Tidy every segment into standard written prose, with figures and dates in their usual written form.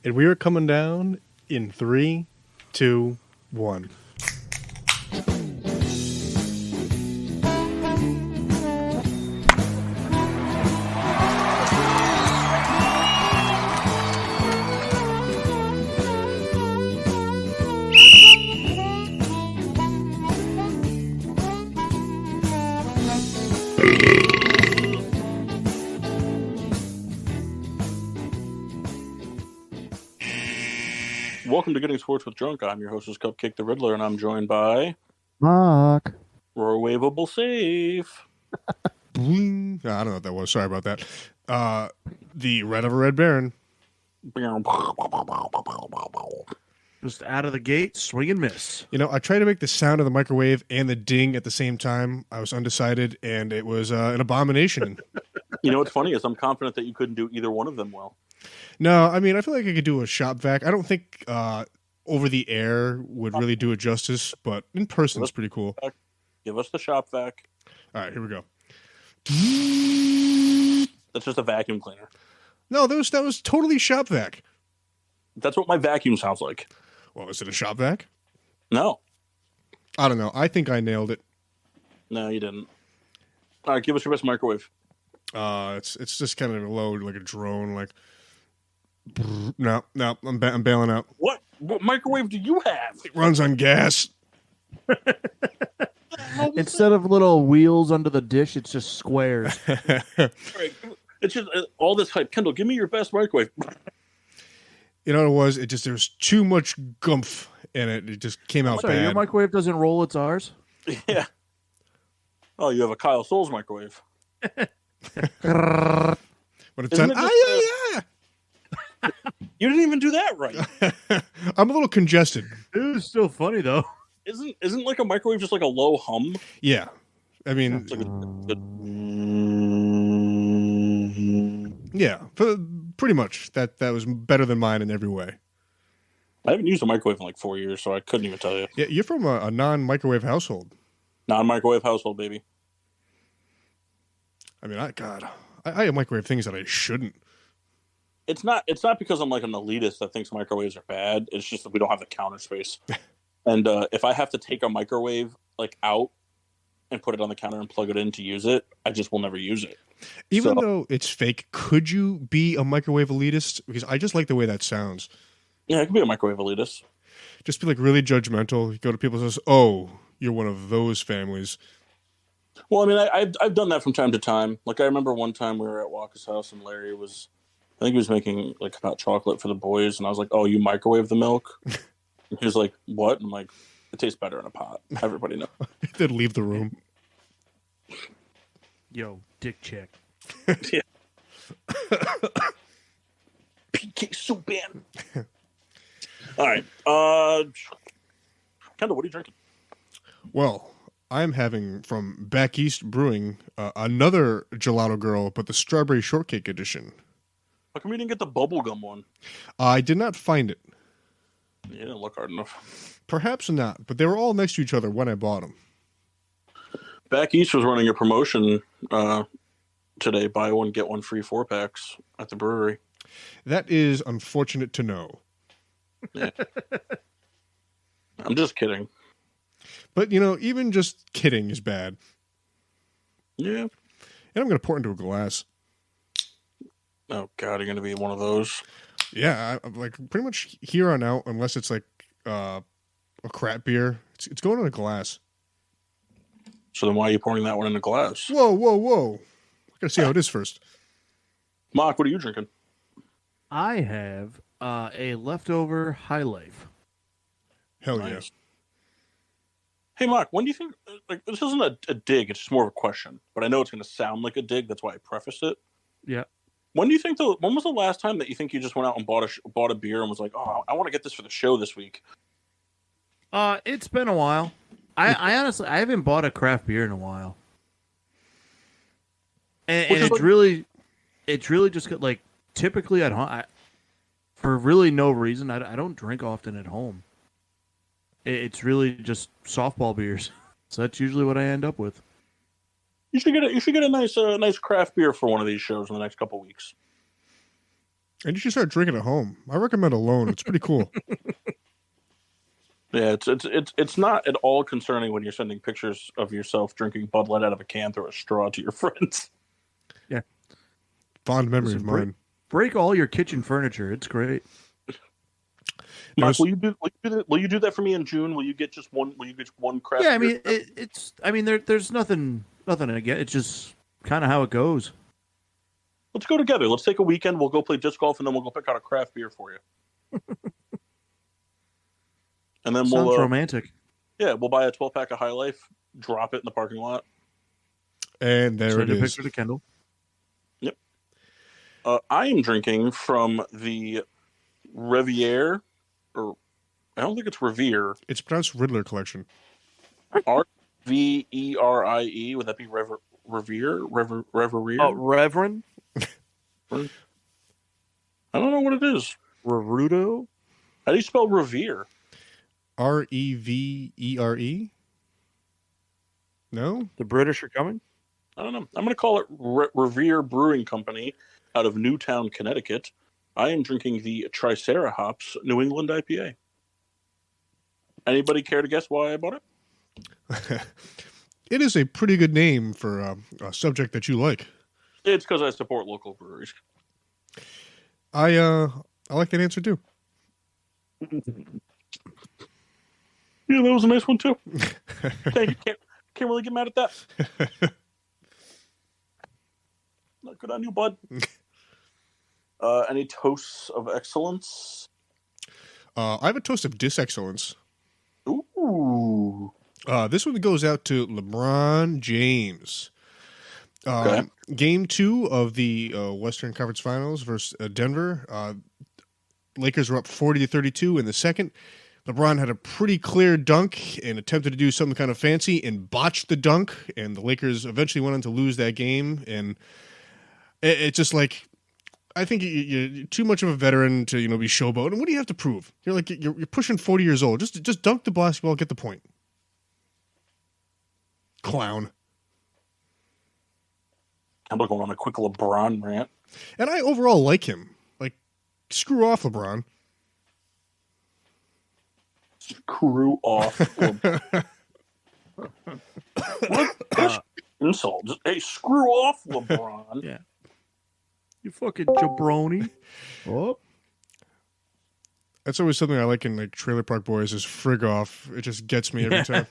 And we are coming down in 3, 2, 1. Welcome to Getting Sports with Drunk. I'm your hostess, Cupcake the Riddler, and I'm joined by Mark. Waveable Safe. Bling. I don't know what that was. Sorry about that. The Red of a Red Baron. Just out of the gate, swing and miss. You know, I tried to make the sound of the microwave and the ding at the same time. I was undecided, and it was an abomination. You know what's funny is I'm confident that you couldn't do either one of them well. No, I mean, I feel like I could do a shop vac. I don't think over the air would really do it justice, but in person it's pretty cool. Give us the shop vac. All right, here we go. That's just a vacuum cleaner. No, that was totally shop vac. That's what my vacuum sounds like. Well, is it a shop vac? No. I don't know. I think I nailed it. No, you didn't. All right, give us your best microwave. It's just kind of low, like a drone, like. No, I'm bailing out. What microwave do you have? It runs on gas. Instead of little wheels under the dish, it's just squares. Right. It's just all this hype. Kendall, give me your best microwave. You know what it was? It just, there was too much gumph in it. It just came out Sorry, bad. your microwave doesn't roll, it's ours? Yeah. Oh, you have a Kyle Souls microwave. But it's Isn't on. it just, Yeah. You didn't even do that right. I'm a little congested. It was still funny, though. Isn't like a microwave just like a low hum? Yeah. I mean, It's like yeah, pretty much. That was better than mine in every way. I haven't used a microwave in like 4 years, so I couldn't even tell you. Yeah, you're from a non-microwave household. Non-microwave household, baby. I mean, I microwave things that I shouldn't. It's not because I'm like an elitist that thinks microwaves are bad. It's just that we don't have the counter space. And if I have to take a microwave like out and put it on the counter and plug it in to use it, I just will never use it. Even though it's fake, could you be a microwave elitist? Because I just like the way that sounds. Yeah, I could be a microwave elitist. Just be like really judgmental. You go to people and says, "Oh, you're one of those families." Well, I mean, I've done that from time to time. Like I remember one time we were at Walker's house and Larry was, I think he was making like hot chocolate for the boys, and I was like, "Oh, you microwave the milk?" And he was like, "What?" And I'm like, "It tastes better in a pot." Everybody knows. Then leave the room. Yo, dick check. Yeah. PK soup in. All right. Kendall, what are you drinking? Well, I'm having from Back East Brewing another Gelato Girl, but the Strawberry Shortcake edition. How come you didn't get the bubblegum one? I did not find it. You didn't look hard enough. Perhaps not, but they were all next to each other when I bought them. Back East was running a promotion today, buy one, get one free 4-packs at the brewery. That is unfortunate to know. Yeah. I'm just kidding. But, you know, even just kidding is bad. Yeah. And I'm going to pour it into a glass. Oh, God, you're going to be one of those. Yeah, I'm like pretty much here on out, unless it's like a crap beer, it's going in a glass. So then why are you pouring that one in a glass? Whoa. I got to see how it is first. Mark, what are you drinking? I have a leftover High Life. Hell Nice. yeah. Hey, Mark, when do you think, like, this isn't a dig, it's just more of a question, but I know it's going to sound like a dig, that's why I prefaced it. Yeah. When was the last time that you think you just went out and bought a beer and was like, oh, I want to get this for the show this week? It's been a while. I honestly, I haven't bought a craft beer in a while. And it's really just like, typically at home, for really no reason, I don't drink often at home. It's really just softball beers. So that's usually what I end up with. You should get a nice craft beer for one of these shows in the next couple weeks. And you should start drinking at home. I recommend alone. It's pretty cool. Yeah, it's not at all concerning when you're sending pictures of yourself drinking Bud Light out of a can through a straw to your friends. Yeah. Fond memory of mine. Break all your kitchen furniture. It's great. Mark, will you do that for me in June? Will you get just one? Will you get one craft? Yeah, I mean there's nothing again. It's just kind of how it goes. Let's go together. Let's take a weekend. We'll go play disc golf, and then we'll go pick out a craft beer for you. And then Sounds romantic. Yeah, we'll buy a 12-pack of High Life, drop it in the parking lot, and there it is. Send a picture to Kendall. Yep. I am drinking from the Revier, or I don't think it's Revere. It's pronounced Riddler Collection. Rverie. Would that be Revere? Reverie? Oh, Reverend? I don't know what it is. Rerudo? How do you spell Revere? Revere? No? The British are coming? I don't know. I'm going to call it Revere Brewing Company out of Newtown, Connecticut. I am drinking the Tricerahops New England IPA. Anybody care to guess why I bought it? It is a pretty good name for a subject that you like. It's because I support local breweries. I like that answer too. Yeah, that was a nice one too. Thank you. Can't really get mad at that. Not good on you, bud. Any toasts of excellence? I have a toast of disexcellence. Ooh. This one goes out to LeBron James. Okay. Game 2 of the Western Conference Finals versus Denver. Lakers were up 40-32 in the second. LeBron had a pretty clear dunk and attempted to do something kind of fancy and botched the dunk, and the Lakers eventually went on to lose that game. And it's just like, I think you're too much of a veteran to be showboat. And what do you have to prove? You're like you're pushing 40 years old. Just dunk the basketball, get the point. Clown. I'm going on a quick LeBron rant. And I overall like him. Like, screw off, LeBron. Screw off. What insult? Hey, screw off, LeBron. Yeah. You fucking jabroni. Oh. That's always something I like in like Trailer Park Boys is frig off. It just gets me every time.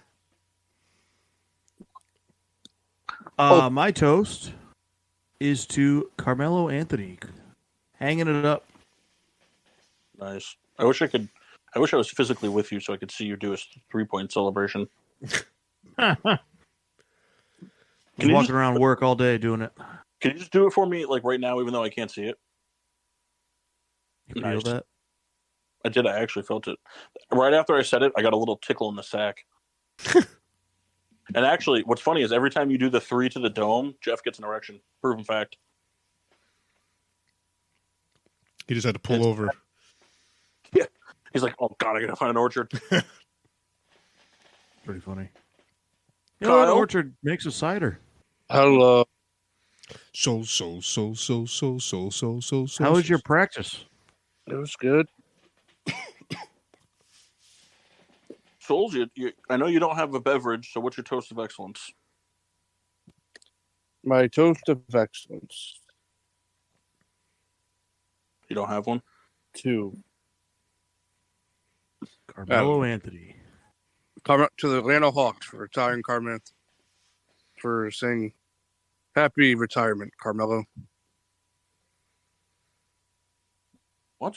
My toast is to Carmelo Anthony. Hanging it up. Nice. I wish I was physically with you so I could see you do a 3-point celebration. He's walking around work all day doing it. Can you just do it for me, like right now, even though I can't see it? You feel that? I did. I actually felt it. Right after I said it, I got a little tickle in the sack. And actually, what's funny is every time you do the 3 to the dome, Jeff gets an erection. Proven fact. He just had to pull over. Yeah. He's like, oh, God, I got to find an orchard. Pretty funny. You know what? Orchard makes a cider. Hello. So. How was your practice? It was good. Souls, I know you don't have a beverage, so what's your toast of excellence? My toast of excellence. You don't have one? 2. Carmelo Anthony. To the Atlanta Hawks for retiring Carmelo. For saying happy retirement, Carmelo. What?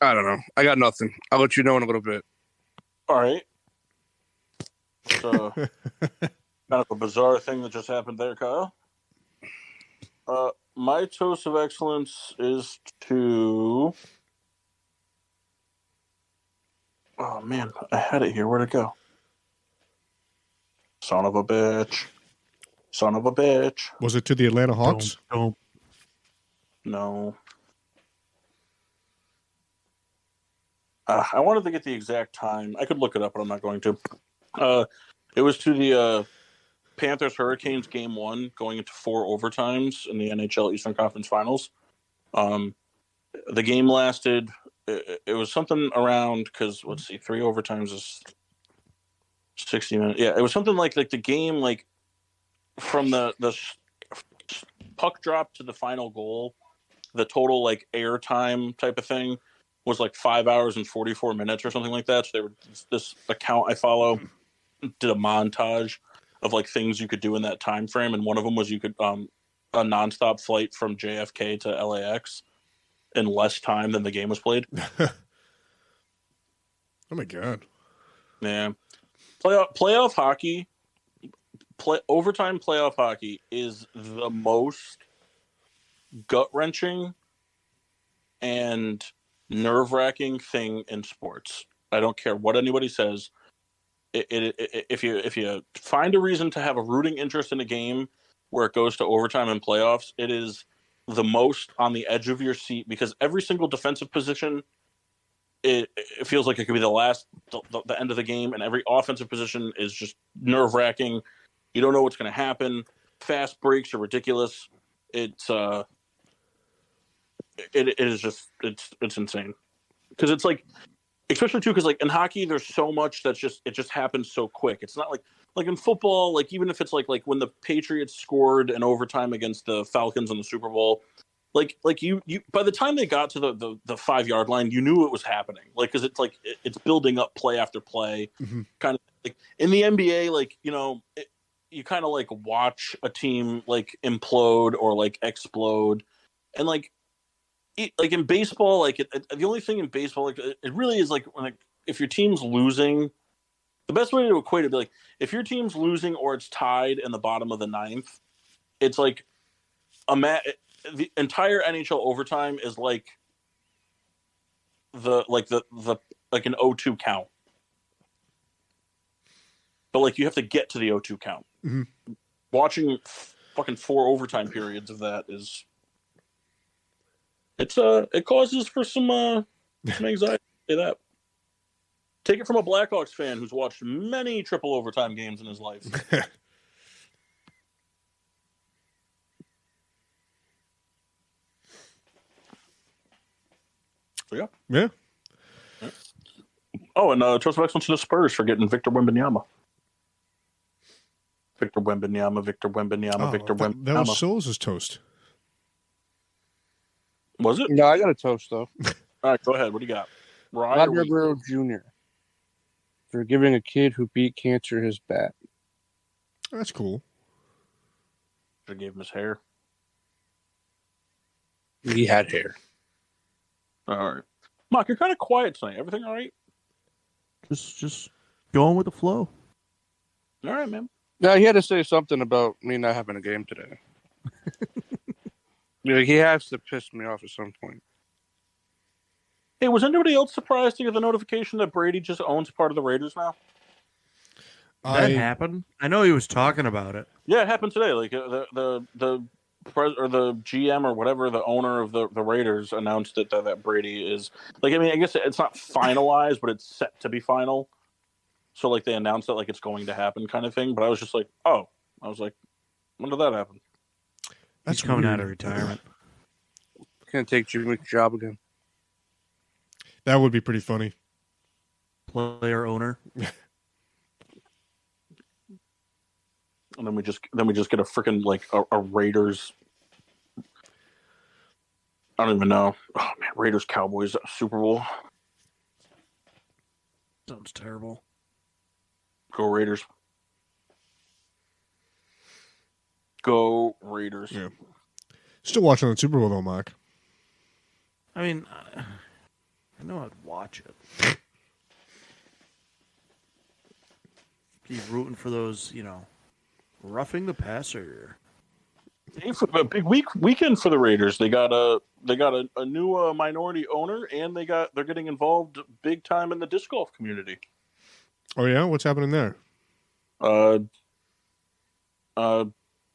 I don't know. I got nothing. I'll let you know in a little bit. All right. Kind of a bizarre thing that just happened there, Kyle. My toast of excellence is to... Oh, man. I had it here. Where'd it go? Son of a bitch. Was it to the Atlanta Hawks? Don't. No. I wanted to get the exact time. I could look it up, but I'm not going to. It was to the Panthers-Hurricanes Game 1, going into 4 overtimes in the NHL Eastern Conference Finals. The game lasted. It was something around because let's see, 3 overtimes is 60 minutes. Yeah, it was something like the game from the puck drop to the final goal, the total like air time type of thing was like 5 hours and 44 minutes or something like that. So they were this account I follow did a montage of like things you could do in that time frame, and one of them was you could a nonstop flight from JFK to LAX in less time than the game was played. Oh my god! Yeah, playoff hockey, overtime playoff hockey is the most gut wrenching and nerve wracking thing in sports. I don't care what anybody says. If you find a reason to have a rooting interest in a game where it goes to overtime and playoffs, it is the most on the edge of your seat because every single defensive position, it feels like it could be the end of the game, and every offensive position is just nerve wracking. You don't know what's going to happen. Fast breaks are ridiculous. It is just it's insane because it's like. Especially too, because like in hockey, there's so much that's it just happens so quick. It's not like in football, like even if it's like when the Patriots scored in overtime against the Falcons in the Super Bowl, like you by the time they got to the 5-yard line, you knew it was happening. Like because it's like it's building up play after play, kind of like in the NBA, like you kind of like watch a team like implode or like explode, and like in baseball, like the only thing in baseball, like it really is like if your team's losing, the best way to equate it would be like if your team's losing or it's tied in the bottom of the 9th, it's like the entire NHL overtime is like the like an 0-2 count, but like you have to get to the 0-2 count. Mm-hmm. Watching fucking 4 overtime periods of that is. It causes for some anxiety. Say that. Take it from a Blackhawks fan who's watched many triple overtime games in his life. So, yeah. Oh, and toast of excellence to the Spurs for getting Victor Wembanyama. Victor Wembanyama. That was Souls' toast. Was it? No, I got a toast though. All right, go ahead. What do you got? Roger Guerrero Jr. for giving a kid who beat cancer his bat. That's cool. Should have gave him his hair. He had hair. All right, Mark, you're kind of quiet tonight. Everything all right? Just going with the flow. All right, man. No, he had to say something about me not having a game today. He has to piss me off at some point. Hey, was anybody else surprised to get the notification that Brady just owns part of the Raiders now? That happened? I know he was talking about it. Yeah, it happened today. Like the GM or whatever, the owner of the Raiders announced that Brady is like. I mean, I guess it's not finalized, but it's set to be final. So like they announced that like it's going to happen, kind of thing. But I was just like, oh, I was like, when did that happen? He's coming out of retirement. Can't take Jimmy's job again. That would be pretty funny. Player owner. And then we just get a freaking like a Raiders. I don't even know. Oh man, Raiders Cowboys Super Bowl. Sounds terrible. Go Raiders. Go Raiders. Yeah. Still watching the Super Bowl though, Mark. I mean, I know I'd watch it. Be rooting for those, roughing the passer. Hey, for a big weekend for the Raiders. They got a new minority owner, and they're getting involved big time in the disc golf community. Oh yeah, what's happening there?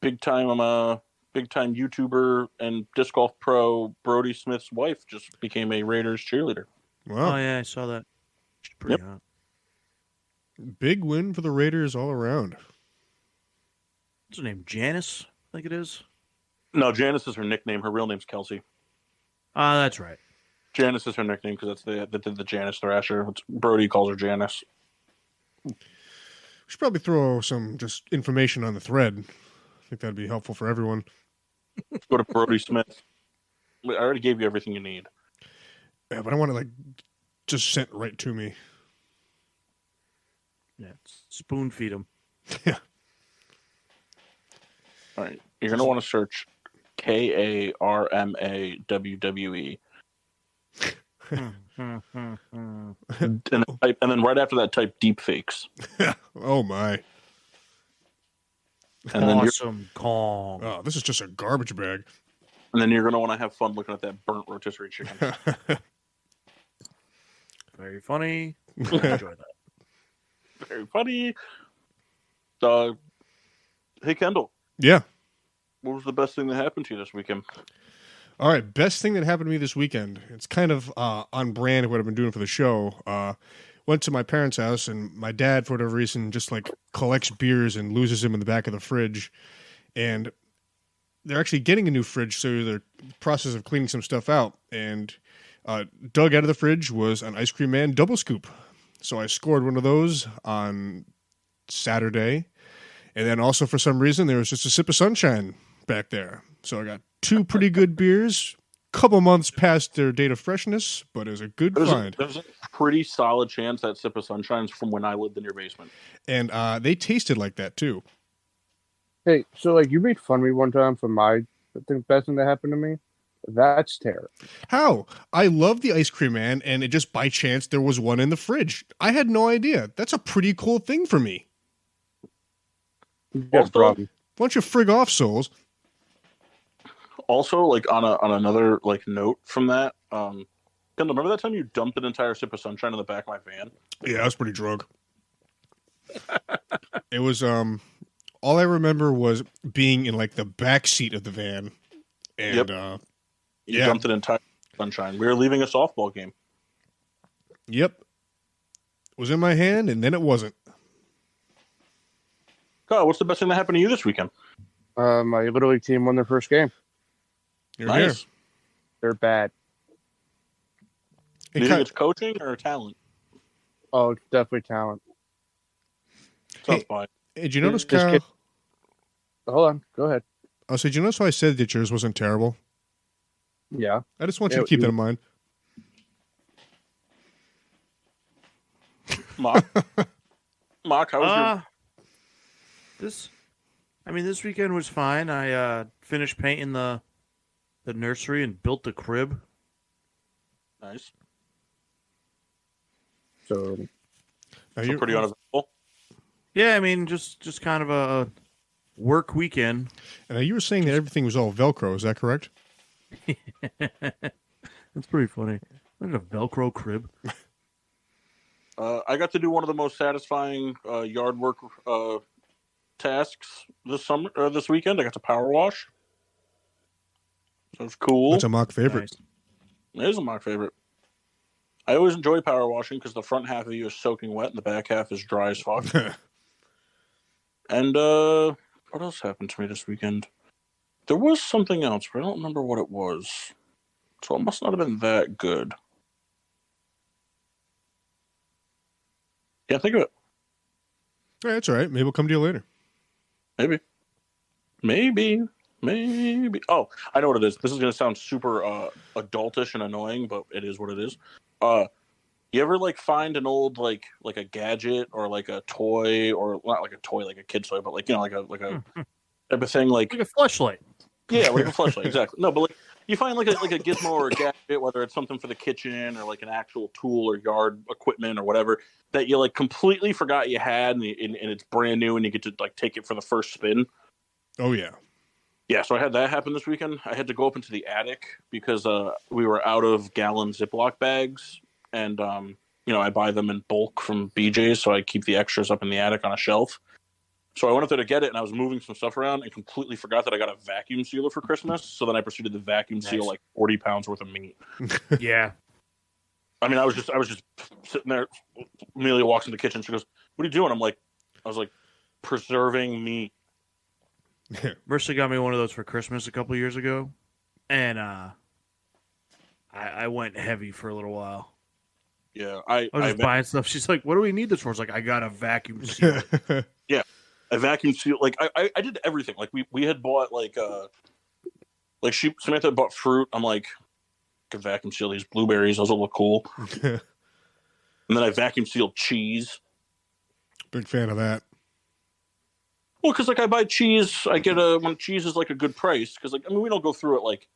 Big time YouTuber and disc golf pro Brody Smith's wife just became a Raiders cheerleader. Wow. Oh yeah, I saw that. She's pretty hot. Big win for the Raiders all around. What's her name? Janice, I think it is. No, Janice is her nickname. Her real name's Kelsey. That's right. Janice is her nickname because that's the Janice Thrasher. Brody calls her Janice. We should probably throw some just information on the thread. I think that'd be helpful for everyone. Go to Brody Smith. I already gave you everything you need. Yeah, but I want to just sent right to me. Yeah, spoon feed them. Yeah. All right, you're gonna want to search KARMAWWE, and then right after that type deep fakes. Oh my. And then awesome Kong. Oh, this is just a garbage bag. And then you're gonna want to have fun looking at that burnt rotisserie chicken. Very funny. I enjoy that. Very funny. Hey Kendall. Yeah. What was the best thing that happened to you this weekend? All right, best thing that happened to me this weekend. It's kind of on brand of what I've been doing for the show. Went to my parents' house, and my dad, for whatever reason, just collects beers and loses them in the back of the fridge. And they're actually getting a new fridge, so they're in the process of cleaning some stuff out. And dug out of the fridge was an Ice Cream Man double scoop. So I scored one of those on Saturday. And then also, for some reason, there was just a sip of sunshine back there. So I got 2 pretty good beers, couple months past their date of freshness, but it was a good find. There's a pretty solid chance that sip of sunshine's from when I lived in your basement. And they tasted like that, too. Hey, so you made fun of me one time for the best thing that happened to me? That's terrible. How? I love the Ice Cream Man, and it just by chance there was one in the fridge. I had no idea. That's a pretty cool thing for me. You got a problem. Bunch of frig off souls. Also, on another note from that, Kendall, remember that time you dumped an entire sip of sunshine in the back of my van? Yeah, I was pretty drunk. It was all I remember was being in the back seat of the van, and yep. You dumped an entire sunshine. We were leaving a softball game. Yep, it was in my hand, and then it wasn't. God, what's the best thing that happened to you this weekend? My Little League team won their first game. You're nice. Here. They're bad. Do you think it's coaching or talent? Oh, it's definitely talent. Sounds fine. Hey, did you notice, Kyle? Hold on. Go ahead. Oh, so did you notice how I said that yours wasn't terrible? Yeah. I just want you to keep that in mind. Mark, how was this weekend was fine. I finished painting the nursery and built the crib. Nice. So you're pretty uneventful. Yeah, just kind of a work weekend. And you were saying that everything was all Velcro. Is that correct? That's pretty funny. Like a Velcro crib. I got to do one of the most satisfying yard work tasks this weekend. I got to power wash. So it's cool. That's a mock favorite. Nice. It is a mock favorite. I always enjoy power washing because the front half of you is soaking wet and the back half is dry as fuck. And what else happened to me this weekend? There was something else, but I don't remember what it was. So it must not have been that good. Can't think of it. Yeah, that's all right. Maybe we'll come to you later. Maybe. Oh, I know what it is. This is going to sound super adultish and annoying, but it is what it is. You ever find an old like a gadget or a toy, or not like a toy like a kid's toy, but like a type of thing like a fleshlight. Yeah, like a fleshlight, exactly. No, but you find like a gizmo or a gadget, whether it's something for the kitchen or an actual tool or yard equipment or whatever that you completely forgot you had, and it's brand new, and you get to take it for the first spin. Oh yeah. Yeah, so I had that happen this weekend. I had to go up into the attic because we were out of gallon Ziploc bags, and I buy them in bulk from BJ's, so I keep the extras up in the attic on a shelf. So I went up there to get it, and I was moving some stuff around and completely forgot that I got a vacuum sealer for Christmas. So then I proceeded to vacuum seal 40 pounds worth of meat. Yeah. I was just sitting there. Amelia walks in the kitchen. She goes, "What are you doing?" I was preserving meat. Mercy got me one of those for Christmas a couple years ago, and I went heavy for a little while. Yeah, I was just buying stuff. She's like, "What do we need this for?" It's like, "I got a vacuum seal." a vacuum seal. Like I did everything. Like we had bought like Samantha bought fruit. I'm like, I could vacuum seal these blueberries. Those will look cool. And then I vacuum sealed cheese. Big fan of that. Well, because like I buy cheese, I get when cheese is like a good price. Because like I mean we don't go through it like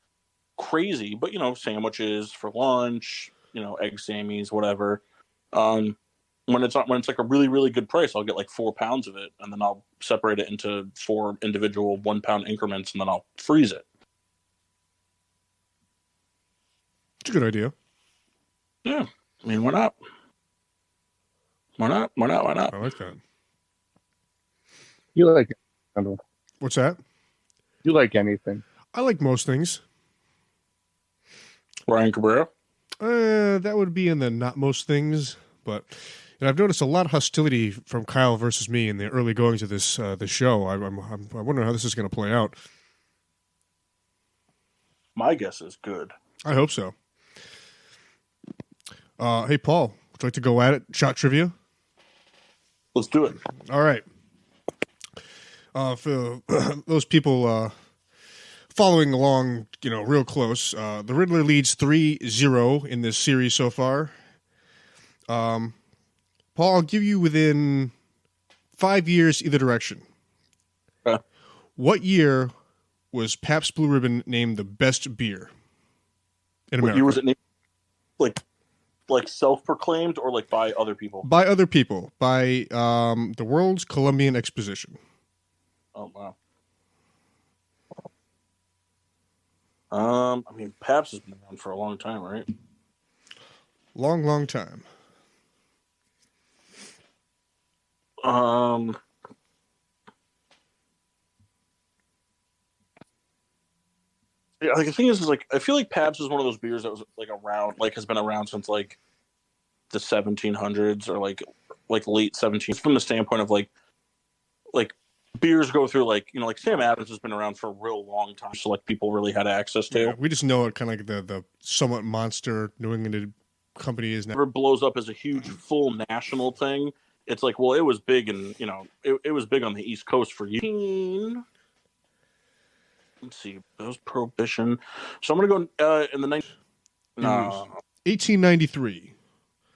crazy, but sandwiches for lunch, egg sammies, whatever. When it's like a really really good price, I'll get like 4 pounds of it, and then I'll separate it into 4 individual 1 pound increments, and then I'll freeze it. It's a good idea. Yeah, I mean, why not? Why not? Why not? Why not? I like that. You like it? What's that? You like anything? I like most things. Ryan Cabrera. That would be in the not most things, but I've noticed a lot of hostility from Kyle versus me in the early goings of this show. I'm wondering how this is going to play out. My guess is good. I hope so. Hey, Paul, would you like to go at it? Shot trivia? Let's do it. All right. For those people following along, real close, the Riddler leads 3-0 in this series so far. Paul, I'll give you within 5 years either direction. What year was Pabst Blue Ribbon named the best beer in America? What year was it named? Like self-proclaimed or like by other people? By other people. By the World's Columbian Exposition. Oh, wow. I mean, Pabst has been around for a long time, right? Long, long time. Yeah, like the thing is like I feel like Pabst is one of those beers that was like around, like has been around since like the 1700s or like late 1700s. From the standpoint of like beers go through like like Sam Adams has been around for a real long time, so like people really had access to. Yeah, we just know it kind of like the somewhat monster New England company is now. Never blows up as a huge full national thing. It's like, well, it was big and it was big on the East Coast for years. Let's see, that was Prohibition. So I'm gonna go in the 1893.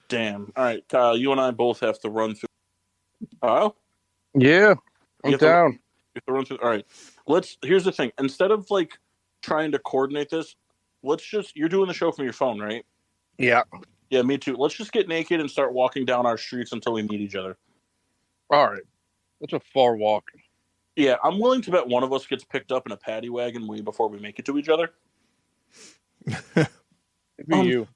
Damn. All right, Kyle, you and I both have to run through. Kyle? Yeah, I'm down. You have to run through. All right. Here's the thing. Instead of like trying to coordinate this, you're doing the show from your phone, right? Yeah. Yeah, me too. Let's just get naked and start walking down our streets until we meet each other. All right. That's a far walk. Yeah, I'm willing to bet one of us gets picked up in a paddy wagon way before we make it to each other. It'd be you.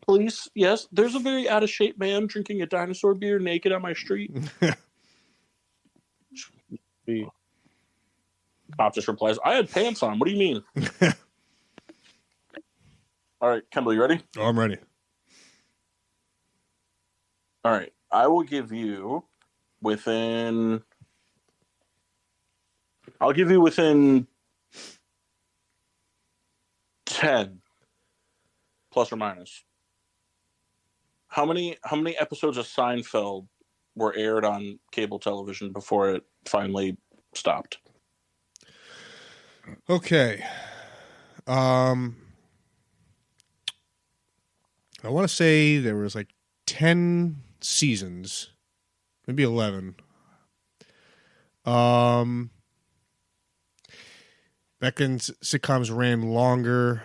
Please, yes. There's a very out of shape man drinking a dinosaur beer naked on my street. Cop just replies, "I had pants on. What do you mean?" All right, Kendall, you ready? Oh, I'm ready. All right, I will give you within. I'll give you within 10, plus or minus. How many episodes of Seinfeld were aired on cable television before it finally stopped? Okay. I want to say there was like 10 seasons, maybe 11. Back then, sitcoms ran longer.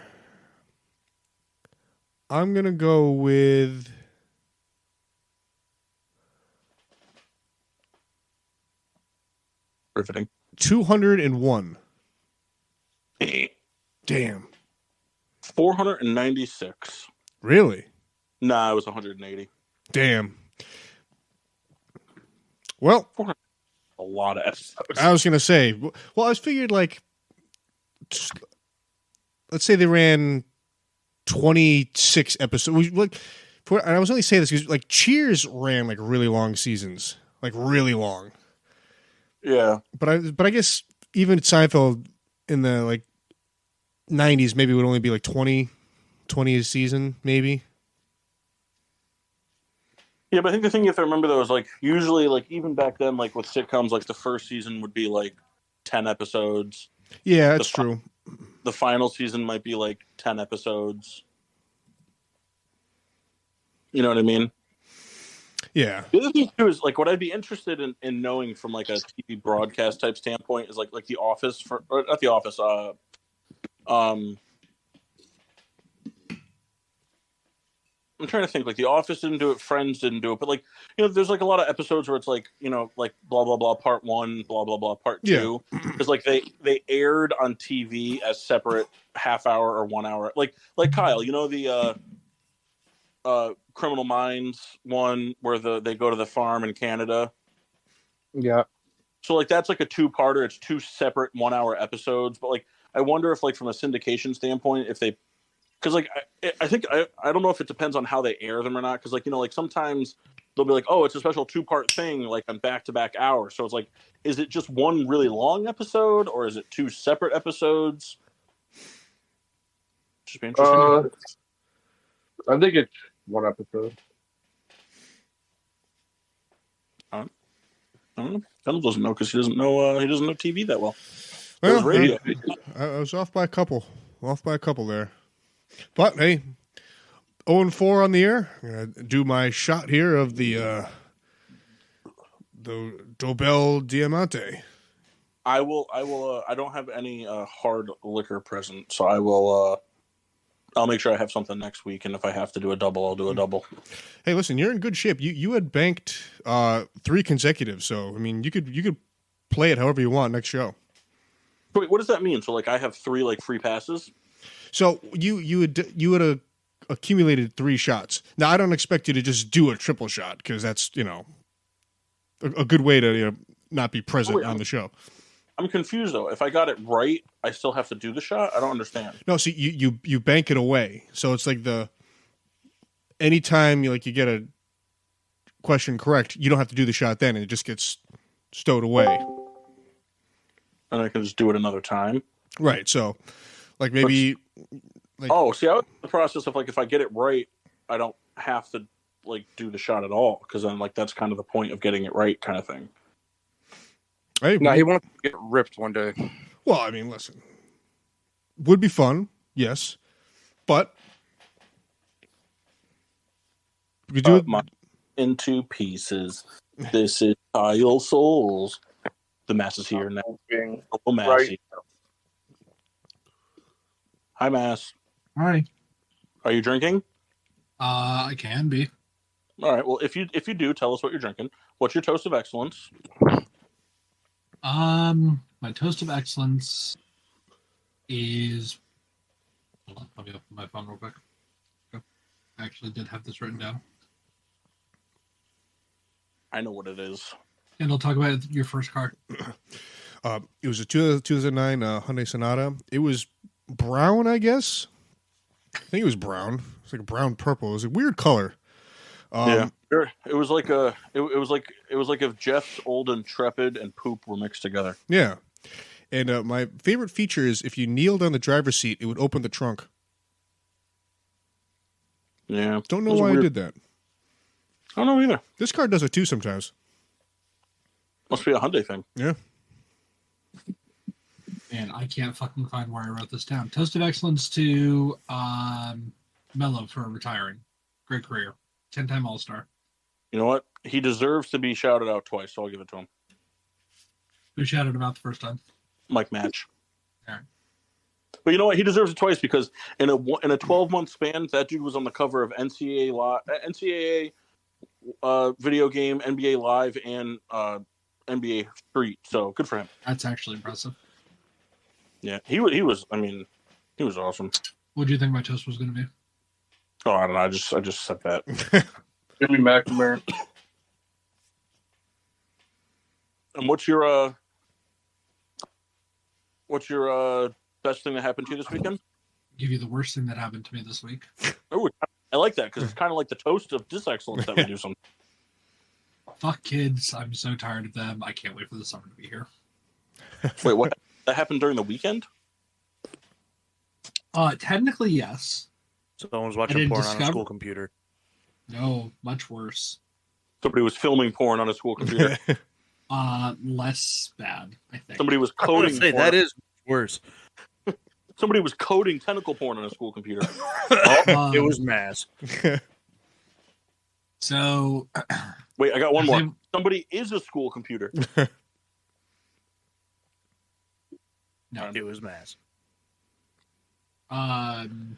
I'm going to go with... Riveting. 201. Damn. 496. Really? Nah, it was 180. Damn. Well, a lot of episodes. I was going to say, well, I was figured like, let's say they ran 26 episodes. And I was only saying this because like Cheers ran like really long seasons, like really long. Yeah. But I guess even Seinfeld in the like 90s maybe would only be like 20 20th season, maybe. Yeah, but I think the thing you have to remember though is like usually like even back then like with sitcoms like the first season would be like 10 episodes. Yeah, that's true. The final season might be like 10 episodes. You know what I mean? Yeah. The other thing too is like what I'd be interested in knowing from like a TV broadcast type standpoint is like The Office or not The Office. I'm trying to think. Like The Office didn't do it, Friends didn't do it, but like there's like a lot of episodes where it's like like blah blah blah part 1, blah blah blah part 2. Because like they aired on TV as separate half hour or 1 hour. Like Kyle, the Criminal Minds one where they go to the farm in Canada. Yeah. So like that's like a 2-parter. It's 2 separate 1 hour episodes. But like I wonder if like from a syndication standpoint, if they, because like I think I don't know if it depends on how they air them or not. Because like like sometimes they'll be like, oh, it's a special 2-part thing like on back-to-back hours. So it's like, is it just one really long episode or is it 2 separate episodes? Just be interesting. I think it's 1 episode. I don't know. Phil doesn't know because he doesn't know TV that well. Well, radio. I was off by a couple. There. But hey, 0-4 on the air. I'm gonna do my shot here of the Dobel Diamante. I will. I don't have any hard liquor present, so I will. I'll make sure I have something next week, and if I have to do a double, I'll do a double. Hey, listen, you're in good shape. You had banked 3 consecutive, so I mean, you could play it however you want next show. Wait, what does that mean? So like, I have 3 like free passes. So you had accumulated 3 shots. Now I don't expect you to just do a triple shot because that's a good way to not be present on the show. I'm confused though. If I got it right, I still have to do the shot. I don't understand. No, see, you bank it away. So it's like anytime you get a question correct, you don't have to do the shot then, and it just gets stowed away. And I can just do it another time. Right. So, like maybe. See, I was in the process of like if I get it right, I don't have to like do the shot at all because then like that's kind of the point of getting it right, kind of thing. Hey, No, he wants to get ripped one day. Well, I mean, listen, would be fun, yes, but we could do it into pieces. This is Kyle Souls. The mass is here now. Oh, Massey. Hi, Mass. Hi. Are you drinking? I can be. All right. Well, if you do, tell us what you're drinking. What's your toast of excellence? My toast of excellence is. Hold on, let me open my phone real quick. I actually did have this written down. I know what it is. And I'll talk about your first car. It was a 2009 Hyundai Sonata. It was brown, I guess. I think it was brown. It's like a brown purple. It was a weird color. Yeah, it was like if Jeff's old Intrepid and Poop were mixed together. Yeah, and my favorite feature is if you kneeled on the driver's seat, it would open the trunk. Yeah, don't know why I did that. I don't know either. This car does it too sometimes. Must be a Hyundai thing. Yeah. And I can't fucking find where I wrote this down. Toast of excellence to Mello for retiring. Great career. 10-time All-Star. You know what? He deserves to be shouted out twice, so I'll give it to him. Who shouted him out the first time? Mike Match. All right. But you know what? He deserves it twice because in a 12-month span, that dude was on the cover of NCAA video game, NBA Live, and NBA Street. So good for him. That's actually impressive. Yeah, he was. I mean, he was awesome. What do you think my toast was going to be? Oh, I don't know. I just said that. Jimmy McNamara. And what's your best thing that happened to you this weekend? Give you the worst thing that happened to me this week. Oh, I like that because it's kind of like the toast of disexcellence that we do sometimes. Fuck kids. I'm so tired of them. I can't wait for the summer to be here. Wait, what? That happened during the weekend? Technically, yes. Someone was I watching didn't porn on a discover- school computer. No, much worse. Somebody was filming porn on a school computer. Less bad, I think. Somebody was I would coding say porn. that is worse. Somebody was coding tentacle porn on a school computer. It was mass. So, Wait, I got one more. Same- Somebody is a school computer. no. It was mass. Found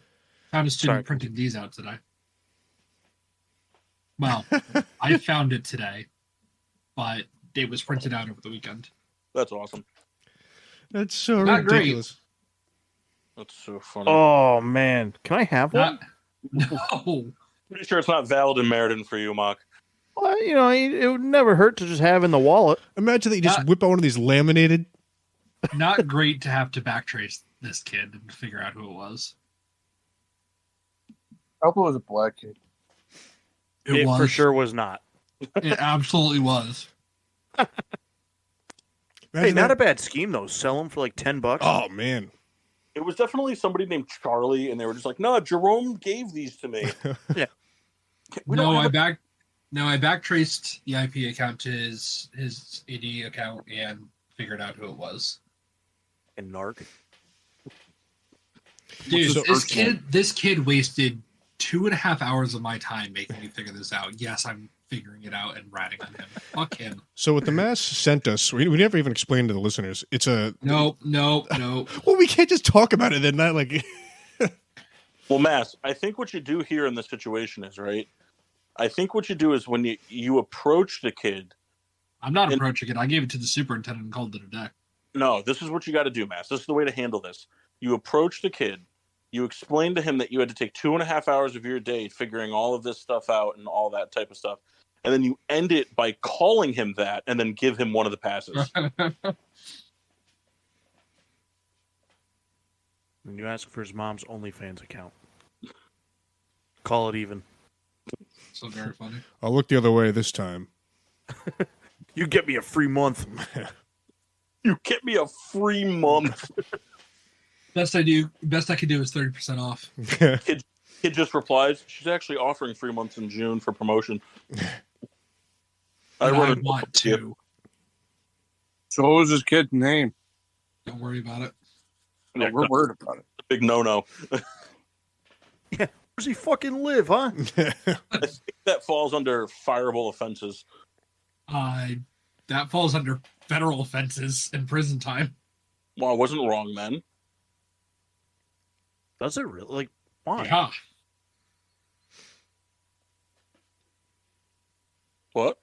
a student Sorry. printing these out today. Well, I found it today, but it was printed out over the weekend. That's awesome. That's so Not great. ridiculous. That's so funny. Oh man, can I have one? No. Pretty sure it's not valid in Meriden for you, Mock. Well, it would never hurt to just have in the wallet. Imagine that you just whip out one of these laminated. Not great to have to backtrace this kid and figure out who it was. I hope it was a black kid. It was. For sure was not. It absolutely was. Hey, Imagine not that. a bad scheme though. Sell them for like $10. Oh man. It was definitely somebody named Charlie, and they were just like, "No, Jerome gave these to me." Yeah. We No, don't I have backtraced the IP account to his AD account and figured out who it was. And narc. Dude, So- this kid wasted 2.5 hours of my time making me figure this out. Yes, I'm figuring it out and ratting on him. Fuck him. So what the mass sent us, we never even explained to the listeners. It's a Nope. well, we can't just talk about it then. Not like Well, Mass, I think what you do here in this situation is, right? I think what you do is when you approach the kid. I'm not And- approaching it. I gave it to the superintendent and called it a day. No, this is what you got to do, Mass. This is the way to handle this. You approach the kid. You explain to him that you had to take 2.5 hours of your day figuring all of this stuff out and all that type of stuff. And then you end it by calling him that and then give him one of the passes. And you ask for his mom's OnlyFans account. Call it even. So very funny. I'll look the other way this time. You get me a free month. You get me a free month. Best I could do is 30% off. Kid just replies, she's actually offering 3 months in June for promotion. I run a- want to. So what was his kid's name? Don't worry about it. Yeah, We're worried about it. big no-no. Yeah. Where's he fucking live, huh? I think that falls under fireable offenses. That falls under federal offenses and prison time. Well, I wasn't wrong then. Does it really? Like, why? Yeah. What?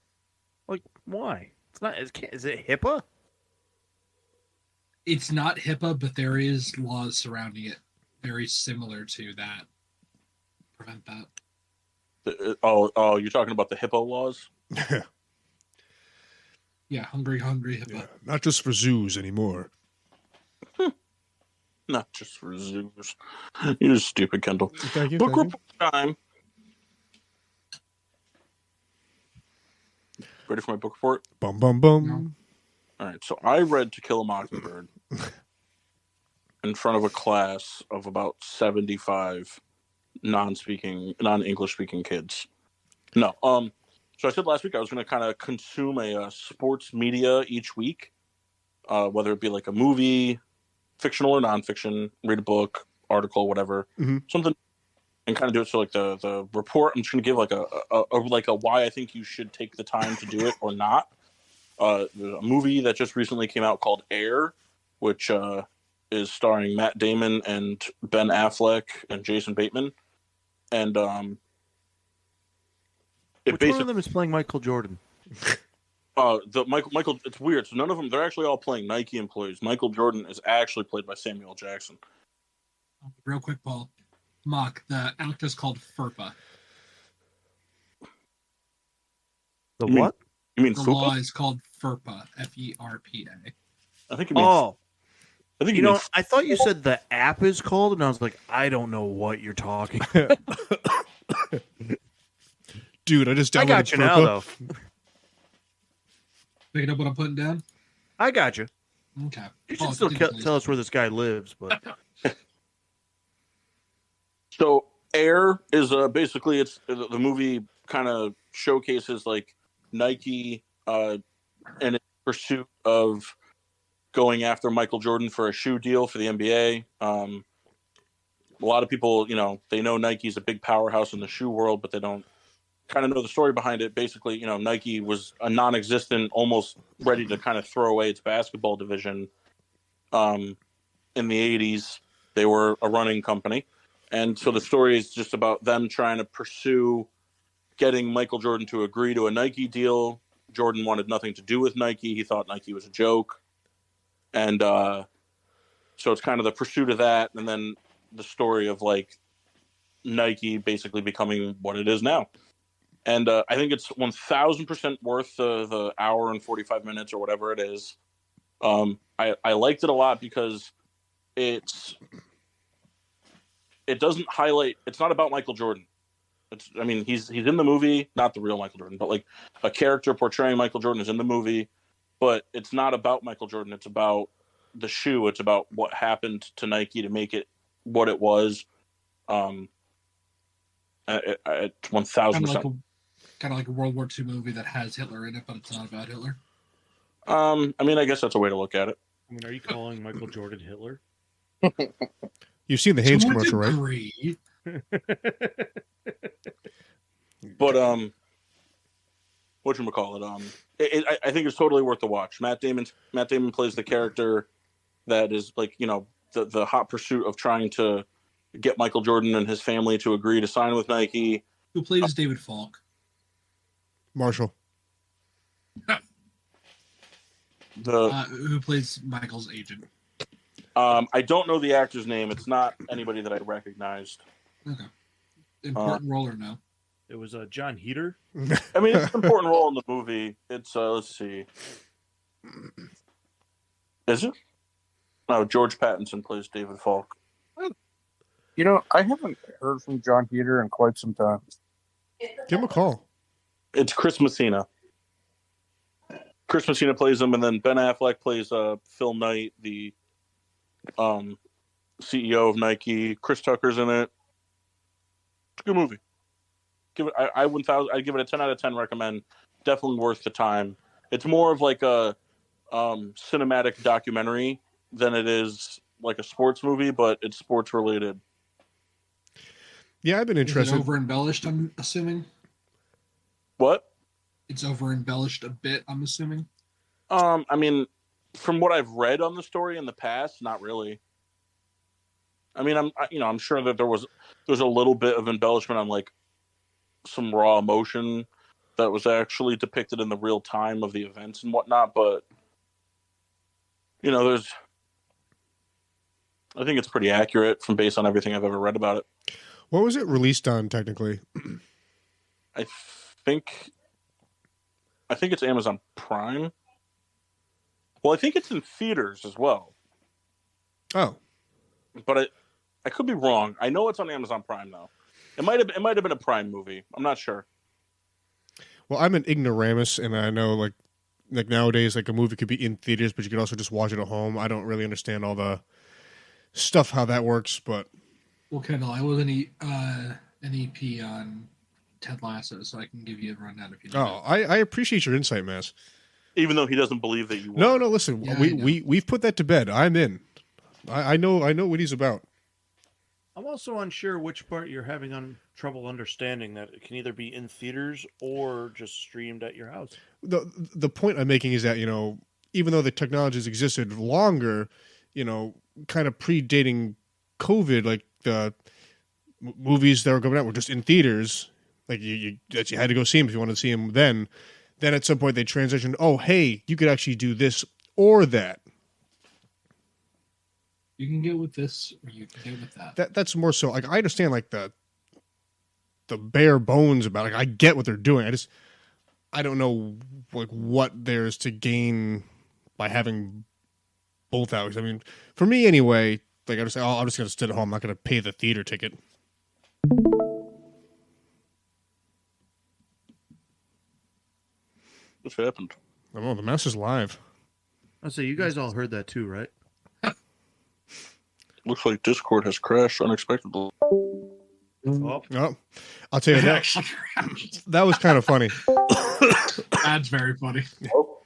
Like, why? It's not. Is it HIPAA? It's not HIPAA, but there is laws surrounding it very similar to that. Prevent that. Oh, you're talking about the hippo laws? Yeah, hungry HIPAA. Not just for zoos anymore. Not just for zoos. You're stupid, Kendall. Thank you. Book thank you. report time. Ready for my book report? Bum bum bum. No. All right, so I read To Kill a Mockingbird in front of a class of about 75 non-English speaking kids. No, so I said last week I was going to kind of consume a sports media each week, whether it be like a movie, fictional or nonfiction, read a book, article, whatever, something, and kind of do it. So like the report, I'm just going to give like a why I think you should take the time to do it or not. There's a movie that just recently came out called Air, which is starring Matt Damon and Ben Affleck and Jason Bateman, and Which one of them is playing Michael Jordan? the Michael. It's weird. So none of them. They're actually all playing Nike employees. Michael Jordan is actually played by Samuel Jackson. Real quick, Paul. Mock, the act is called FERPA. The You mean- what? You mean The law FUPA? is called FERPA. FERPA. I think you mean. Oh, I think you you know, mean. I thought you said the app is called, and I was like, I don't know what you're talking. Dude, I just downloaded I got you now, FERPA. though. Picking up what I'm putting down? I got you. Okay. You Paul, should still continue, please. tell us where this guy lives, but So Air is basically it's the movie kind of showcases like Nike in its pursuit of going after Michael Jordan for a shoe deal for the NBA. A lot of people, they know Nike's a big powerhouse in the shoe world, but they don't kind of know the story behind it. Basically, Nike was a non-existent, almost ready to kind of throw away its basketball division. In the 80s, they were a running company. And so the story is just about them trying to pursue getting Michael Jordan to agree to a Nike deal. Jordan wanted nothing to do with Nike. He thought Nike was a joke. And so it's kind of the pursuit of that. And then the story of like Nike basically becoming what it is now. And I think it's 1,000% worth the hour and 45 minutes or whatever it is. I liked it a lot because it doesn't highlight. It's not about Michael Jordan. He's in the movie, not the real Michael Jordan, but like a character portraying Michael Jordan is in the movie. But it's not about Michael Jordan. It's about the shoe. It's about what happened to Nike to make it what it was. At 1,000%. Kind of like a World War II movie that has Hitler in it, but it's not about Hitler. I guess that's a way to look at it. Are you calling Michael Jordan Hitler? You've seen the Haynes To a commercial, right? degree. But whatchamacallit? I think it's totally worth the watch. Matt Damon plays the character that is like the hot pursuit of trying to get Michael Jordan and his family to agree to sign with Nike. Who plays David Falk? Marshall. Who plays Michael's agent? I don't know the actor's name. It's not anybody that I recognized. Okay. Important role or no? It was John Heater. It's an important role in the movie. It's let's see. Is it? No, George Pattinson plays David Falk. I haven't heard from John Heater in quite some time. Give him a call. It's Chris Messina. Chris Messina plays him, and then Ben Affleck plays Phil Knight, the CEO of Nike. Chris Tucker's in it. It's a good movie. I'd give it a 10 out of 10 recommend. Definitely worth the time. It's more of like a cinematic documentary than it is like a sports movie, but it's sports related. Yeah, I've been interested. Is it over embellished, I'm assuming? What? It's over embellished a bit, I'm assuming. From what I've read on the story in the past, not really. I'm sure that there's a little bit of embellishment on like some raw emotion that was actually depicted in the real time of the events and whatnot, but I think it's pretty accurate based on everything I've ever read about it. What was it released on technically? I think it's Amazon Prime. Well, I think it's in theaters as well. Oh, but I could be wrong. I know it's on Amazon Prime though. It might have been a Prime movie. I'm not sure. Well, I'm an ignoramus, and I know like nowadays, like a movie could be in theaters, but you could also just watch it at home. I don't really understand all the stuff how that works, but Well, Kendall, I was an EP on Ted Lasso, so I can give you a rundown if you know. I appreciate your insight, Mass. Even though he doesn't believe that you were. No, listen, Yeah, we've put that to bed. I'm in. I know what he's about. I'm also unsure which part you're having trouble understanding, that it can either be in theaters or just streamed at your house. The point I'm making is that, even though the technology has existed longer, kind of predating COVID, like the movies that were coming out were just in theaters. Like you had to go see them if you wanted to see them then. Then at some point they transitioned, oh, hey, you could actually do this or that. You can get with this or you can get with that. That's more so, like, I understand, like, the bare bones about it. Like, I get what they're doing. I don't know, like, what there's to gain by having both out. I mean, for me anyway, like, I'm just going to sit at home. I'm not going to pay the theater ticket. What's happened? I don't know. The mouse is live. I say you guys all heard that too, right? Looks like Discord has crashed unexpectedly. Oh, Oh, I'll tell you It that. actually crashed. That was kind of funny. That's very funny. Oh,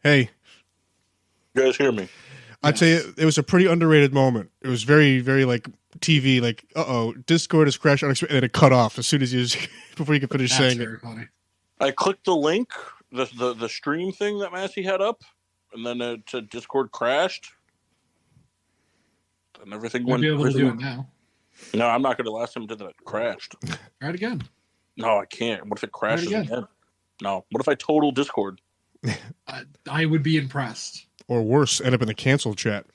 Hey, you guys hear me? I'd say Yes. it was a pretty underrated moment. It was very, very like TV, like, Discord has crashed, and then it cut off as soon as you before you could finish That's saying it. very funny. I clicked the link, the stream thing that Massey had up, and then it said Discord crashed. And everything You'll went. be able to do it now. No, I'm not going to. Last time I did that, it crashed. Try it again. No, I can't. What if it crashes again. again? No. What if I total Discord? I would be impressed. Or worse, end up in the cancel chat.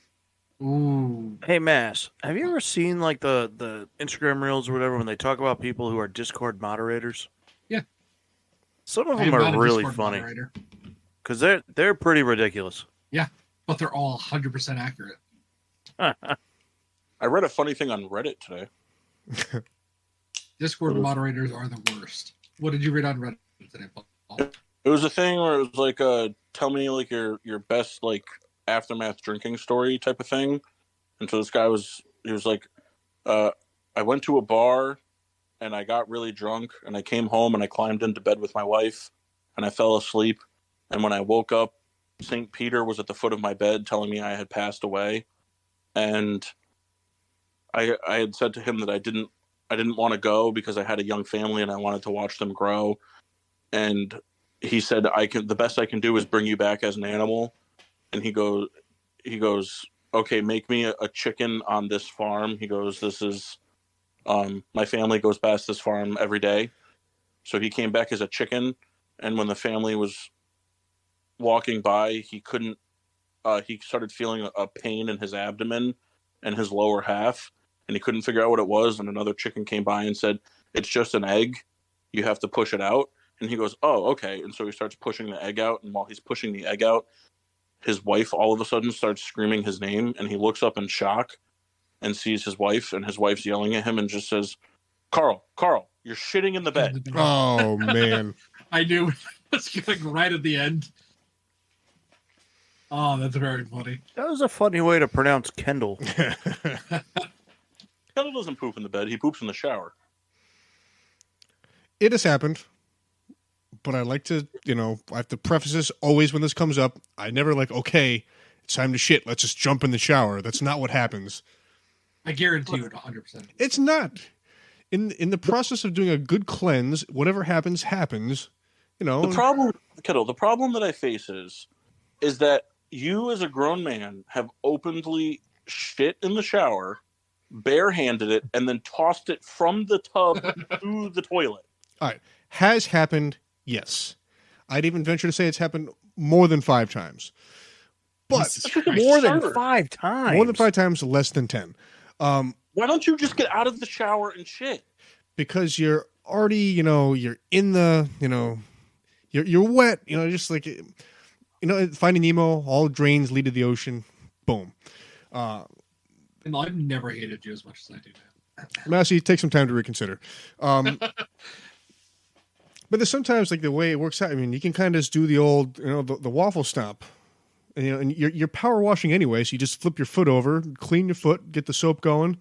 Ooh. hey, Mass, have you ever seen like the Instagram reels or whatever when they talk about people who are Discord moderators? Yeah. Some of I them am not are a really Discord funny moderator, because they're pretty ridiculous. but they're all 100% accurate. I read a funny thing on Reddit today. Discord moderators are the worst. What did you read on Reddit today, Paul? It was a thing where it was like, tell me like your best like aftermath drinking story type of thing. And so this guy was like, I went to a bar and I got really drunk and I came home and I climbed into bed with my wife and I fell asleep. And when I woke up, St. Peter was at the foot of my bed telling me I had passed away. And I had said to him that I didn't want to go because I had a young family and I wanted to watch them grow. And he said, the best I can do is bring you back as an animal. And he goes, okay, make me a chicken on this farm. He goes, this is, my family goes past this farm every day. So he came back as a chicken. And when the family was walking by, he started feeling a pain in his abdomen and his lower half. And he couldn't figure out what it was. And another chicken came by and said, it's just an egg. You have to push it out. And he goes, oh, okay. And so he starts pushing the egg out. And while he's pushing the egg out, his wife all of a sudden starts screaming his name. And he looks up in shock and sees his wife. And his wife's yelling at him and just says, Carl, you're shitting in the bed. Oh, man. I knew it was going right at the end. Oh, that's very funny. That was a funny way to pronounce Kendall. Kendall doesn't poop in the bed. He poops in the shower. It has happened. But I like to, I have to preface this always when this comes up. I never okay, it's time to shit. Let's just jump in the shower. That's not what happens. I guarantee you it 100%. It's not. In the process of doing a good cleanse, whatever happens, happens. The problem, Kendall, the problem that I face is that you as a grown man have openly shit in the shower, barehanded it, and then tossed it from the tub to the toilet. All right. Has happened, yes. I'd even venture to say it's happened more than 5 times. But More than 5 times. more than 5 times, less than 10. Why don't you just get out of the shower and shit? Because you're already, you're in the, you're wet, just like, Finding Nemo, all drains lead to the ocean. Boom. And I've never hated you as much as I do now. Massey, take some time to reconsider. But there's sometimes the way it works out. I mean, you can kind of just do the old, the waffle stomp, and you're power washing anyway. So you just flip your foot over, clean your foot, get the soap going.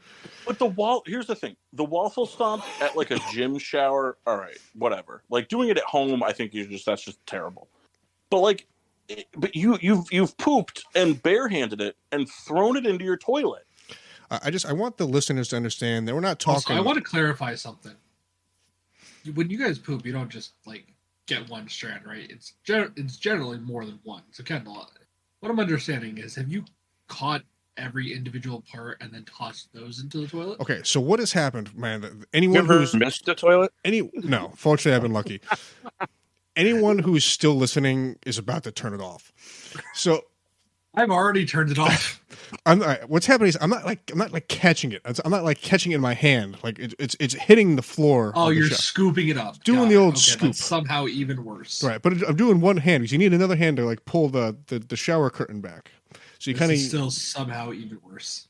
But here's the thing: the waffle stomp at a gym shower. All right, whatever. Doing it at home, I think that's just terrible. But but you've pooped and barehanded it and thrown it into your toilet. I want the listeners to understand that we're not talking. Also, I want to clarify something. When you guys poop, you don't just get one strand, right? It's generally more than one. So Kendall, what I'm understanding is, have you caught every individual part and then tossed those into the toilet? Okay, so what has happened, man? You ever missed the toilet? No, fortunately, I've been lucky. Anyone who's still listening is about to turn it off. So I've already turned it off. What's happening is I'm not catching it. I'm not catching it in my hand. It's hitting the floor. Oh, you're scooping it up. Doing the old scoop. That's somehow even worse. Right, but I'm doing one hand because you need another hand to pull the shower curtain back. So you kind of still somehow even worse.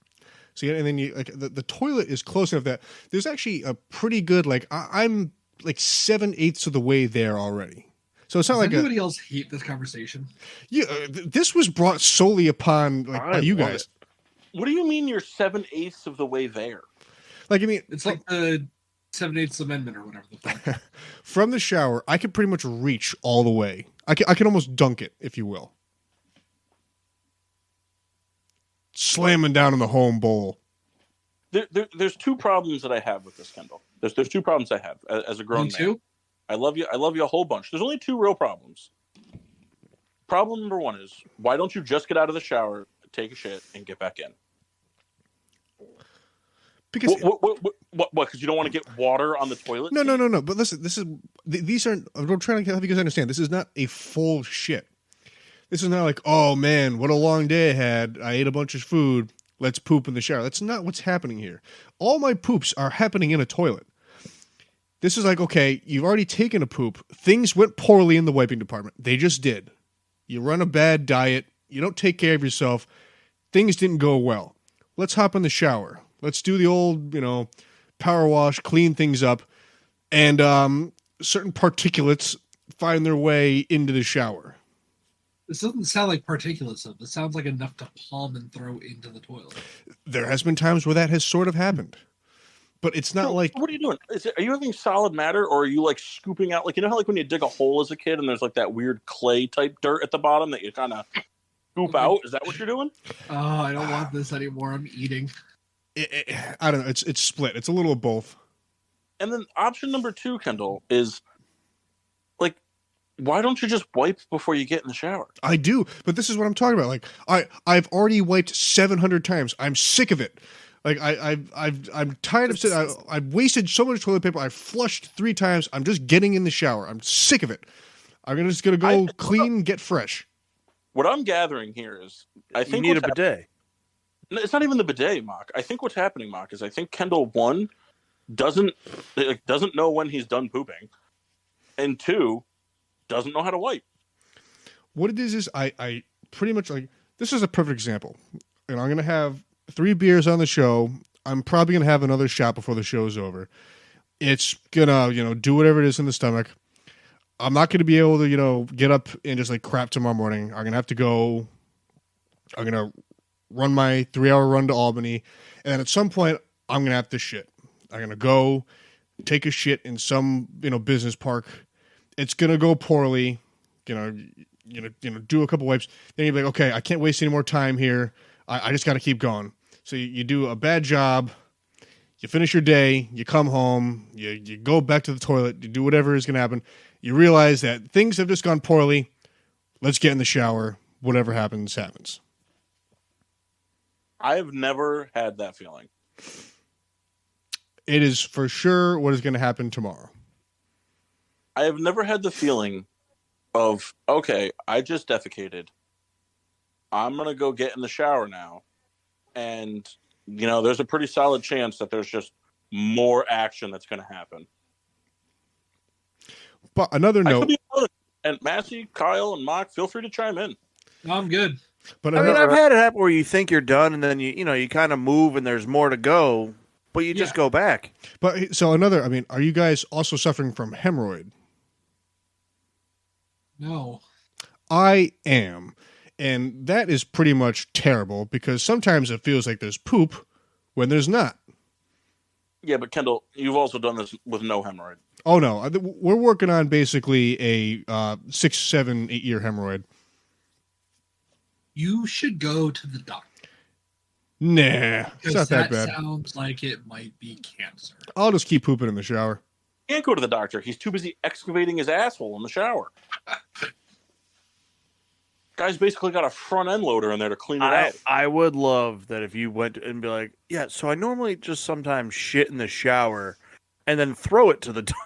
So and then you the toilet is close enough that there's actually a pretty good I'm 7/8 of the way there already. So it's not Does anybody else hate this conversation? Yeah, this was brought solely upon by you guys. What do you mean you're 7/8 of the way there? I mean, It's the 7/8 amendment or whatever the fuck. From the shower, I can pretty much reach all the way. I can almost dunk it, if you will. Slamming down in the home bowl. There's two problems that I have with this, Kendall. There's two problems I have as a grown man. Two? I love you a whole bunch. There's only two real problems. Problem number one is, why don't you just get out of the shower, take a shit, and get back in? Because what? Because you don't want to get water on the toilet? No. But listen, these aren't. I'm trying to help you guys understand. This is not a full shit. This is not like, oh man, what a long day I had. I ate a bunch of food. Let's poop in the shower. That's not what's happening here. All my poops are happening in a toilet. This is like, okay, you've already taken a poop. Things went poorly in the wiping department. They just did. You run a bad diet. You don't take care of yourself. Things didn't go well. Let's hop in the shower. Let's do the old, power wash, clean things up. And certain particulates find their way into the shower. This doesn't sound like particulates, though. This sounds like enough to palm and throw into the toilet. There has been times where that has sort of happened. But it's not like... What are you doing? Are you having solid matter, or are you like scooping out, like, you know how like when you dig a hole as a kid and there's like that weird clay type dirt at the bottom that you kind of scoop out? Is that what you're doing? Oh, I don't want this anymore. I'm eating. I don't know. It's split. It's a little of both. And then option number two, Kendall, is like, why don't you just wipe before you get in the shower? I do, but this is what I'm talking about. Like I've already wiped 700 times. I'm sick of it. Like I'm tired of sitting. I've wasted so much toilet paper. I've flushed 3 times. I'm just getting in the shower. I'm sick of it. I'm just gonna go clean, get fresh. What I'm gathering here is, I think you need a bidet. No, it's not even the bidet, Mock. I think what's happening, Mock, is I think Kendall, one, doesn't know when he's done pooping, and two, doesn't know how to wipe. What it is I pretty much, like, this is a perfect example. And I'm going to have 3 beers on the show. I'm probably going to have another shot before the show's over. It's going to, do whatever it is in the stomach. I'm not going to be able to, get up and just like crap tomorrow morning. I'm going to have to go. I'm going to run my 3-hour run to Albany. And at some point, I'm going to have to shit. I'm going to go take a shit in some, business park. It's going to go poorly. Do a couple wipes. Then you'll be like, okay, I can't waste any more time here. I just got to keep going. So you do a bad job. You finish your day. You come home. You go back to the toilet. You do whatever is going to happen. You realize that things have just gone poorly. Let's get in the shower. Whatever happens, happens. I have never had that feeling. It is for sure what is going to happen tomorrow. I have never had the feeling of, okay, I just defecated. I'm going to go get in the shower now. And, there's a pretty solid chance that there's just more action that's going to happen. But another note. And Massey, Kyle, and Mock, feel free to chime in. No, I'm good. But I've had it happen where you think you're done, and then you kind of move, and there's more to go, but you just go back. But so are you guys also suffering from hemorrhoid? No. I am. And that is pretty much terrible because sometimes it feels like there's poop when there's not. Yeah, but Kendall, you've also done this with no hemorrhoid. Oh, no. We're working on basically a 6, 7, 8 year hemorrhoid. You should go to the doctor. Nah, it's not that bad. Sounds like it might be cancer. I'll just keep pooping in the shower. He can't go to the doctor. He's too busy excavating his asshole in the shower. Guy's basically got a front end loader in there to clean it out. I would love that if you went and be like, yeah, so I normally just sometimes shit in the shower and then throw it to the door.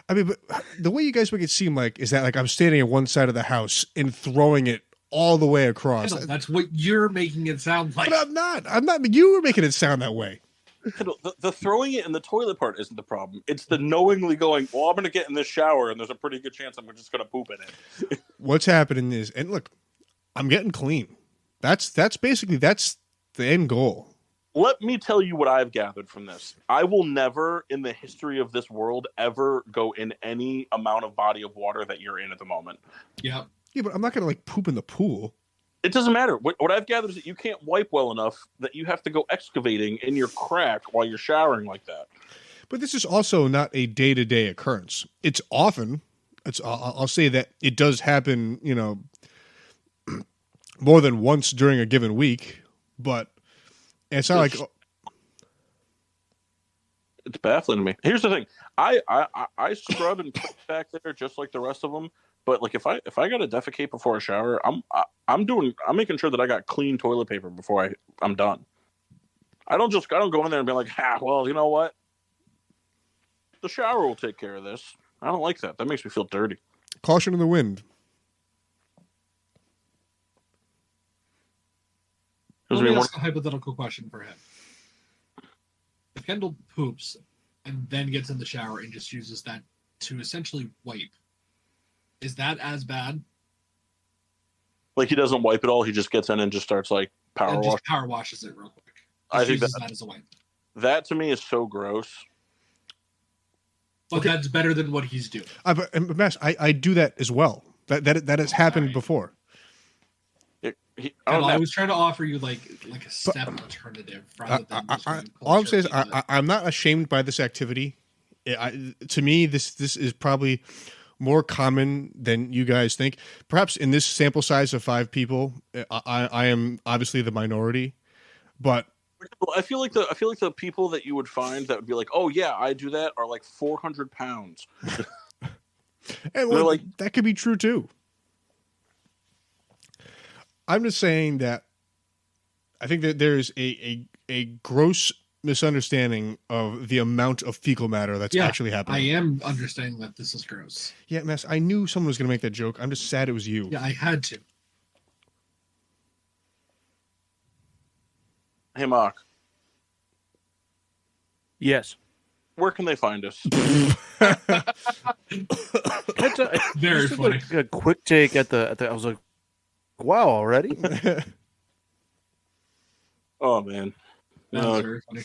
I mean, but the way you guys make it seem like is that like I'm standing at one side of the house and throwing it all the way across. That's what you're making it sound like. But I'm not. You were making it sound that way. The throwing it in the toilet part isn't the problem. It's the knowingly going, well, I'm going to get in this shower, and there's a pretty good chance I'm just going to poop in it. What's happening is, and look, I'm getting clean. That's the end goal. Let me tell you what I've gathered from this. I will never, in the history of this world, ever go in any amount of body of water that you're in at the moment. Yeah. Yeah, but I'm not going to like poop in the pool. It doesn't matter. What I've gathered is that you can't wipe well enough that you have to go excavating in your crack while you're showering like that. But this is also not a day-to-day occurrence. It's often. I'll say that it does happen, more than once during a given week, but it's not like it's baffling to me. Here's the thing: I scrub and put back there just like the rest of them. But like if I got to defecate before a shower, I'm making sure that I got clean toilet paper before I'm done. I don't go in there and be like, well, you know what? The shower will take care of this. I don't like that. That makes me feel dirty. Caution in the wind. Let me ask a hypothetical question for him. If Kendall poops and then gets in the shower and just uses that to essentially wipe, is that as bad? Like he doesn't wipe it all. He just gets in and just starts like power washes it real quick. I think that as a wipe. That to me is so gross. But that's better than what he's doing. I do that as well. That has happened before. I was trying to offer you like a step alternative rather than all I'm saying is I'm not ashamed by this activity. To me, this is probably more common than you guys think. Perhaps in this sample size of 5 people, I am obviously the minority, but I feel like the people that you would find that would be like, oh yeah, I do that, are like 400 pounds. And well, like that could be true too. I'm just saying that I think that there's a gross misunderstanding of the amount of fecal matter that's actually happening. I am understanding that this is gross. Yeah, Mess, I knew someone was going to make that joke. I'm just sad it was you. Yeah, I had to. Hey, Mark. Yes. Where can they find us? Very funny. A quick take at the. I was like, wow, already? Oh, man. That was very funny.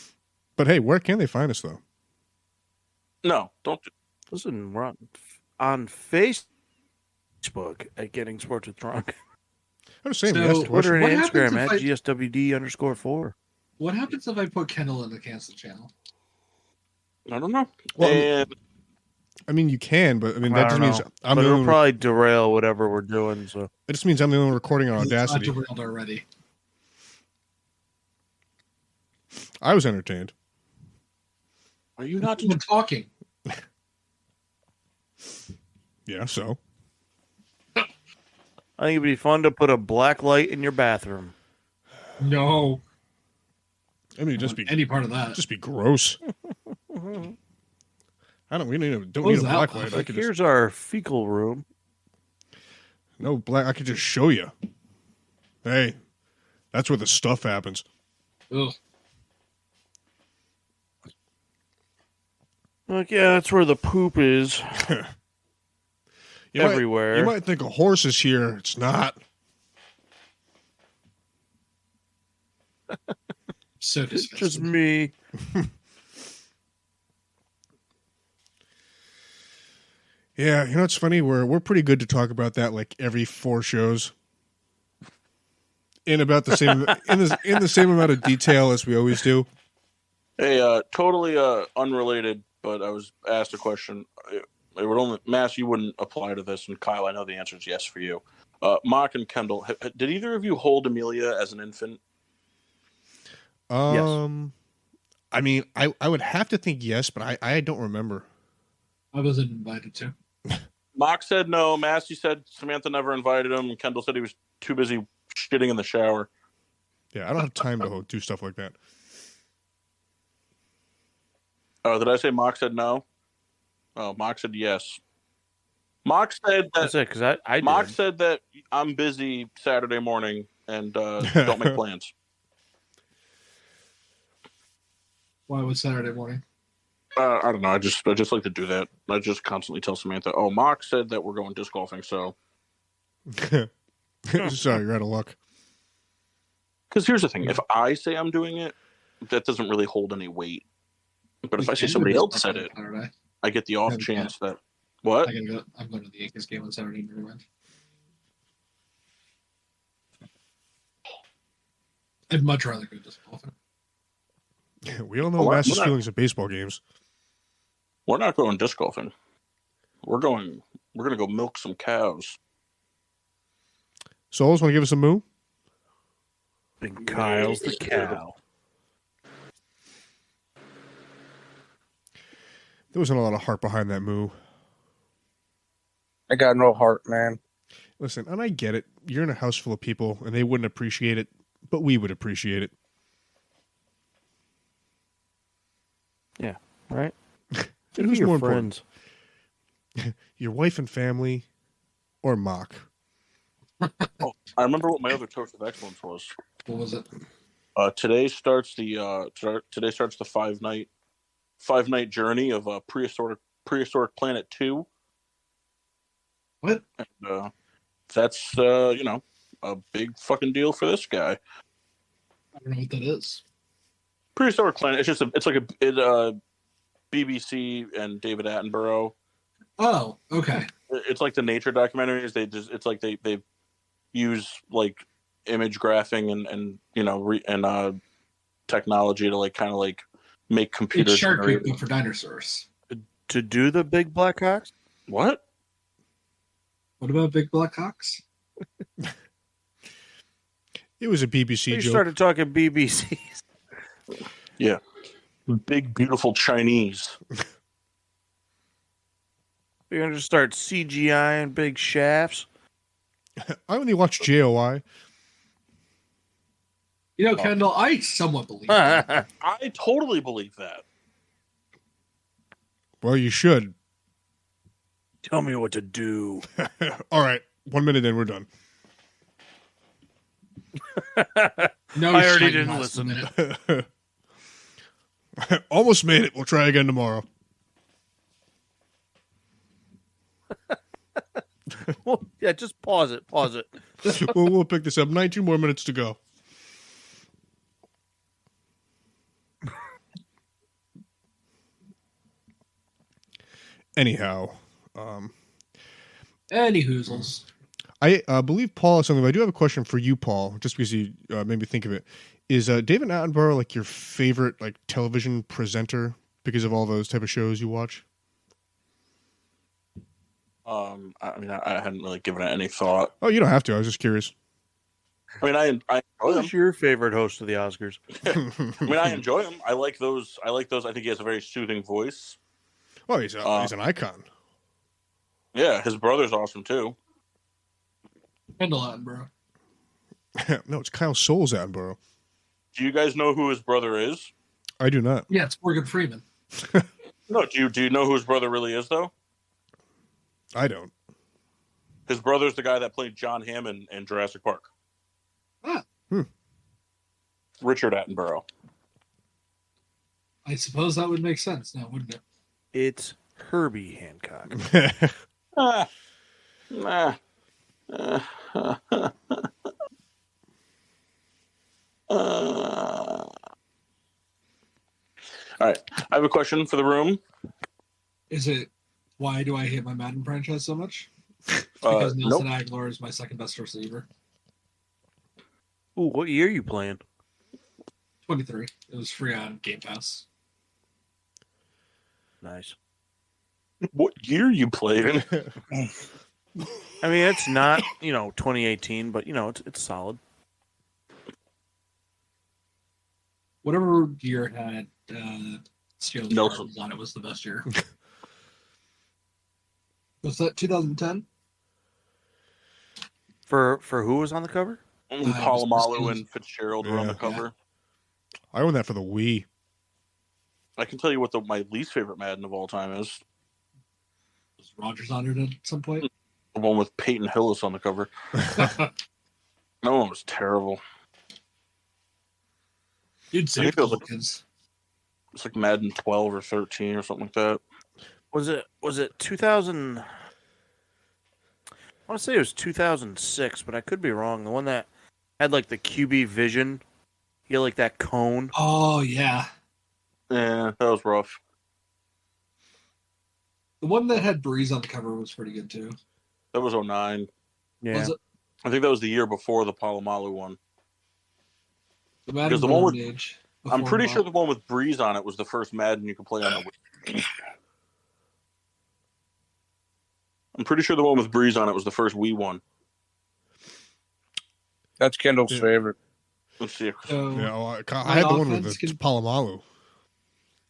But hey, where can they find us, though? No, don't. Listen, we're on Facebook at Getting Sports with Drunk. I'm just saying, So, Twitter and what happens Instagram if at GSWD_4. What happens if I put Kendall in the cancel channel? I don't know. Well, I mean, you can, but I mean that just means I'm the it'll only probably derail whatever we're doing. So it just means I'm the only one recording on It's Audacity. not derailed already. I was entertained. Are you not even talking? Yeah, so I think it'd be fun to put a black light in your bathroom. No. I mean, just be any part of that. Just be gross. I don't. We don't What need was a that black laugh? light. Like, here's our fecal room. No black. I could just show you. Hey, that's where the stuff happens. Ugh. Like, yeah, that's where the poop is. Everywhere. You might think a horse is here. It's not. So It's disgusting. just me. Yeah, you know it's funny. We're pretty good to talk about that like every 4 shows, in about the same in the same amount of detail as we always do. Hey, totally unrelated, but I was asked a question. It would only Mass, you wouldn't apply to this, and Kyle, I know the answer is yes for you. Mark and Kendall, did either of you hold Amelia as an infant? Yes. I mean, I would have to think yes, but I don't remember. I wasn't invited to. Mark said no. Massey said Samantha never invited him. And Kendall said he was too busy shitting in the shower. Yeah, I don't have time to do stuff like that. Oh, did I say Mark said no? Oh, Mark said yes. Mark said that. That's it, because I Mark did. said that I'm busy Saturday morning and don't make plans. Why was Saturday morning? I don't know. I just like to do that. I just constantly tell Samantha, "Oh, Mark said that we're going disc golfing." So, Sorry, you're out of luck. because here's the thing: if I say I'm doing it, that doesn't really hold any weight. But if I say can somebody do else this said on it, Saturday. I get the off Yeah, chance that what? I gotta go. I'm going to the Yankees game on Saturday in revenge. I'd much rather go disc golfing. We all know Mass's feelings of baseball games. We're not going disc golfing. We're going to go milk some cows. Souls, want to give us a moo? And Kyle's the cow. There wasn't a lot of heart behind that moo. I got no heart, man. Listen, and I get it. You're in a house full of people, and they wouldn't appreciate it, but we would appreciate it. Yeah, right? And who's your more friends? important? Your wife and family, or Mock? Oh, I remember what my other toast of excellence was. What was it? Today starts the 5-night journey of prehistoric Planet 2. What? And that's a big fucking deal for this guy. I don't know what that is. Prehistoric Planet. It's like a BBC and David Attenborough. Oh, okay. It's like the nature documentaries. It's like they use like image graphing and technology to like kind of like make computers. It's Shark Week, but for dinosaurs. To do the big black hawks? What? What about Big Black Hawks? It was a BBC You joke. started talking BBC. Yeah. Big, beautiful Chinese. You're going to start CGI and big shafts? I only watched JOI. You know, Kendall, I somewhat believe that. I totally believe that. Well, you should. Tell me what to do. All right. 1 minute in, we're done. No, I already shite didn't last listen. minute. Almost made it. We'll try again tomorrow. Well, yeah, just pause it. We'll pick this up. 19 more minutes to go. Anyhow, Any hoozles. I believe Paul has something. But I do have a question for you, Paul, just because you made me think of it. Is David Attenborough like your favorite like television presenter because of all those type of shows you watch? I mean, I hadn't really given it any thought. Oh, you don't have to. I was just curious. I mean, I enjoy him. Who's your favorite host of the Oscars? I mean, I enjoy him. I like those. I think he has a very soothing voice. Oh, he's an icon. Yeah, his brother's awesome too. Kendall Attenborough. No, it's Kyle Souls Attenborough. Do you guys know who his brother is? I do not. Yeah, it's Morgan Freeman. No. Do you know who his brother really is though? I don't. His brother's the guy that played John Hammond in Jurassic Park. Ah. Richard Attenborough. I suppose that would make sense now, wouldn't it? It's Herbie Hancock. Ah. All right. I have a question for the room. Is it, why do I hate my Madden franchise so much? Because Nelson Nope. Aguilar is my second best receiver. Ooh, what year are you playing? 23. It was free on Game Pass. Nice. What year you played in? I mean, it's not, 2018, but, it's solid. Whatever year it had Steelers Nelson. Cardinals on it was the best year. Was that 2010? For who was on the cover? Palomalu and Fitzgerald were on the Yeah. cover. I own that for the Wii. I can tell you what my least favorite Madden of all time is. Was Rogers on it at some point? The one with Peyton Hillis on the cover. That one was terrible. You'd I say think it was like- kids. It's like Madden 12 or 13 or something like that. Was it 2000? I want to say it was 2006, but I could be wrong. The one that had like the QB vision, you get like that cone. Oh, yeah. Yeah, that was rough. The one that had Breeze on the cover was pretty good, too. That was 09. Yeah, Was it? I think that was the year before the Palomalu one. The Madden Because the one Golden with- Age. I'm before pretty Mo- sure the one with Breeze on it was the first Madden you could play on the Wii. I'm pretty sure the one with Breeze on it was the first Wii one. That's Kendall's favorite. Let's see. So Yeah, well, I had the one with the Palomalu.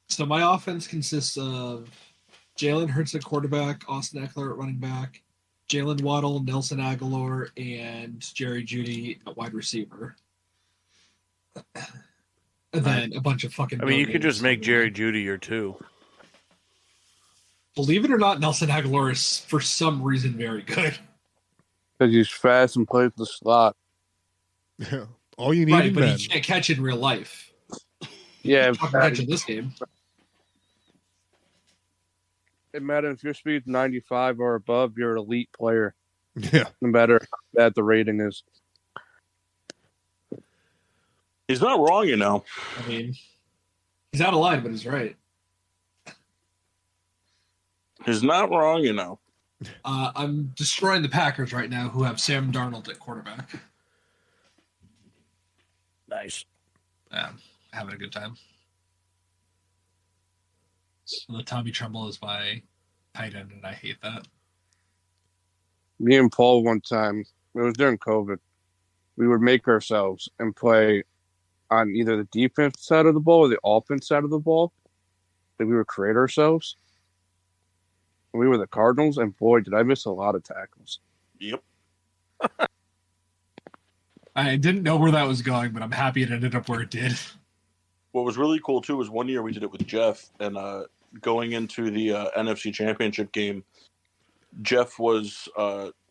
So my offense consists of Jalen Hurts at quarterback, Austin Eckler at running back, Jalen Waddle, Nelson Aguilar, and Jerry Jeudy at wide receiver. And then a bunch of fucking. I mean, you could just make Jerry Jeudy your 2. Believe it or not, Nelson Aguilar is for some reason very good. Because he's fast and plays the slot. Yeah. All you need Right, in but bed. he can't catch in real life. Yeah, He can catch in this game. it matters if your speed's 95 or above, you're an elite player. Yeah. No matter how bad the rating is. He's not wrong, you know. I mean, he's out of line, but he's right. He's not wrong, you know. I'm destroying the Packers right now, who have Sam Darnold at quarterback. Nice. Yeah, having a good time. The Tommy Tremble is my tight end, and I hate that. Me and Paul one time, it was during COVID, we would make ourselves and play on either the defense side of the ball or the offense side of the ball. That we would create ourselves. And we were the Cardinals, and boy, did I miss a lot of tackles. Yep. I didn't know where that was going, but I'm happy it ended up where it did. What was really cool, too, was one year we did it with Jeff, and going into the NFC Championship game, Jeff was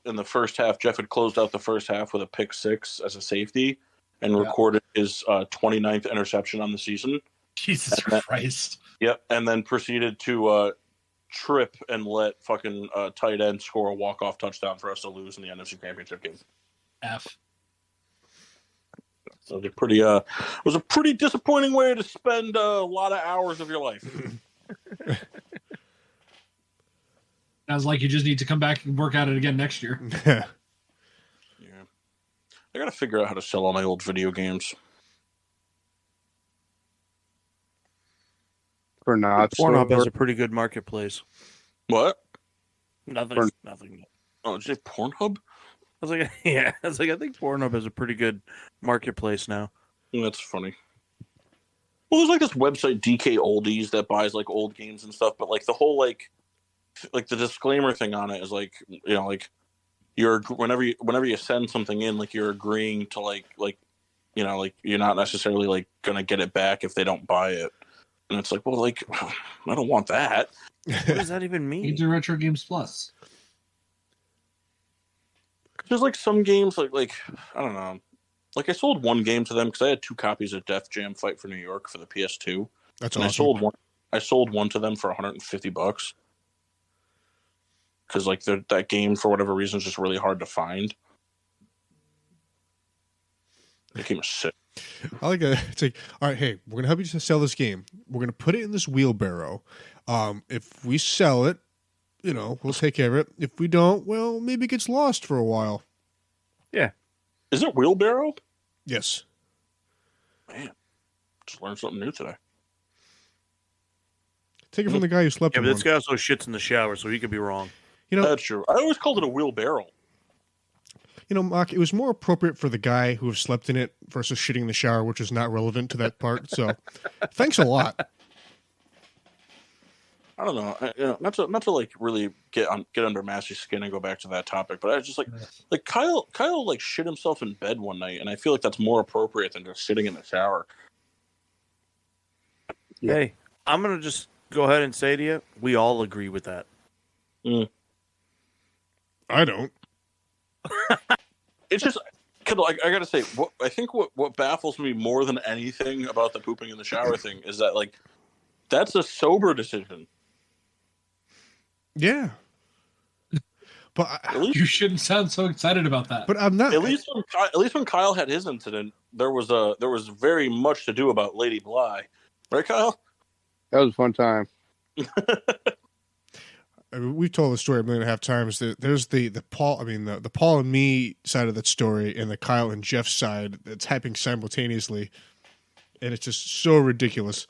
in the first half. Jeff had closed out the first half with a pick 6 as a safety and recorded his 29th interception on the season. Jesus Christ. Yep, and then proceeded to trip and let fucking tight end score a walk-off touchdown for us to lose in the NFC Championship game. F. So it was a pretty disappointing way to spend a lot of hours of your life. Sounds like you just need to come back and work at it again next year. Yeah. Yeah, I gotta figure out how to sell all my old video games. For not Pornhub has a pretty good marketplace. What? Nothing. Oh, did you say Pornhub? I was like, yeah. I was like, I think Pornhub has a pretty good marketplace now. That's funny. Well, there's like this website DK Oldies that buys like old games and stuff, but like the whole like the disclaimer thing on it is like, you know, like you're whenever you send something in, like you're agreeing to like you know, like you're not necessarily like gonna get it back if they don't buy it. And it's like, well, like I don't want that. What does that even mean? Into Retro Games Plus. There's like some games like I don't know. Like I sold one game to them because I had 2 copies of Def Jam Fight for New York for the PS2. That's and awesome. I sold one to them for $150 because like that game for whatever reason is just really hard to find. The game is sick. I like that. It's like, all right, hey, we're gonna help you to sell this game. We're gonna put it in this wheelbarrow. If we sell it, you know, we'll take care of it. If we don't, well, maybe it gets lost for a while. Yeah. Is it Wheelbarrow? Yes. Man, just learned something new today. Take it from the guy who slept Yeah, in but one. this guy also shits in the shower, so he could be wrong. You know, That's true. I always called it a wheelbarrow. You know, Mark, it was more appropriate for the guy who have slept in it versus shitting in the shower, which is not relevant to that part. So, thanks a lot. I don't know. Not to like really get under Massey's skin and go back to that topic, but I was just like Kyle like shit himself in bed one night, and I feel like that's more appropriate than just sitting in the shower. Yeah. Hey, I'm gonna just go ahead and say to you, we all agree with that. I don't. It's just, Kendall, I gotta say, I think what baffles me more than anything about the pooping in the shower thing is that like that's a sober decision. Yeah. But You shouldn't sound so excited about that. But I'm not. At least when Kyle had his incident, there was very much to do about Lady Bly, right, Kyle? That was a fun time. I mean, we've told the story 1.5 times. There's the Paul. I mean, the Paul and me side of that story, and the Kyle and Jeff side that's happening simultaneously, and it's just so ridiculous.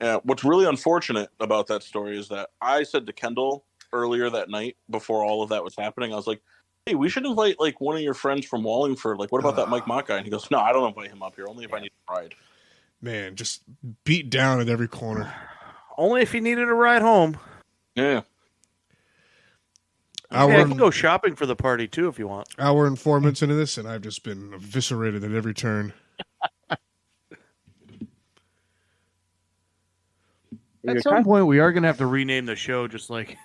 Yeah. What's really unfortunate about that story is that I said to Kendall earlier that night before all of that was happening. I was like, hey, we should invite like one of your friends from Wallingford. Like, what about that Mike Mott guy? And he goes, no, I don't invite him up here. Only if I need a ride. Man, just beat down at every corner. Only if he needed a ride home. Yeah. I can go shopping for the party too if you want. Hour and 4 minutes into this, and I've just been eviscerated at every turn. At some point, we are going to have to rename the show just like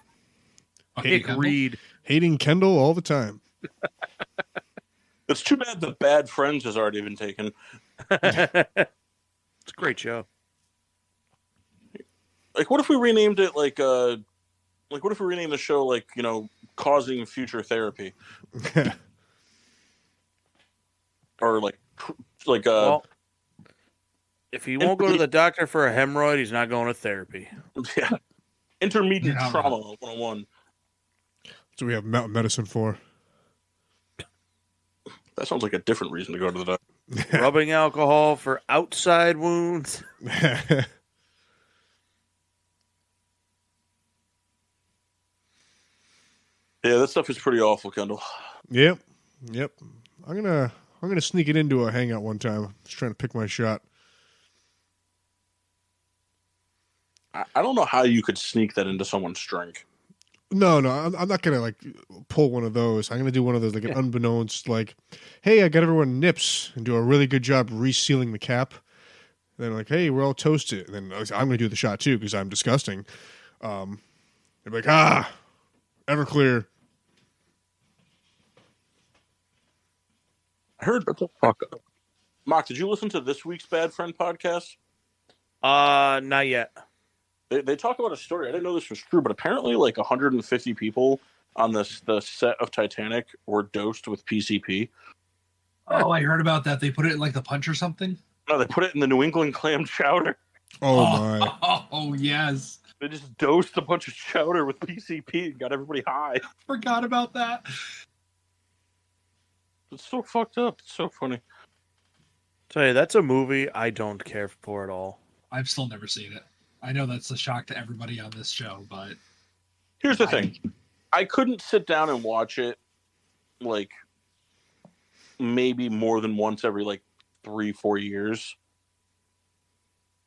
Hick Reed. Hating Kendall all the time. It's too bad the Bad Friends has already been taken. It's a great show. Like, what if we renamed it like what if we renamed the show like, you know, Causing Future Therapy? Or well, if he won't go to the doctor for a hemorrhoid, he's not going to therapy. Yeah. Intermediate trauma 101. That's what we have mountain medicine for. That sounds like a different reason to go to the doctor. Rubbing alcohol for outside wounds. Yeah, that stuff is pretty awful, Kendall. Yep. I'm gonna sneak it into a hangout one time. I'm just trying to pick my shot. I don't know how you could sneak that into someone's drink. No, I'm not gonna like pull one of those. I'm gonna do one of those like an unbeknownst, like, hey, I got everyone nips, and do a really good job resealing the cap. And then like, hey, we're all toasted. And then I'm gonna do the shot too because I'm disgusting. They're like, Everclear. I heard. What the fuck up? Mock, did you listen to this week's Bad Friend podcast? Not yet. They talk about a story. I didn't know this was true, but apparently like 150 people on the set of Titanic were dosed with PCP. Oh, I heard about that. They put it in like the punch or something? No, they put it in the New England clam chowder. Oh my. Oh, yes. They just dosed a bunch of chowder with PCP and got everybody high. Forgot about that. It's so fucked up. It's so funny. Tell you, that's a movie I don't care for at all. I've still never seen it. I know that's a shock to everybody on this show, but here's the thing. I couldn't sit down and watch it like maybe more than once every like 3-4 years.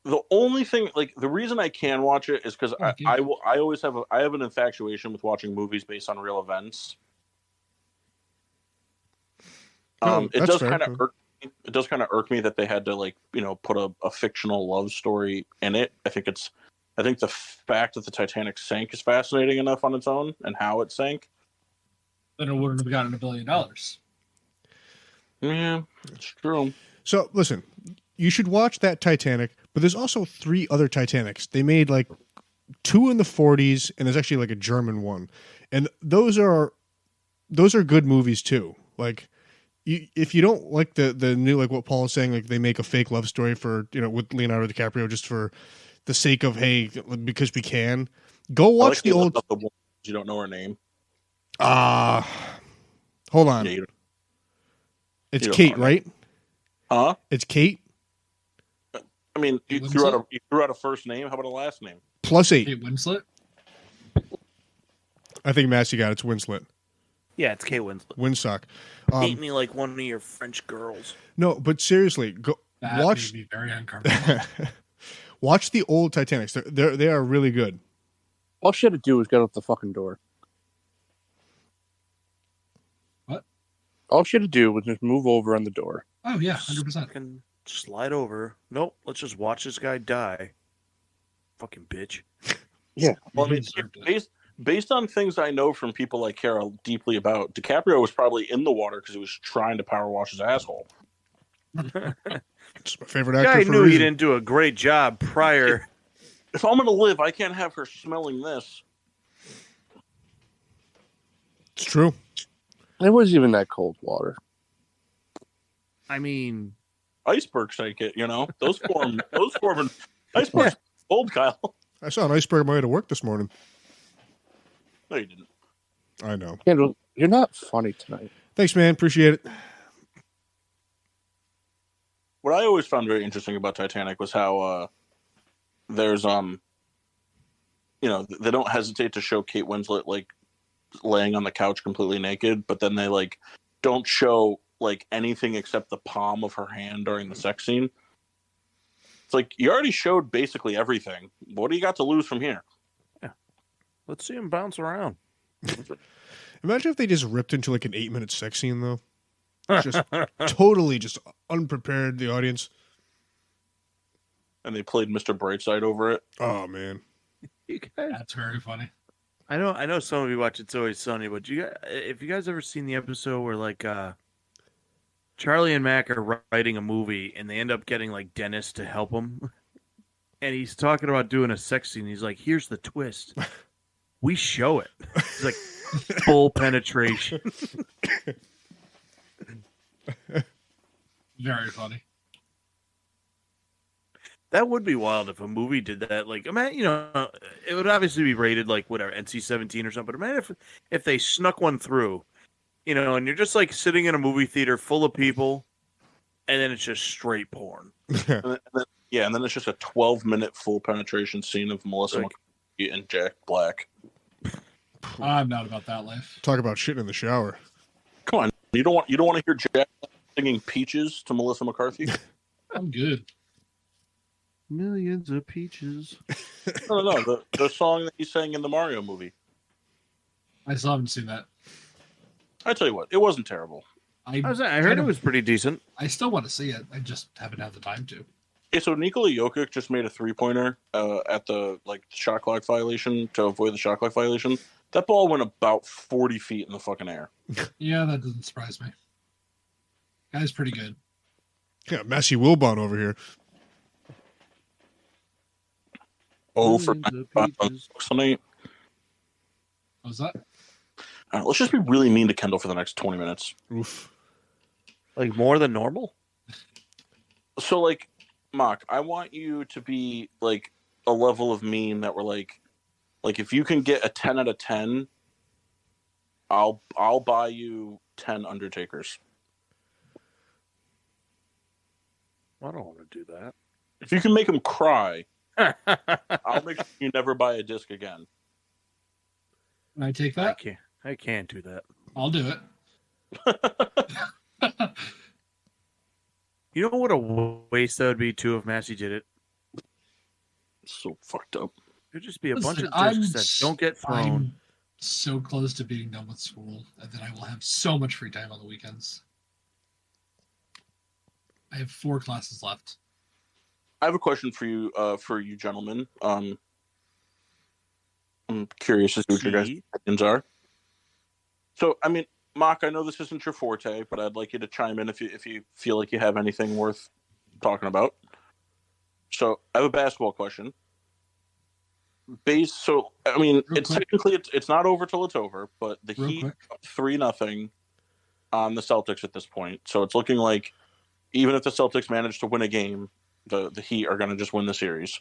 The only thing, like the reason I can watch it is because I always have I have an infatuation with watching movies based on real events. It does kind of irk. It does kind of irk me that they had to like, you know, put a fictional love story in it. I think the fact that the Titanic sank is fascinating enough on its own and how it sank. Then it wouldn't have gotten $1 billion. Yeah, it's true. So listen, you should watch that Titanic, but there's also 3 other Titanics. They made like 2 in the 40s, and there's actually like a German one, and those are good movies too. Like. If you don't like the new, like what Paul is saying, like they make a fake love story for, you know, with Leonardo DiCaprio just for the sake of, hey, because we can, go watch the old. You don't know her name. Hold on. Yeah, it's Kate, right? Huh? It's Kate. I mean, you threw out a first name. How about a last name? +8. Kate Winslet. I think Massey got it's Winslet. Yeah, it's Kate Winslet. Windsock. Eat me like one of your French girls. No, but seriously, go That watch. made me very uncomfortable. Watch the old Titanics. They are really good. All she had to do was get out the fucking door. What? All she had to do was just move over on the door. Oh yeah, 100%. Fucking slide over. Nope, let's just watch this guy die. Fucking bitch. Yeah. Well, I mean, based on things I know from people I care deeply about, DiCaprio was probably in the water because he was trying to power wash his asshole. It's my favorite actor. Guy for knew a he reason. didn't do a great job prior. If I'm going to live, I can't have her smelling this. It's true. It wasn't even that cold water. I mean, Icebergs take it, you know? Those form in icebergs cold, Kyle. I saw an iceberg on my way to work this morning. No, you didn't. I know. Kendall, you're not funny tonight. Thanks, man. Appreciate it. What I always found very interesting about Titanic was how there's they don't hesitate to show Kate Winslet like laying on the couch completely naked, but then they like don't show like anything except the palm of her hand during the sex scene. It's like you already showed basically everything. What do you got to lose from here? Yeah. Let's see him bounce around. Imagine if they just ripped into like an 8-minute sex scene though. Just totally just unprepared the audience. And they played Mr. Brightside over it. Oh man. You guys, That's very funny. I know some of you watch It's Always Sunny, but if you guys ever seen the episode where like Charlie and Mac are writing a movie and they end up getting like Dennis to help them, and he's talking about doing a sex scene. He's like, "Here's the twist. We show it." It's like full penetration. Very funny. That would be wild if a movie did that. Like, imagine, it would obviously be rated like whatever NC-17 or something. But imagine if they snuck one through, and you're just like sitting in a movie theater full of people, and then it's just straight porn. and then it's just a 12-minute full penetration scene of Melissa McCarthy and Jack Black. I'm not about that life. Talk about shitting in the shower. Come on, you don't want to hear Jack singing "Peaches" to Melissa McCarthy? I'm good. Millions of peaches. No, the song that he sang in the Mario movie. I still haven't seen that. I tell you what, it wasn't terrible. I heard it was pretty decent. I still want to see it. I just haven't had the time to. Okay, so Nikola Jokic just made a 3-pointer at the shot clock violation to avoid the shot clock violation. That ball went about 40 feet in the fucking air. Yeah, that doesn't surprise me. Guy's pretty good. Yeah, Massey Wilbon over here. For tonight. What was that? Let's just be really mean to Kendall for the next 20 minutes. Oof. Like more than normal? So, like, Mock, I want you to be, like, a level of mean that we're, like, if you can get a 10 out of 10, I'll buy you 10 Undertakers. I don't want to do that. If you can make him cry, I'll make sure you never buy a disc again. Can I take that? I can't do that. I'll do it. You know what a waste that would be too if Massey did it? So fucked up. There'd just be a Listen, bunch of discs that don't get thrown. I'm so close to being done with school, and then I will have so much free time on the weekends. I have 4 classes left. I have a question for you gentlemen. I'm curious as to what your guys' opinions are. So, I mean, Mock, I know this isn't your forte, but I'd like you to chime in if you feel like you have anything worth talking about. So, I have a basketball question. So, I mean, it's not over till it's over, but the Heat 3-0 on the Celtics at this point. So it's looking like even if the Celtics manage to win a game, the Heat are going to just win the series.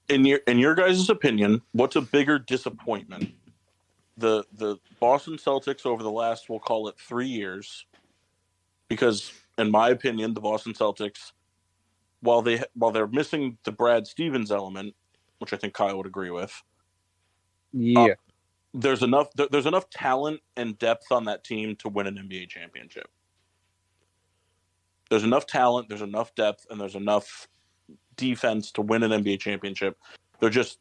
In your guys' opinion, what's a bigger disappointment? The Boston Celtics over the last, we'll call it 3 years, because in my opinion, the Boston Celtics, while they're missing the Brad Stevens element, which I think Kyle would agree with, Yeah. There's enough talent and depth on that team to win an NBA championship. There's enough talent, there's enough depth, and there's enough defense to win an NBA championship. They're just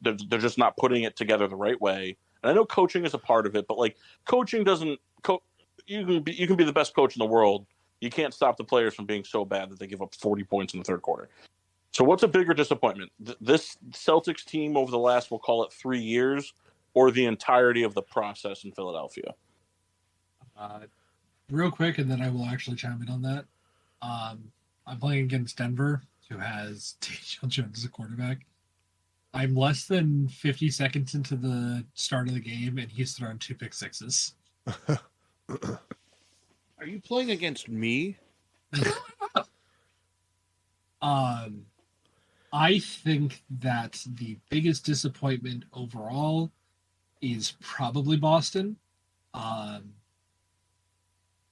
not putting it together the right way. And I know coaching is a part of it, but like coaching doesn't. You can be the best coach in the world. You can't stop the players from being so bad that they give up 40 points in the third quarter. So what's a bigger disappointment? This Celtics team over the last, we'll call it 3 years, or the entirety of the process in Philadelphia? Real quick, and then I will actually chime in on that. I'm playing against Denver, who has Daniel Jones as a quarterback. I'm less than 50 seconds into the start of the game, and he's thrown 2 pick sixes. Are you playing against me? I think that the biggest disappointment overall is probably Boston.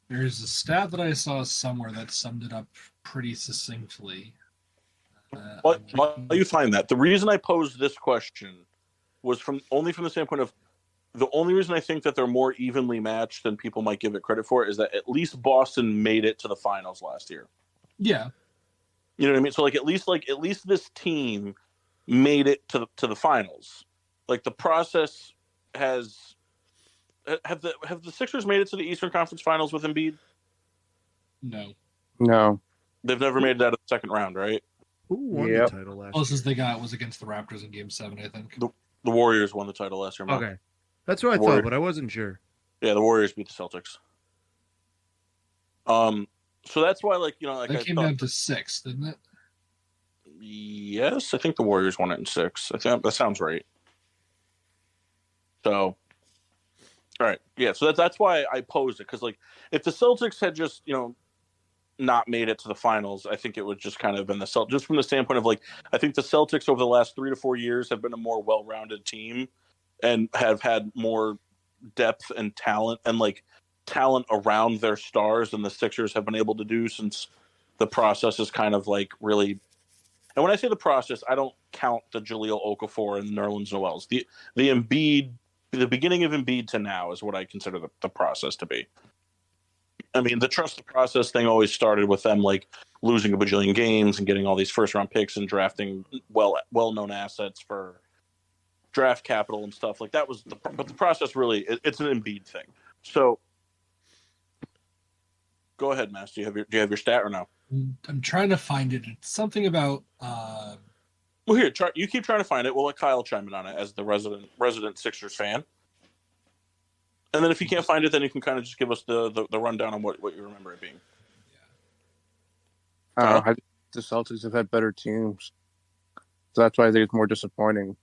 There's a stat that I saw somewhere that summed it up pretty succinctly. While you find that, the reason I posed this question was from the standpoint of the only reason I think that they're more evenly matched than people might give it credit for is that at least Boston made it to the finals last year. Yeah. You know what I mean? So at least this team made it to the finals. Like the process have the Sixers made it to the Eastern Conference Finals with Embiid? No. No. They've never made it out of the second round, right? Who won Yep. the title last Closest year? they got was against the Raptors in Game 7, I think. The Warriors won the title last year. Mark. Okay. That's what I thought, but I wasn't sure. Yeah, the Warriors beat the Celtics. So that's why, That came down to 6, didn't it? Yes, I think the Warriors won it in 6. I think that sounds right. So, all right, yeah. So that's why I posed it, because if the Celtics had just not made it to the finals, I think it would just kind of been just from the standpoint of I think the Celtics over the last 3 to 4 years have been a more well-rounded team and have had more depth and talent and talent around their stars than the Sixers have been able to do since the process is kind of really. And when I say the process, I don't count the Jahlil Okafor and Nerlens Noels. The Embiid, the beginning of Embiid to now is what I consider the process to be. I mean, the trust the process thing always started with them losing a bajillion games and getting all these first round picks and drafting well-known assets for draft capital and stuff like that. But the process really it's an Embiid thing. So go ahead, Mass. Do you have your stat or no? I'm trying to find it. It's something about. Well, here, you keep trying to find it. We'll let Kyle chime in on it as the resident Sixers fan. And then if you can't find it, then you can kind of just give us the rundown on what you remember it being. I think the Celtics have had better teams. So that's why I think it's more disappointing.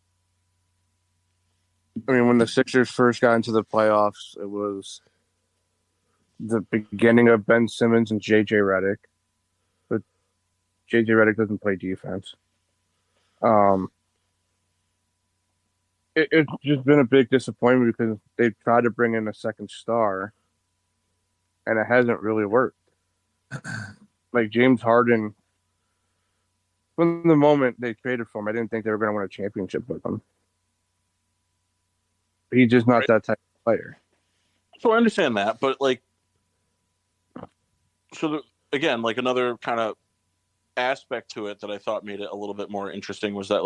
I mean, when the Sixers first got into the playoffs, it was the beginning of Ben Simmons and J.J. Redick. But J.J. Redick doesn't play defense. It's just been a big disappointment because they've tried to bring in a second star, and it hasn't really worked. James Harden, from the moment they traded for him, I didn't think they were going to win a championship with him. He's just not that type of player. So I understand that, but again, another kind of aspect to it that I thought made it a little bit more interesting was that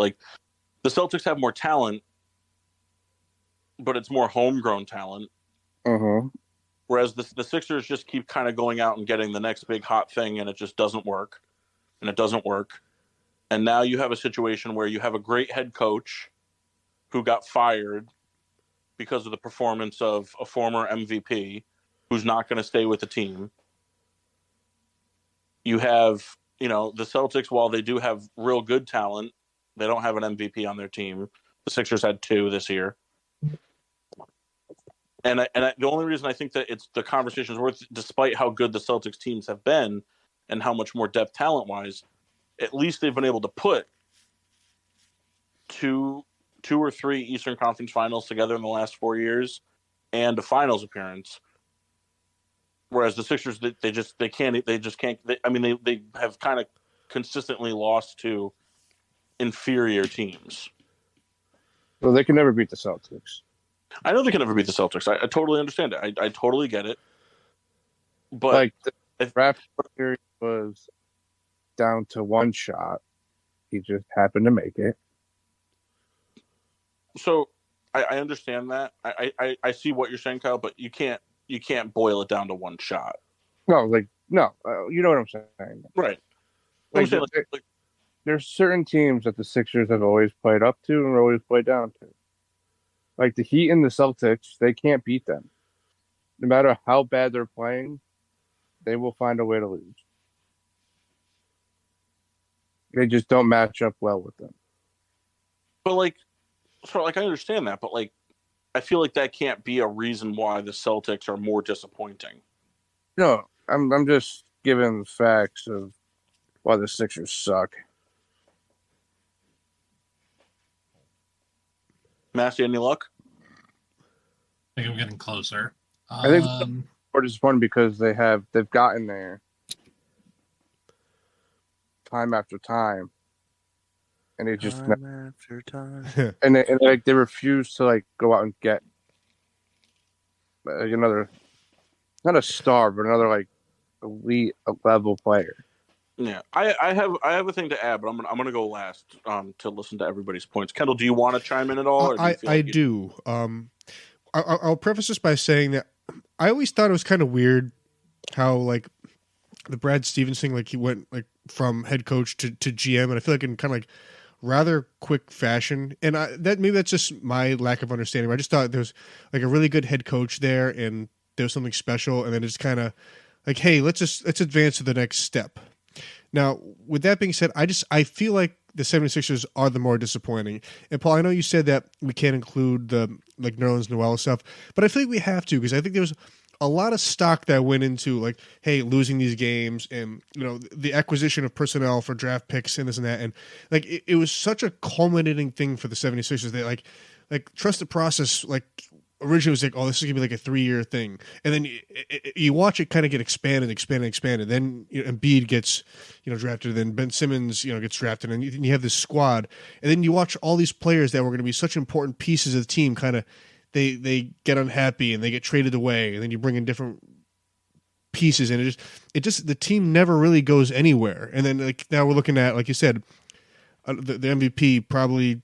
the Celtics have more talent, but it's more homegrown talent. Mm-hmm. Whereas the Sixers just keep kind of going out and getting the next big hot thing, and it just doesn't work. And it doesn't work. And now you have a situation where you have a great head coach who got fired because of the performance of a former MVP who's not going to stay with the team. You have, the Celtics, while they do have real good talent, they don't have an MVP on their team. The Sixers had 2 this year. And the only reason I think that it's the conversation is worth, despite how good the Celtics teams have been and how much more depth talent-wise, at least they've been able to put two or three Eastern Conference Finals together in the last 4 years and a Finals appearance. Whereas the Sixers, they can't. They have kind of consistently lost to inferior teams. Well, they can never beat the Celtics. I know they can never beat the Celtics. I totally understand it. I totally get it. But the Raptors series was down to 1 shot. He just happened to make it. So I understand that. I see what you're saying, Kyle, but you can't boil it down to 1 shot. No, you know what I'm saying. Right. There's certain teams that the Sixers have always played up to and always played down to. Like the Heat and the Celtics, they can't beat them. No matter how bad they're playing, they will find a way to lose. They just don't match up well with them. But I understand that, but I feel like that can't be a reason why the Celtics are more disappointing. No, I'm just giving facts of why the Sixers suck. Massey, any luck? I think I'm getting closer. I think it's more disappointing because they've gotten there time after time, and they just Time after time. they refuse to like go out and get another, not a star, but another like elite level player. Yeah, I have a thing to add, but I'm gonna go last to listen to everybody's points. Kendall, do you want to chime in at all, or do you feel I like you... do. I'll preface this by saying that I always thought it was kind of weird how like the Brad Stevens thing, like he went like from head coach to GM, and I feel like in kind of like rather quick fashion. And maybe that's just my lack of understanding. I just thought there was like a really good head coach there, and there was something special, and then it's kind of like, hey, let's advance to the next step. Now, with that being said, I feel like the 76ers are the more disappointing. And Paul, I know you said that we can't include the like Nerlens Noel stuff, but I feel like we have to, because I think there's a lot of stock that went into like, hey, losing these games, and the acquisition of personnel for draft picks and this and that, and like it was such a culminating thing for the 76ers. They like trust the process. Like originally it was like, oh, this is gonna be like a 3-year thing, and then you watch it kind of get expanded. Then Embiid gets drafted, then Ben Simmons gets drafted, and you have this squad, and then you watch all these players that were going to be such important pieces of the team kind of they get unhappy and they get traded away, and then you bring in different pieces, and it just the team never really goes anywhere. And then like now we're looking at, like you said, the MVP probably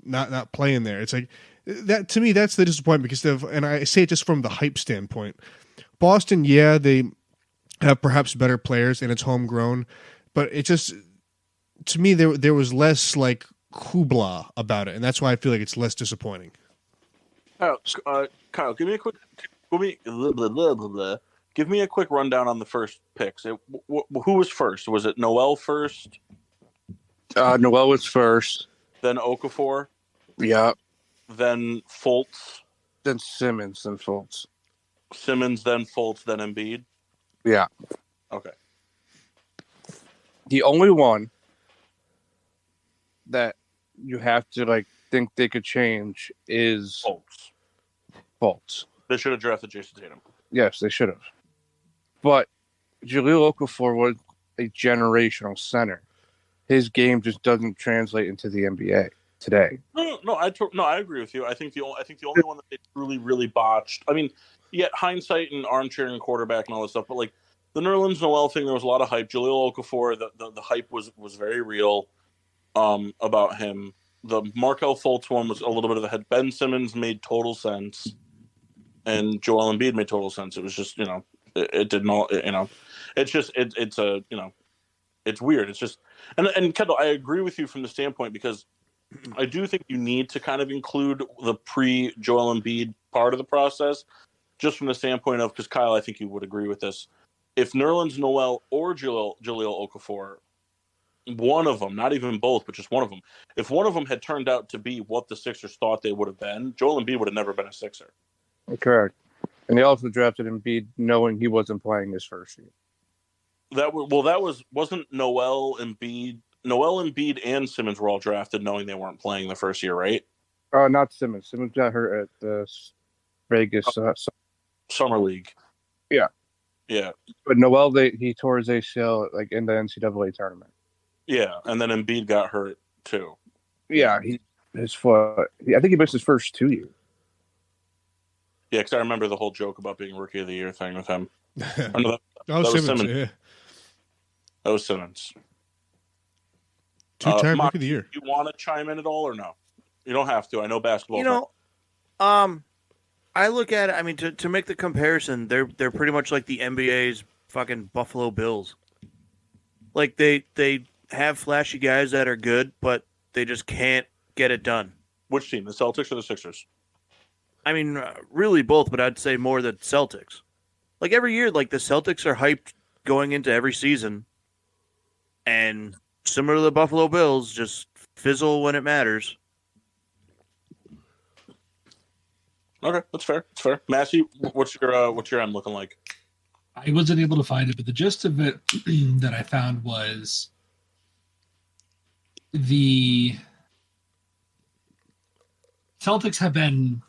not playing there. It's like that to me, that's the disappointment, because and I say it just from the hype standpoint. Boston, yeah, they have perhaps better players and it's homegrown, but it just, to me, there was less like hoopla about it, and that's why I feel like it's less disappointing. Kyle, give me a quick rundown on the first picks. Who was first? Was it Noel first? Noel was first. Then Okafor. Yeah. Then Fultz. Then Simmons. Then Fultz. Simmons. Then Fultz. Then Embiid. Yeah. Okay. The only one that you have to like think they could change is Fultz. They should have drafted Jason Tatum. Yes, they should have. But Jahlil Okafor was a generational center. His game just doesn't translate into the NBA today. No, I agree with you. I think the only one that they truly, really botched. I mean, yet hindsight and armchair and quarterback and all this stuff, but like the Nerlens Noel thing, there was a lot of hype. Jahlil Okafor, the hype was very real about him. The Markelle Fultz one was a little bit of a head. Ben Simmons made total sense, and Joel Embiid made total sense. It was just it did not it's just it's a it's weird. It's just and Kendall, I agree with you from the standpoint, because I do think you need to kind of include the pre-Joel Embiid part of the process, just from the standpoint of, because Kyle, I think you would agree with this. If Nerlens Noel or Jahlil Okafor, one of them, not even both, but just one of them, if one of them had turned out to be what the Sixers thought they would have been, Joel Embiid would have never been a Sixer. Correct. And they also drafted Embiid knowing he wasn't playing his first year. Wasn't Noel Embiid and Simmons were all drafted knowing they weren't playing the first year, right? Not Simmons. Simmons got hurt at the Vegas Summer League. Yeah. Yeah. But Noel, he tore his ACL like in the NCAA tournament. Yeah, and then Embiid got hurt too. Yeah, his foot. I think he missed his first 2 years. Yeah, because I remember the whole joke about being Rookie of the Year thing with him. That was Simmons. Yeah. That was Simmons. 2-time Rookie of the Year. You want to chime in at all or no? You don't have to. I know basketball. I look at it. I mean, to make the comparison, they're pretty much like the NBA's fucking Buffalo Bills. Like they have flashy guys that are good, but they just can't get it done. Which team, the Celtics or the Sixers? I mean, really both, but I'd say more the Celtics. Like every year, like the Celtics are hyped going into every season, and similar to the Buffalo Bills, just fizzle when it matters. Okay, that's fair. That's fair. Massey, what's your M looking like? I wasn't able to find it, but the gist of it that I found was the Celtics have been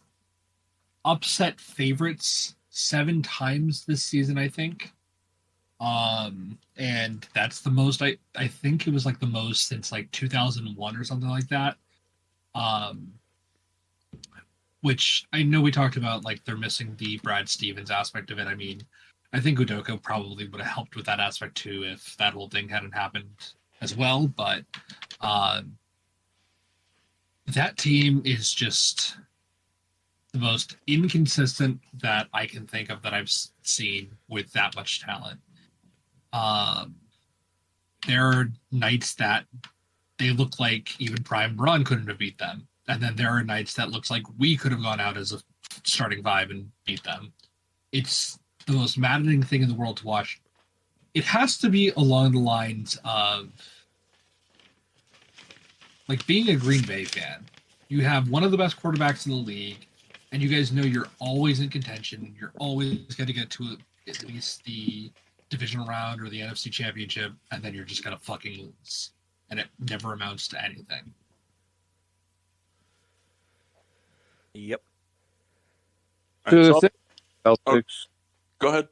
upset favorites 7 times this season, I think. And that's the most I think it was like the most since like 2001 or something like that. Um, which I know we talked about, like they're missing the Brad Stevens aspect of it. I mean, I think Udoka probably would have helped with that aspect too if that whole thing hadn't happened as well. But that team is just the most inconsistent that I can think of that I've seen with that much talent. There are nights that they look like even Prime Run couldn't have beat them. And then there are nights that looks like we could have gone out as a starting five and beat them. It's the most maddening thing in the world to watch. It has to be along the lines of like being a Green Bay fan. You have one of the best quarterbacks in the league, and you guys know you're always in contention. You're always going to get to at least the divisional round or the NFC Championship, and then you're just going to fucking lose. And it never amounts to anything. Yep. To the So- thing, Celtics. Go ahead.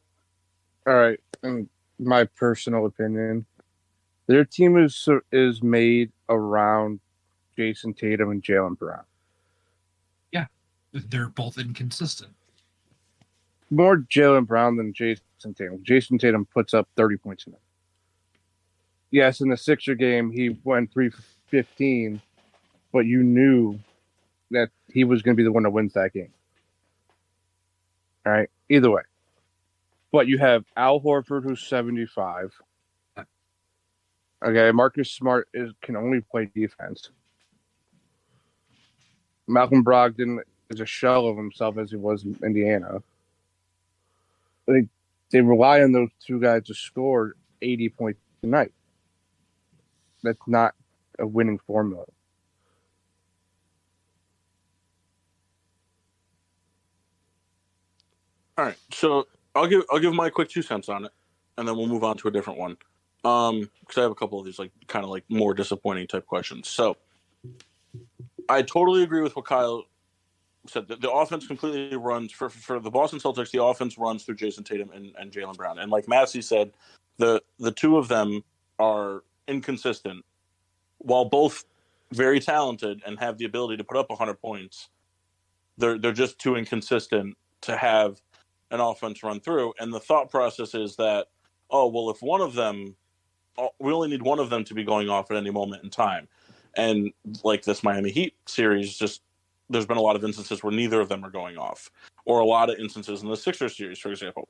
All right, in my personal opinion, their team is made around Jason Tatum and Jaylen Brown. They're both inconsistent. More Jaylen Brown than Jason Tatum. Jason Tatum puts up 30 points a night. Yes, in the Sixer game, he went 3-15, but you knew that he was going to be the one that wins that game. All right, either way. But you have Al Horford, who's 75. Okay, Marcus Smart can only play defense. Malcolm Brogdon is a shell of himself as he was in Indiana. They rely on those two guys to score 80 points a night. That's not a winning formula. All right, so I'll give my quick 2 cents on it, and then we'll move on to a different one. Because I have a couple of these like kind of like more disappointing type questions. So I totally agree with what Kyle said. The offense completely runs for the Boston Celtics. The offense runs through Jason Tatum and Jaylen Brown, and like Massey said, the two of them are inconsistent. While both very talented and have the ability to put up 100 points, they're just too inconsistent to have an offense run through. And the thought process is that, oh, well, if one of them, we only need one of them to be going off at any moment in time. And like this Miami Heat series, just there's been a lot of instances where neither of them are going off, or a lot of instances in the Sixers series, for example.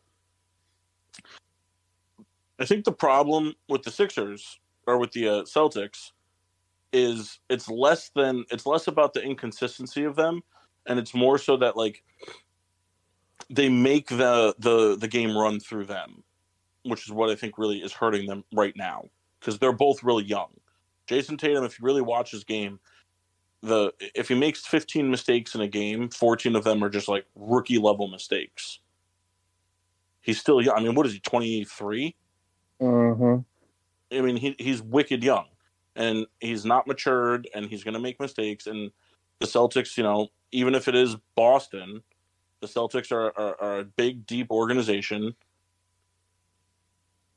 I think the problem with the Sixers or with the Celtics is it's less about the inconsistency of them, and it's more so that like they make the game run through them, which is what I think really is hurting them right now, because they're both really young. Jason Tatum, if you really watch his game, if he makes 15 mistakes in a game, 14 of them are just like rookie level mistakes. He's still young. I mean, what is he, 23? Mm-hmm. I mean, he's wicked young, and he's not matured, and he's going to make mistakes. And the Celtics, even if it is Boston, the Celtics are a big, deep organization.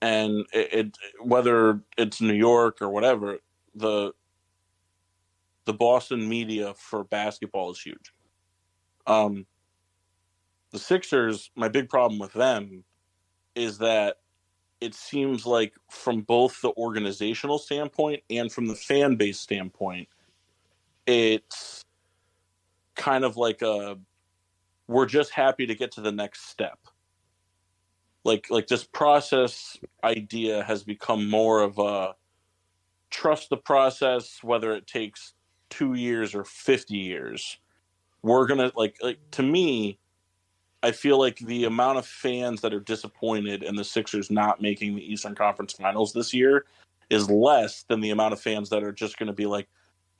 And it whether it's New York or whatever, the Boston media for basketball is huge. The Sixers, my big problem with them is that it seems like from both the organizational standpoint and from the fan base standpoint, it's kind of like we're just happy to get to the next step. Like this process idea has become more of a trust the process, whether it takes 2 years or 50 years. We're gonna like to me, I feel like the amount of fans that are disappointed in the Sixers not making the Eastern Conference Finals this year is less than the amount of fans that are just going to be like,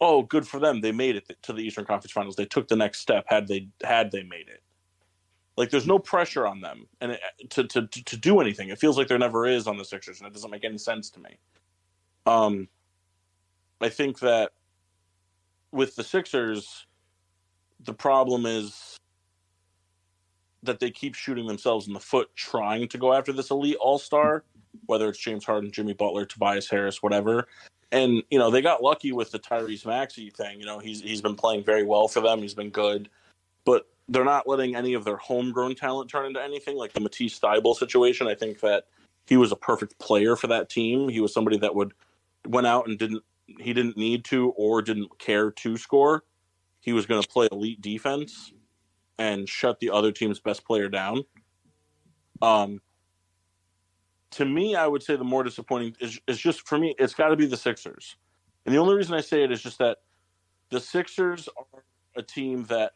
"Oh, good for them! They made it to the Eastern Conference Finals. They took the next step. Had they made it." Like, there's no pressure on them and to do anything. It feels like there never is on the Sixers, and it doesn't make any sense to me. I think that with the Sixers, the problem is that they keep shooting themselves in the foot trying to go after this elite all-star, whether it's James Harden, Jimmy Butler, Tobias Harris, whatever. And, you know, they got lucky with the Tyrese Maxey thing. You know, he's been playing very well for them. He's been good. But they're not letting any of their homegrown talent turn into anything, like the Matisse Thybulle situation. I think that he was a perfect player for that team. He was somebody that went out and didn't need to or didn't care to score. He was going to play elite defense and shut the other team's best player down. To me, I would say the more disappointing is just, for me, it's got to be the Sixers. And the only reason I say it is just that the Sixers are a team that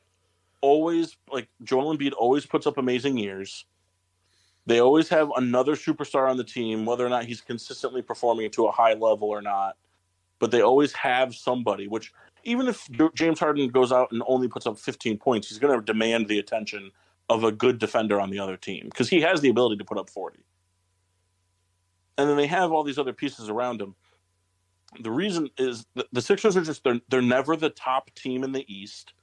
always, like, Joel Embiid always puts up amazing years. They always have another superstar on the team, whether or not he's consistently performing to a high level or not. But they always have somebody, which even if James Harden goes out and only puts up 15 points, he's going to demand the attention of a good defender on the other team because he has the ability to put up 40. And then they have all these other pieces around him. The reason is the Sixers are just, they're never the top team in the East.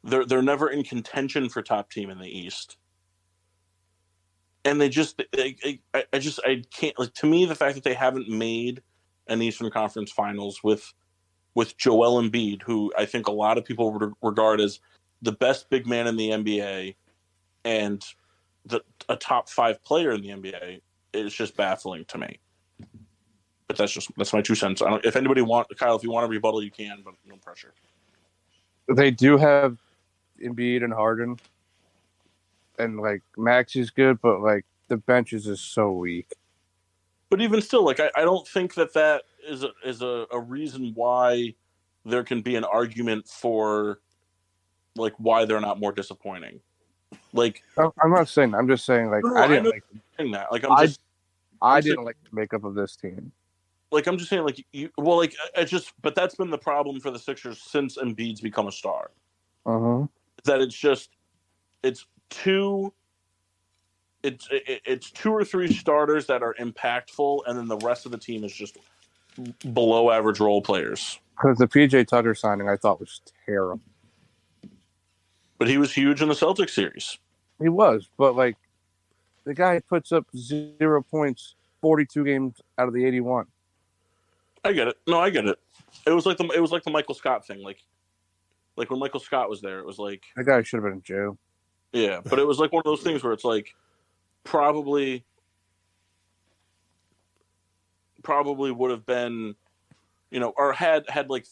They're never in contention for top team in the East. And I can't, like, to me, the fact that they haven't made an Eastern Conference Finals with Joel Embiid, who I think a lot of people would regard as the best big man in the NBA and a top 5 player in the NBA, is just baffling to me. But that's my 2 cents. If anybody Kyle, if you want to rebuttal, you can, but no pressure. They do have Embiid and Harden, and like Max is good, but like the bench is just so weak. But even still, like I don't think that is a reason why there can be an argument for like why they're not more disappointing. Like, I'm not saying. I'm just saying. Like, I didn't like that. Like, I didn't like the makeup of this team. Like, I'm just saying, like, but that's been the problem for the Sixers since Embiid's become a star. That it's 2 or 3 starters that are impactful, and then the rest of the team is just below average role players. Because the PJ Tucker signing, I thought was terrible. But he was huge in the Celtics series. He was, but like the guy puts up 0 points 42 games out of the 81. I get it. No, I get it. It was like the Michael Scott thing. Like when Michael Scott was there, it was like that guy should have been in jail. Yeah, but it was like one of those things where it's like probably would have been, you know, or had like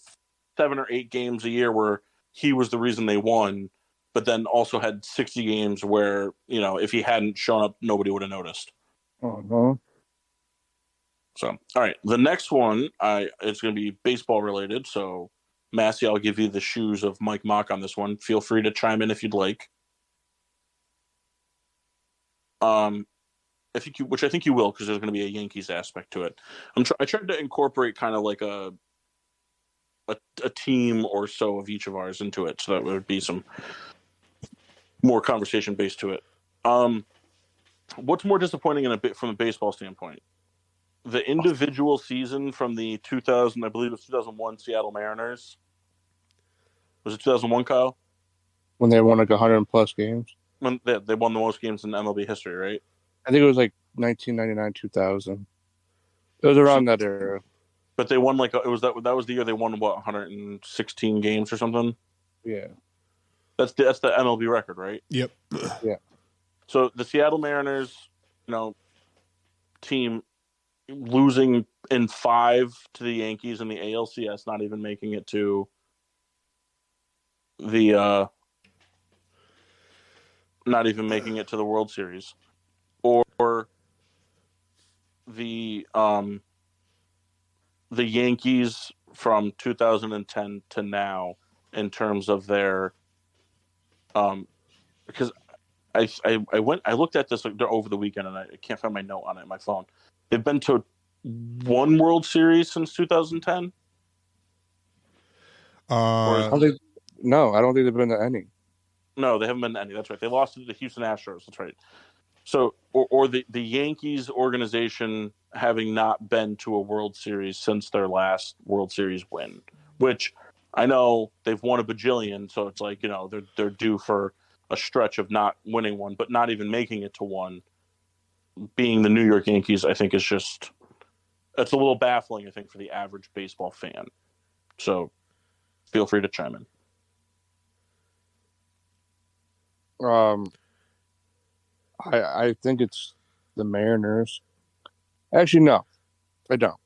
7 or 8 games a year where he was the reason they won, but then also had 60 games where, you know, if he hadn't shown up, nobody would have noticed. So, all right, the next one, it's going to be baseball related. So, Massey, I'll give you the shoes of Mike Mock on this one. Feel free to chime in if you'd like. Which I think you will, because there's going to be a Yankees aspect to it. I tried to incorporate kind of like a team or so of each of ours into it, so that would be some more conversation based to it. What's more disappointing from a baseball standpoint? The individual season from the 2000, I believe it was 2001 Seattle Mariners. Was it 2001, Kyle? When they won like 100 plus games. When they won the most games in MLB history, right? I think it was like 1999, 2000. It was around that era. But they won that was the year they won 116 games or something. Yeah. That's the MLB record, right? Yep. Yeah. So the Seattle Mariners, you know, team losing in 5 to the Yankees in the ALCS, not even making it to the World Series, or the Yankees from 2010 to now in terms of their because I looked at this over the weekend and I can't find my note on it in my phone. They've been to 1 World Series since 2010. I don't think they've been to any. No, they haven't been to any. That's right. They lost to the Houston Astros. That's right. So, or the Yankees organization having not been to a World Series since their last World Series win, which I know they've won a bajillion, so it's like, you know, they're due for a stretch of not winning one, but not even making it to one. being the New York Yankees, I think is just it's a little baffling. I think for the average baseball fan. So feel free to chime in. I think it's the Mariners. Actually, no, I don't.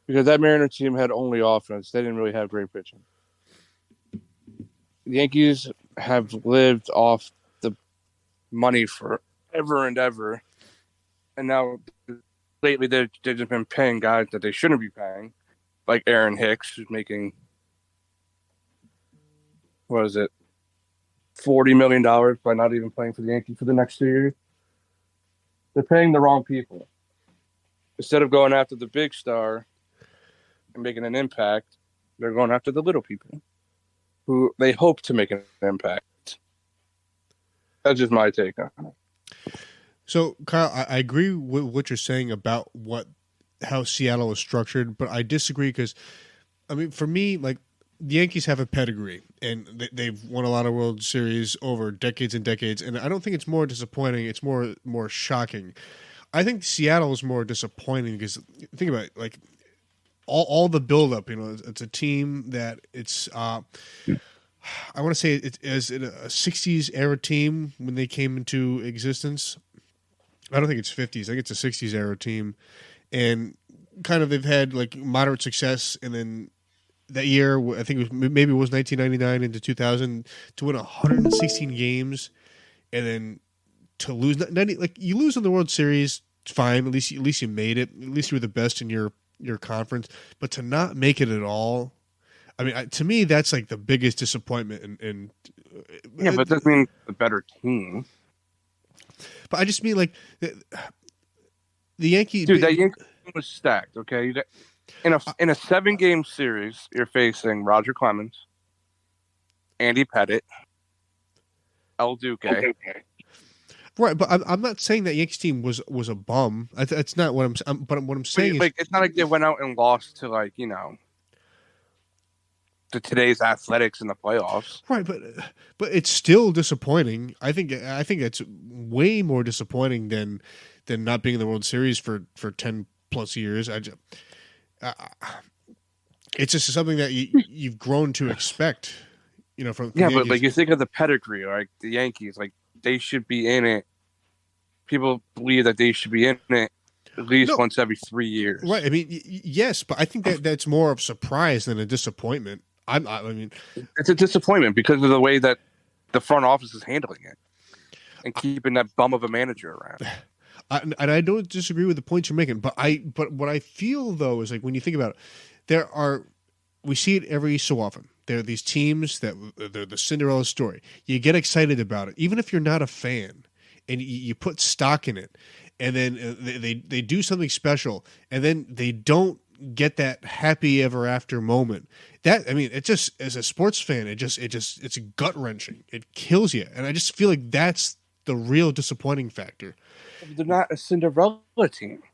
Because that Mariner team had only offense. They didn't really have great pitching. The Yankees have lived off the money for ever and ever. And now, lately, they've just been paying guys that they shouldn't be paying. Like Aaron Hicks, who's making, what is it, $40 million by not even playing for the Yankees for the next 2 years. They're paying the wrong people. Instead of going after the big star and making an impact, they're going after the little people who they hope to make an impact. That's just my take on it. So, Kyle, I agree with what you're saying about how Seattle is structured, but I disagree because, I mean, for me, like, the Yankees have a pedigree, and they've won a lot of World Series over decades and decades, and I don't think it's more disappointing. It's more shocking. I think Seattle is more disappointing because, think about it, like, all the buildup, it's a team that it's I want to say it is a 60s era team when they came into existence. I don't think it's 50s. I think it's a 60s era team, and kind of they've had like moderate success, and then that year I think it was 1999 into 2000 to win 116 games, and then to lose like you lose in the World Series, fine. At least you made it. At least you were the best in your conference, but to not make it at all, I mean, to me, that's like the biggest disappointment. Yeah, but that means the better team. But I just mean like the Yankees. Dude, that Yankee team was stacked. Okay, in a 7-game series, you're facing Roger Clemens, Andy Pettitte, El Duque. Right, but I'm not saying that Yankees team was a bum. That's not what I'm. But what I'm saying like, it's not like they went out and lost to like to today's Athletics in the playoffs. Right, but it's still disappointing. I think it's way more disappointing than not being in the World Series for 10 plus years. It's just something that you've grown to expect. From yeah, but like you think of the pedigree, like the Yankees, like. They should be in it. People believe that they should be in it at least once every 3 years. Right. I mean, yes, but I think that's more of a surprise than a disappointment. I mean, it's a disappointment because of the way that the front office is handling it and keeping that bum of a manager around. And I don't disagree with the points you're making, but what I feel though is like when you think about it, we see it every so often. There are these teams that they're the Cinderella story. You get excited about it, even if you're not a fan, and you put stock in it, and then they do something special, and then they don't get that happy ever after moment. That, I mean, it just, as a sports fan, it's gut wrenching. It kills you, and I just feel like that's the real disappointing factor. They're not a Cinderella team.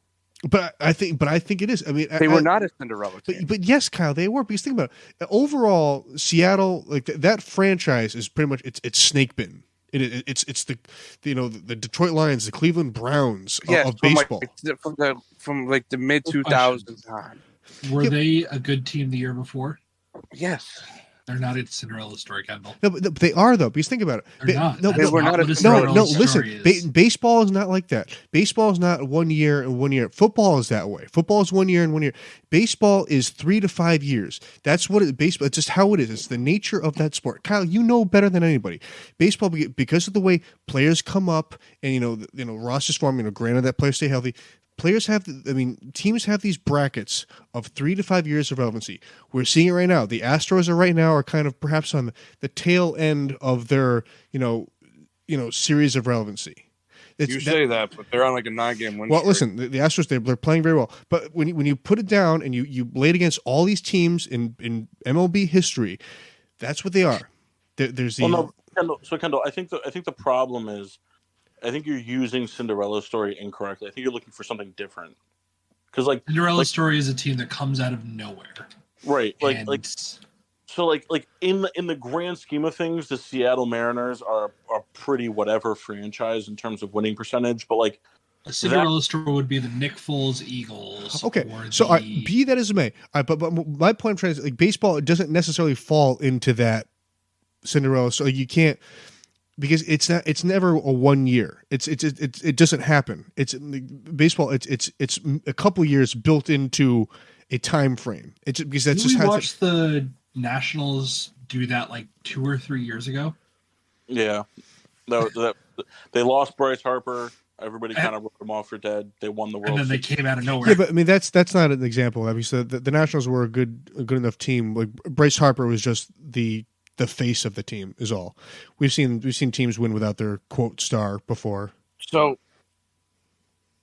But I think it is. I mean, they were not a Cinderella team. But yes, Kyle, they were. Because think about it. Overall, Seattle, like that franchise, is pretty much it's snake bitten. It's the the Detroit Lions, the Cleveland Browns of baseball. From the mid 2000s on. Were they a good team the year before? Yes. They're not a Cinderella story, Kendall. No, but they are though. Because think about it. They're not. They were not a Cinderella no. Listen, baseball is not like that. Baseball is not 1 year and 1 year. Football is that way. Football is 1 year and 1 year. Baseball is 3 to 5 years. That's what baseball. It's just how it is. It's the nature of that sport. Kyle, you know better than anybody. Baseball, because of the way players come up and rosters form. Granted that players stay healthy. Teams have these brackets of 3 to 5 years of relevancy. We're seeing it right now. The Astros are kind of perhaps on the tail end of their, series of relevancy. Say that, but they're on like a 9-game win. Well, streak. listen, the Astros they're playing very well, but when you put it down and you lay it against all these teams in MLB history, that's what they are. There's the Kendall. I think the problem is. I think you're using Cinderella story incorrectly. I think you're looking for something different. Because Cinderella story is a team that comes out of nowhere. Right. So in the grand scheme of things, the Seattle Mariners are a pretty whatever franchise in terms of winning percentage. But A Cinderella story would be the Nick Foles Eagles. Okay, or so the... be that as it may, but my point I'm trying to, like, baseball doesn't necessarily fall into that Cinderella. So you can't, because it's never a 1 year. It doesn't happen. It's baseball. It's a couple years built into a time frame. It's because that's Did just we how watched the Nationals do that like 2 or 3 years ago. Yeah, they lost Bryce Harper. Everybody kind of wrote him off for dead. They won the World And then they Series. came out of nowhere. Yeah, but I mean that's not an example. I mean, so the Nationals were a good enough team. Like Bryce Harper was just the face of the team is all. We've seen teams win without their quote star before. So,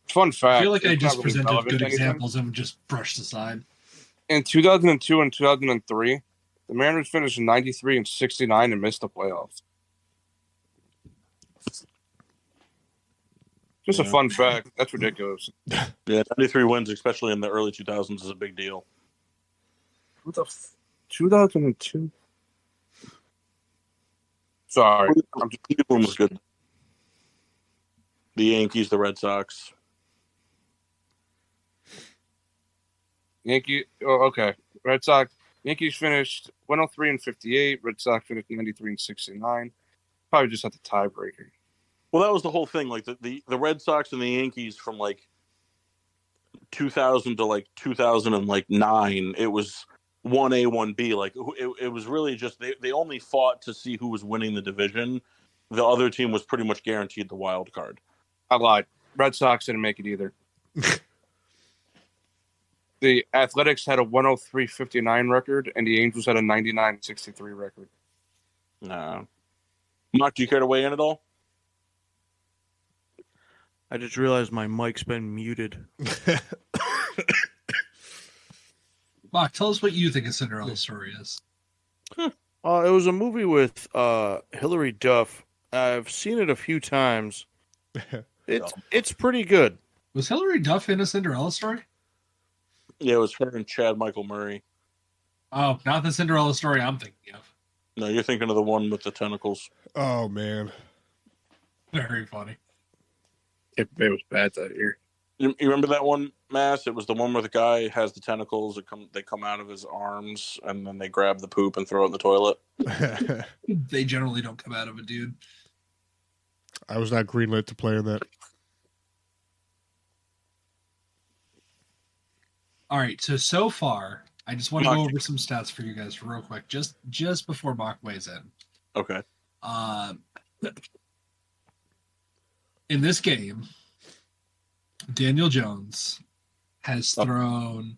fun fact. I feel like I it's just not really presented relevant good to anything. examples and just brushed aside. In 2002 and 2003, the Mariners finished 93 and 69 and missed the playoffs. Just a fun fact. That's ridiculous. Yeah, 93 wins, especially in the early 2000s, is a big deal. Who the 2002? Sorry, I'm just Cleveland was good. The Yankees, the Red Sox. Yankee. Oh, okay. Red Sox. Yankees finished 103 and 58. Red Sox finished 93 and 69. Probably just at the tiebreaker. Well, that was the whole thing. Like the Red Sox and the Yankees from like 2000 to like 2009, it was 1A, 1B. Like it was really just they only fought to see who was winning the division. The other team was pretty much guaranteed the wild card. I lied. Red Sox didn't make it either. The Athletics had a 103-59 record, and the Angels had a 99-63 record. No. Mark, do you care to weigh in at all? I just realized my mic's been muted. Mark, tell us what you think a Cinderella story is. It was a movie with Hilary Duff. I've seen it a few times. It's pretty good. Was Hilary Duff in a Cinderella story? Yeah, it was her and Chad Michael Murray. Oh, not the Cinderella story I'm thinking of. No, you're thinking of the one with the tentacles. Oh man, Very funny. It was bad that year. You remember that one, Mass? It was the one where the guy has the tentacles. They come out of his arms, and then they grab the poop and throw it in the toilet. They generally don't come out of a dude. I was not greenlit to play in that. All right, so far, I just want to go over some stats for you guys real quick, just before Mock weighs in. Okay. In this game, Daniel Jones has thrown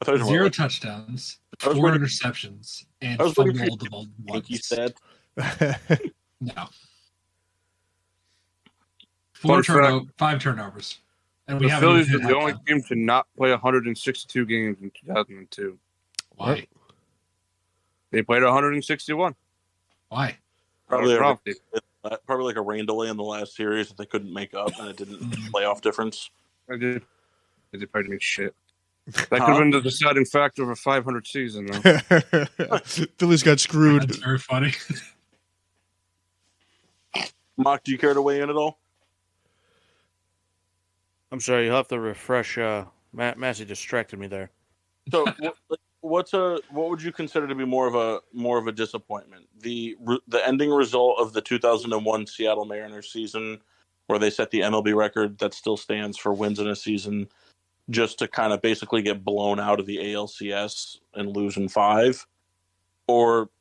0 touchdowns, 4 interceptions, and fumbled the ball once. No. 5 turnovers. And the Phillies were the only team to not play 162 games in 2002. Why? They played 161. Why? Probably like a rain delay in the last series that they couldn't make up, and it didn't playoff difference. They probably made shit. That could have been the deciding factor of a 500 season, though. Phillies got screwed. That's very funny. Mock, do you care to weigh in at all? I'm sorry, you'll have to refresh. Massey distracted me there. So, what would you consider to be more of a disappointment? The ending result of the 2001 Seattle Mariners season, where they set the MLB record that still stands for wins in a season, just to kind of basically get blown out of the ALCS and lose in 5, or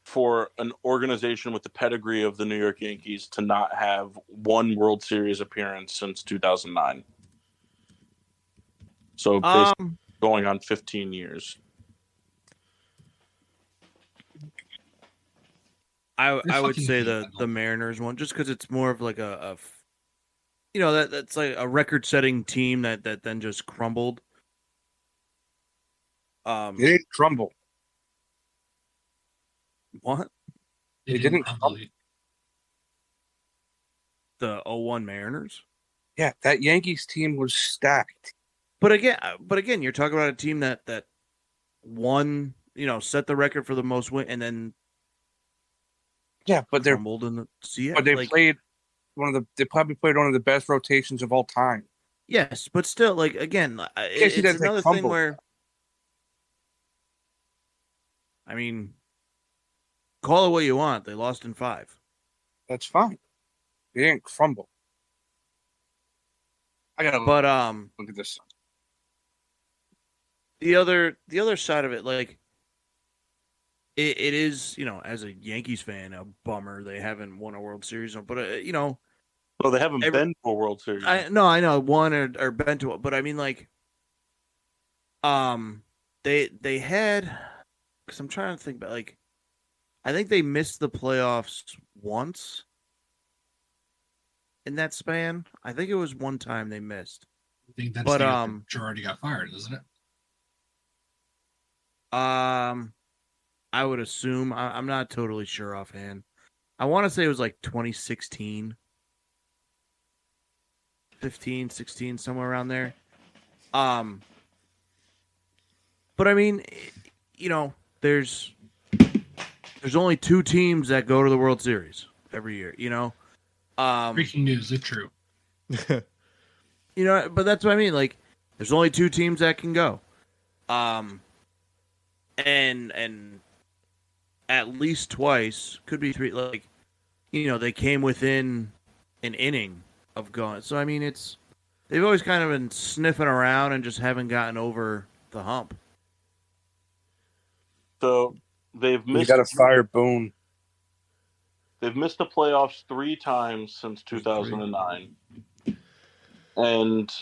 for an organization with the pedigree of the New York Yankees to not have one World Series appearance since 2009. So basically going on 15 years. I would say the Mariners one, just because it's more of like that's like a record-setting team that then just crumbled. They didn't crumble. What? They didn't crumble. The 01 Mariners? Yeah, that Yankees team was stacked. But again, you're talking about a team that won, set the record for the most win, and then but they're crumbled in the But they played they probably played one of the best rotations of all time. Yes, but still, like again, case he it's didn't take another thing fumble. where, I mean, call it what you want. They lost in 5. That's fine. He didn't fumble. I gotta But look at this. the other side of it, like it is, as a Yankees fan, a bummer they haven't won a World Series. But Well, they haven't been to a World Series. I know won or been to it, but I mean like, they had, because I'm trying to think about, like, I think they missed the playoffs once in that span. I think it was one time they missed. I think that's But, the year that Girardi got fired, isn't it? I would assume. I'm not totally sure offhand. I want to say it was like 2016, 15, 16, somewhere around there. But I mean, there's only 2 teams that go to the World Series every year. Breaking news, it's true. But that's what I mean. Like, there's only 2 teams that can go. And at least twice, could be 3. Like, they came within an inning of going. So I mean, they've always kind of been sniffing around and just haven't gotten over the hump. So they've You missed. got to fire Boone. They've missed the playoffs 3 times since 2009, and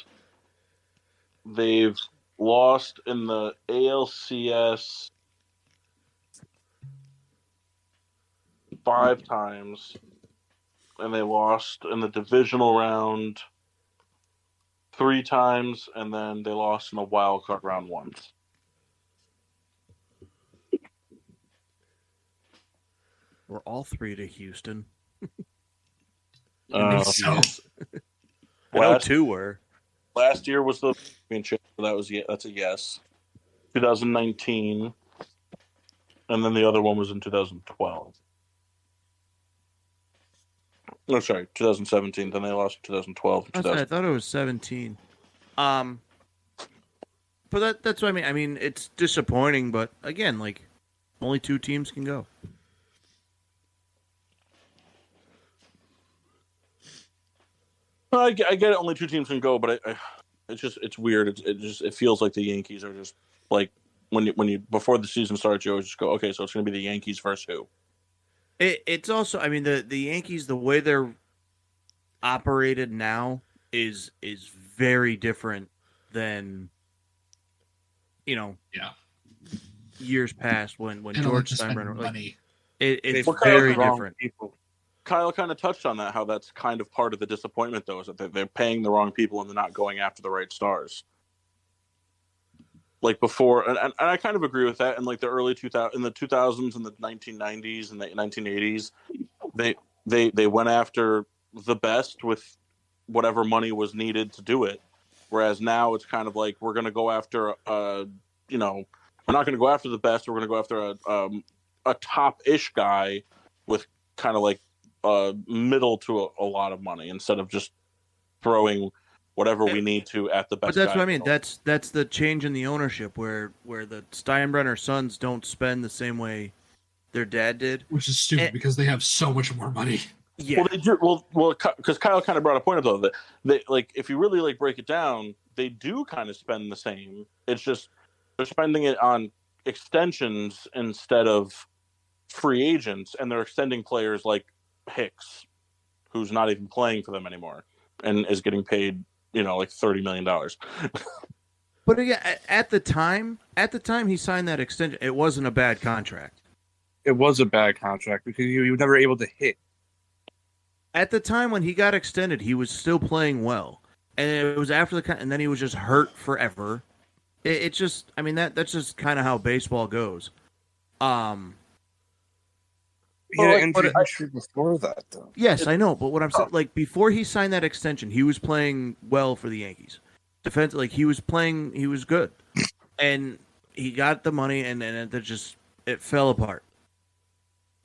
they've lost in the ALCS 5 times, and they lost in the divisional round 3 times, and then they lost in the wild card round once. We're all 3 to Houston. So, I know 2 were. Last year was the championship. So that's a yes. 2019, and then the other one was in 2012. No, sorry, 2017. Then they lost in 2012. I thought it was 17. But that's what I mean. I mean, it's disappointing, but again, like, only 2 teams can go. I get it. Only 2 teams can go, but it's weird. It feels like the Yankees are just like when you before the season starts, you always just go, okay, so it's going to be the Yankees versus who? It's also, I mean, the Yankees, the way they're operated now is very different than years past when George Steinbrenner, like, it's very different. People. Kyle kind of touched on that, how that's kind of part of the disappointment, though, is that they're paying the wrong people and they're not going after the right stars. Like before, and I kind of agree with that. In like the early 2000s, in the 2000s and the 1990s and the 1980s, they went after the best with whatever money was needed to do it. Whereas now it's kind of like we're going to go after, we're not going to go after the best. We're going to go after a top-ish guy with kind of like middle to a lot of money instead of just throwing whatever we need to at the best. But that's what I mean. That's the change in the ownership where the Steinbrenner sons don't spend the same way their dad did, which is stupid because they have so much more money. Yeah. Well, they do. Well, because Kyle kind of brought a point up though that they, like, if you really like break it down, they do kind of spend the same. It's just they're spending it on extensions instead of free agents, and they're extending players like Hicks, who's not even playing for them anymore and is getting paid, like $30 million. But again, at the time he signed that extension, it wasn't a bad contract. It was a bad contract because you were never able to hit. At the time when he got extended, he was still playing well, and it was after and then he was just hurt forever. It's just, I mean, that's just kind of how baseball goes. He had an injury history before that, though. Yes, I know, but what I'm saying, like, before he signed that extension, he was playing well for the Yankees. Defense, like, he was good, and he got the money, and it fell apart.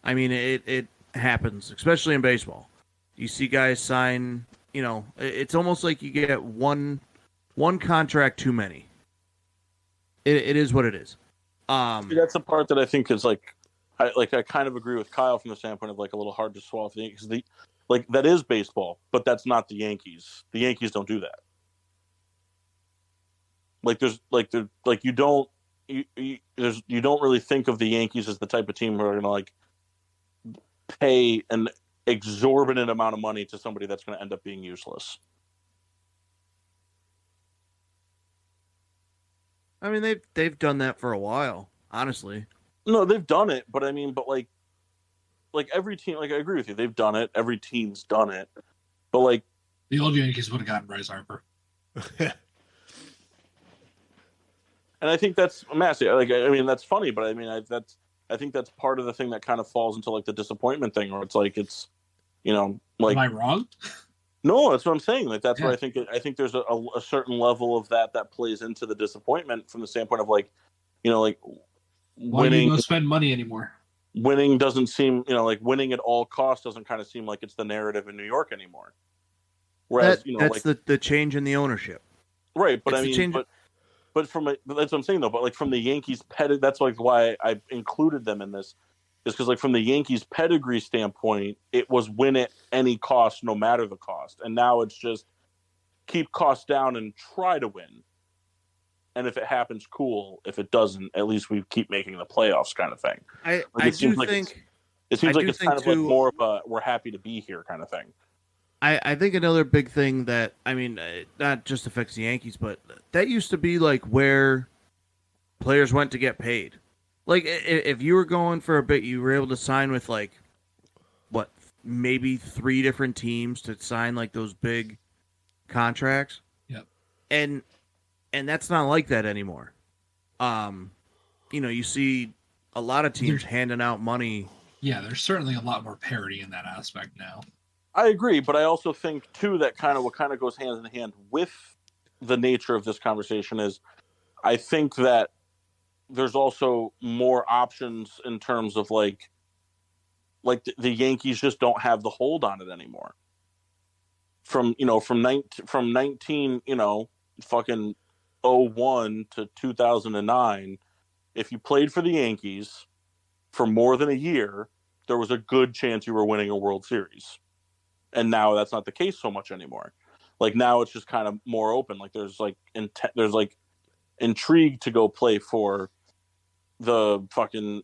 I mean, it happens, especially in baseball. You see guys sign, it's almost like you get one one contract too many. It is what it is. That's the part that I think is like, I kind of agree with Kyle from the standpoint of like a little hard to swallow for the Yankees. Like that is baseball, but that's not the Yankees. The Yankees don't do that. Like you don't really think of the Yankees as the type of team who are going to like pay an exorbitant amount of money to somebody that's going to end up being useless. I mean, they've done that for a while, honestly. No, they've done it, but I mean, but like every team, like I agree with you, they've done it. Every team's done it, but like the old Yankees would have gotten Bryce Harper. And I think that's massive. Like, I mean, that's funny, but I mean, I think that's part of the thing that kind of falls into like the disappointment thing, where it's like like. Am I wrong? No, that's what I'm saying. Like that's where I think there's a certain level of that plays into the disappointment from the standpoint of like, like why do you go spend money anymore? Winning doesn't seem, like winning at all costs doesn't kind of seem like it's the narrative in New York anymore. Whereas that's like, the change in the ownership, right? But I mean, but that's what I'm saying though. But like from the Yankees that's like why I included them in this. Is because, like, from the Yankees' pedigree standpoint, it was win at any cost, no matter the cost. And now it's just keep costs down and try to win. And if it happens, cool. If it doesn't, at least we keep making the playoffs kind of thing. It seems like it's kind of like more of a we're happy to be here kind of thing. I think another big thing that, I mean, not just affects the Yankees, but that used to be, like, where players went to get paid. Like, if you were going for a bit, you were able to sign with, like, maybe 3 different teams to sign, like, those big contracts. Yep. And that's not like that anymore. You see a lot of teams handing out money. Yeah, there's certainly a lot more parity in that aspect now. I agree, but I also think, too, that what kind of goes hand in hand with the nature of this conversation is I think that there's also more options in terms of like the Yankees just don't have the hold on it anymore. From 19 fucking 01 to 2009, if you played for the Yankees for more than a year, there was a good chance you were winning a World Series. And now that's not the case so much anymore. Like now it's just kind of more open. Like there's intrigue to go play for the fucking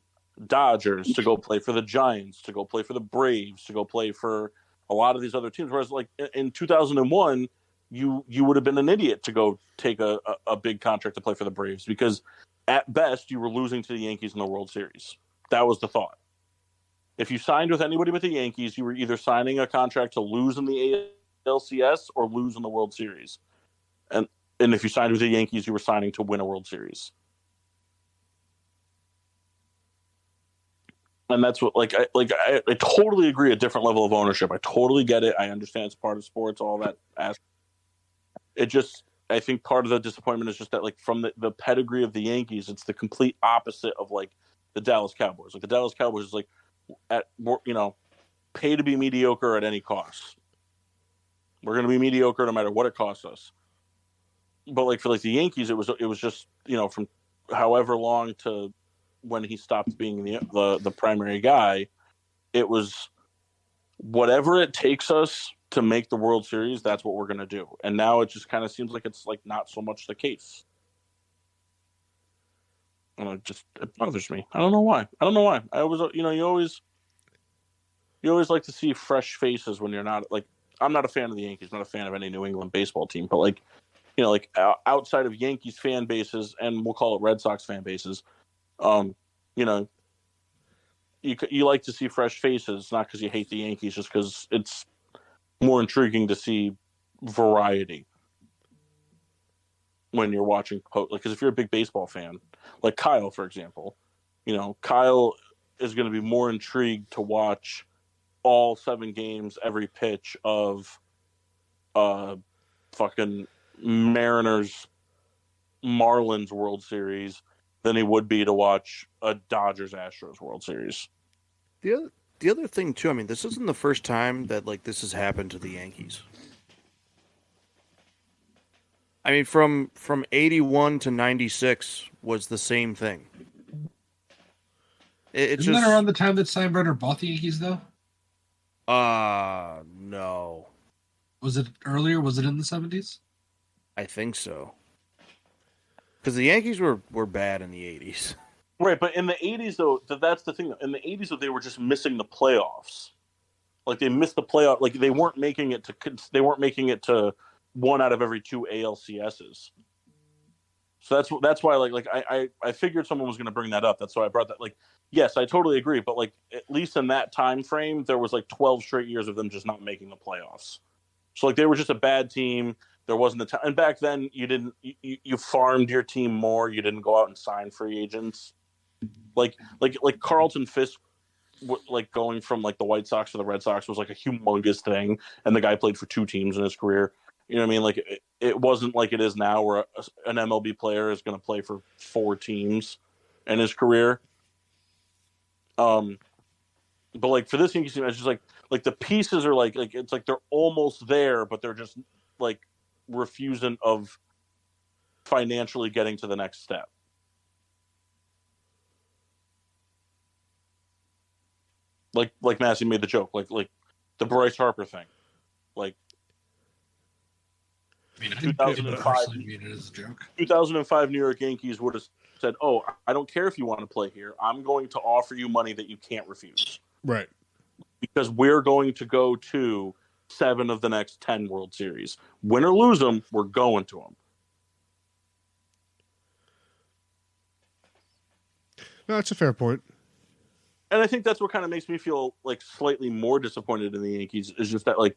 Dodgers, to go play for the Giants, to go play for the Braves, to go play for a lot of these other teams. Whereas like in 2001, you would have been an idiot to go take a big contract to play for the Braves, because at best you were losing to the Yankees in the World Series. That was the thought. If you signed with anybody but the Yankees, you were either signing a contract to lose in the ALCS or lose in the World Series. And if you signed with the Yankees, you were signing to win a World Series. And that's what, I totally agree. A different level of ownership. I totally get it. I understand it's part of sports, all that. It just, I think part of the disappointment is just that, like, from the pedigree of the Yankees, it's the complete opposite of like the Dallas Cowboys. Like the Dallas Cowboys is like, pay to be mediocre at any cost. We're going to be mediocre no matter what it costs us. But like for like the Yankees, it was just from however long to when he stopped being the primary guy, it was whatever it takes us to make the World Series, that's what we're going to do. And now it just kind of seems like it's like not so much the case. And it bothers me. I don't know why. I always, you always like to see fresh faces when you're not, like, I'm not a fan of the Yankees, not a fan of any New England baseball team, but like, outside of Yankees fan bases, and we'll call it Red Sox fan bases, you like to see fresh faces, not because you hate the Yankees, just because it's more intriguing to see variety when you're watching. Because if you're a big baseball fan, like Kyle, for example, Kyle is going to be more intrigued to watch all 7 games, every pitch of fucking Mariners Marlins World Series than he would be to watch a Dodgers Astros World Series. The other thing too, I mean, this isn't the first time that like this has happened to the Yankees. I mean, from 81 to 96 was the same thing. It's Isn't just that around the time that Steinbrenner bought the Yankees, though? no, Was it earlier? Was it in the 70s? I think so. Because the Yankees were bad in the 80s. Right, but in the 80s, though, that's the thing. In the 80s, though, they were just missing the playoffs. Like, they missed the playoff. Like, they weren't making it to one out of every two ALCSs. So that's why I figured someone was going to bring that up. That's why I brought that. Like, yes, I totally agree. But like at least in that time frame, there was like 12 straight years of them just not making the playoffs. So like they were just a bad team. There wasn't a time. And back then, you farmed your team more. You didn't go out and sign free agents. Like Carlton Fisk, like going from like the White Sox to the Red Sox was like a humongous thing. And the guy played for two teams in his career. You know what I mean? Like it wasn't like it is now, where an MLB player is going to play for four teams in his career. But like for this Yankees team, it's just like the pieces are like it's like they're almost there, but they're just like refusing of financially getting to the next step. Like Massey made the joke, like the Bryce Harper thing, like. I mean, I 2005, personally viewed it as a joke. 2005 New York Yankees would have said, "Oh, I don't care if you want to play here. I'm going to offer you money that you can't refuse." Right. Because we're going to go to 7 of the next 10 World Series. Win or lose them, we're going to them. No, that's a fair point. And I think that's what kind of makes me feel like slightly more disappointed in the Yankees, is just that like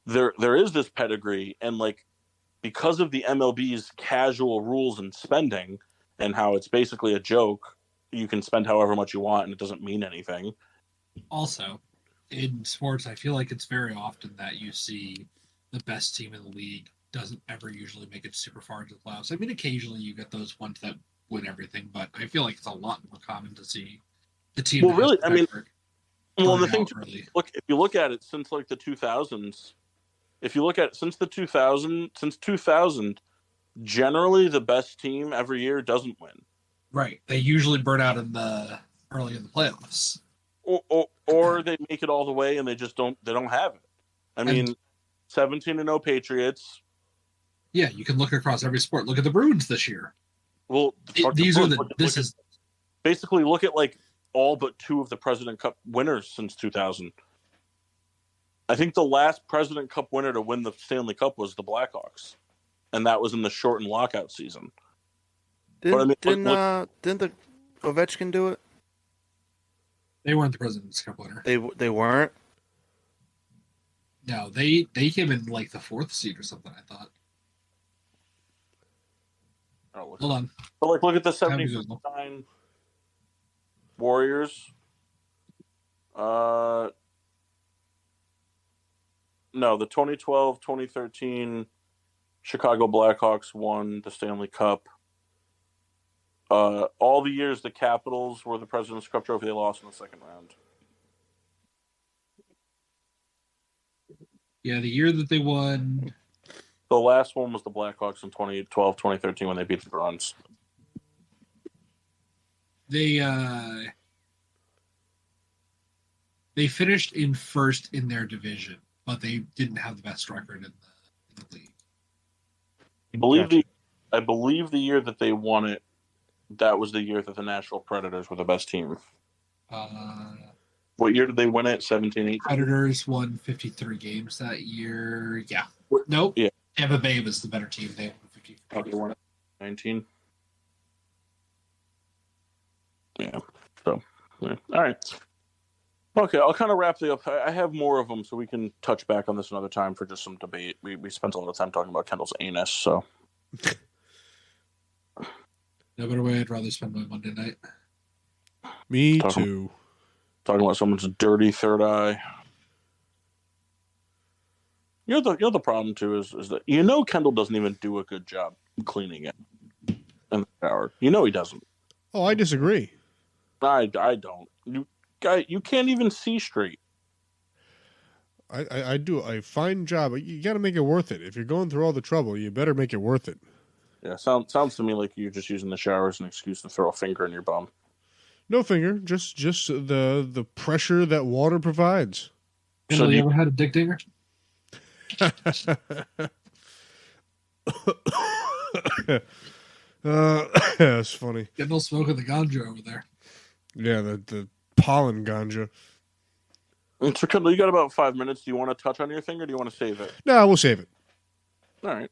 there is this pedigree, and like because of the MLB's casual rules and spending and how it's basically a joke, you can spend however much you want and it doesn't mean anything. Also, in sports, I feel like it's very often that you see the best team in the league doesn't ever usually make it super far into the playoffs. I mean, occasionally you get those ones that win everything, but I feel like it's a lot more common to see the team. Well, really, I mean, well, the thing, look, if you look at it since like the 2000s, if you look at it since 2000, generally the best team every year doesn't win. Right. They usually burn out in the early in the playoffs. Or they make it all the way and they don't have it. I mean, 17-0 Patriots. Yeah, you can look across every sport. Look at the Bruins this year. Well, basically look at like all but 2 of the President Cup winners since 2000. I think the last President Cup winner to win the Stanley Cup was the Blackhawks, and that was in the shortened lockout season. Didn't the Ovechkin do it? They weren't the President's Cup winner. They weren't. No, they came in like the 4th seed or something, I thought. Hold on. But like, look at the 79 Warriors. No, the 2012-2013 Chicago Blackhawks won the Stanley Cup. All the years the Capitals were the President's Cup trophy, they lost in the second round. Yeah, the year that they won. The last one was the Blackhawks in 2012-2013 when they beat the Bruins. They finished in first in their division, but they didn't have the best record in the league. I believe the year that they won it, that was the year that the Nashville Predators were the best team. What year did they win it? 17-18? Predators won 53 games that year. Yeah. Nope. Yeah. Tampa Bay was the better team. They won 53. They won it 19. Yeah. So, yeah. All right. Okay, I'll kind of wrap the up. I have more of them, so we can touch back on this another time for just some debate. We spent a lot of time talking about Kendall's anus, so. No better way I'd rather spend my Monday night. Me too. Talking about someone's dirty third eye. You know the problem too is that Kendall doesn't even do a good job cleaning it in the shower. He doesn't. Oh, I disagree. I don't. You can't even see straight. I do a fine job. You got to make it worth it. If you're going through all the trouble, you better make it worth it. Yeah, sounds to me like you're just using the shower as an excuse to throw a finger in your bum. No finger, just the pressure that water provides. So You ever had a dick dinger? That's funny. Get no smoke of the ganja over there. Yeah, the pollen ganja. So, Kendall, you got about 5 minutes. Do you want to touch on your thing, or do you want to save it? No, we'll save it. All right.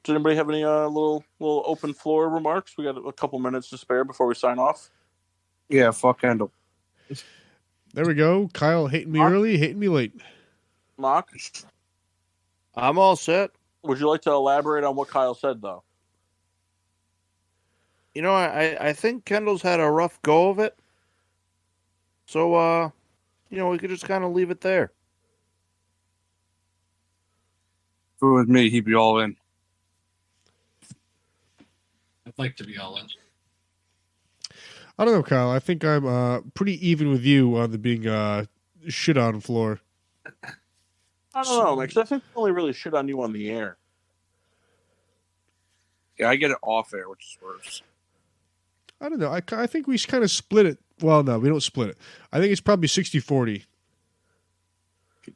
Does anybody have any little open floor remarks? We got a couple minutes to spare before we sign off. Yeah, fuck Kendall. There we go. Kyle hating me early, hating me late. Mock, I'm all set. would you like to elaborate on what Kyle said, though? You know, I think Kendall's had a rough go of it. So, we could just kind of leave it there. If it was me, he'd be all in. I'd like to be all in. I don't know, Kyle. I think I'm pretty even with you on the being shit on floor. I don't know, because I think we only really shit on you on the air. Yeah, I get it off air, which is worse. I don't know. I think we kind of split it. Well, no, we don't split it. I think it's probably 60-40. You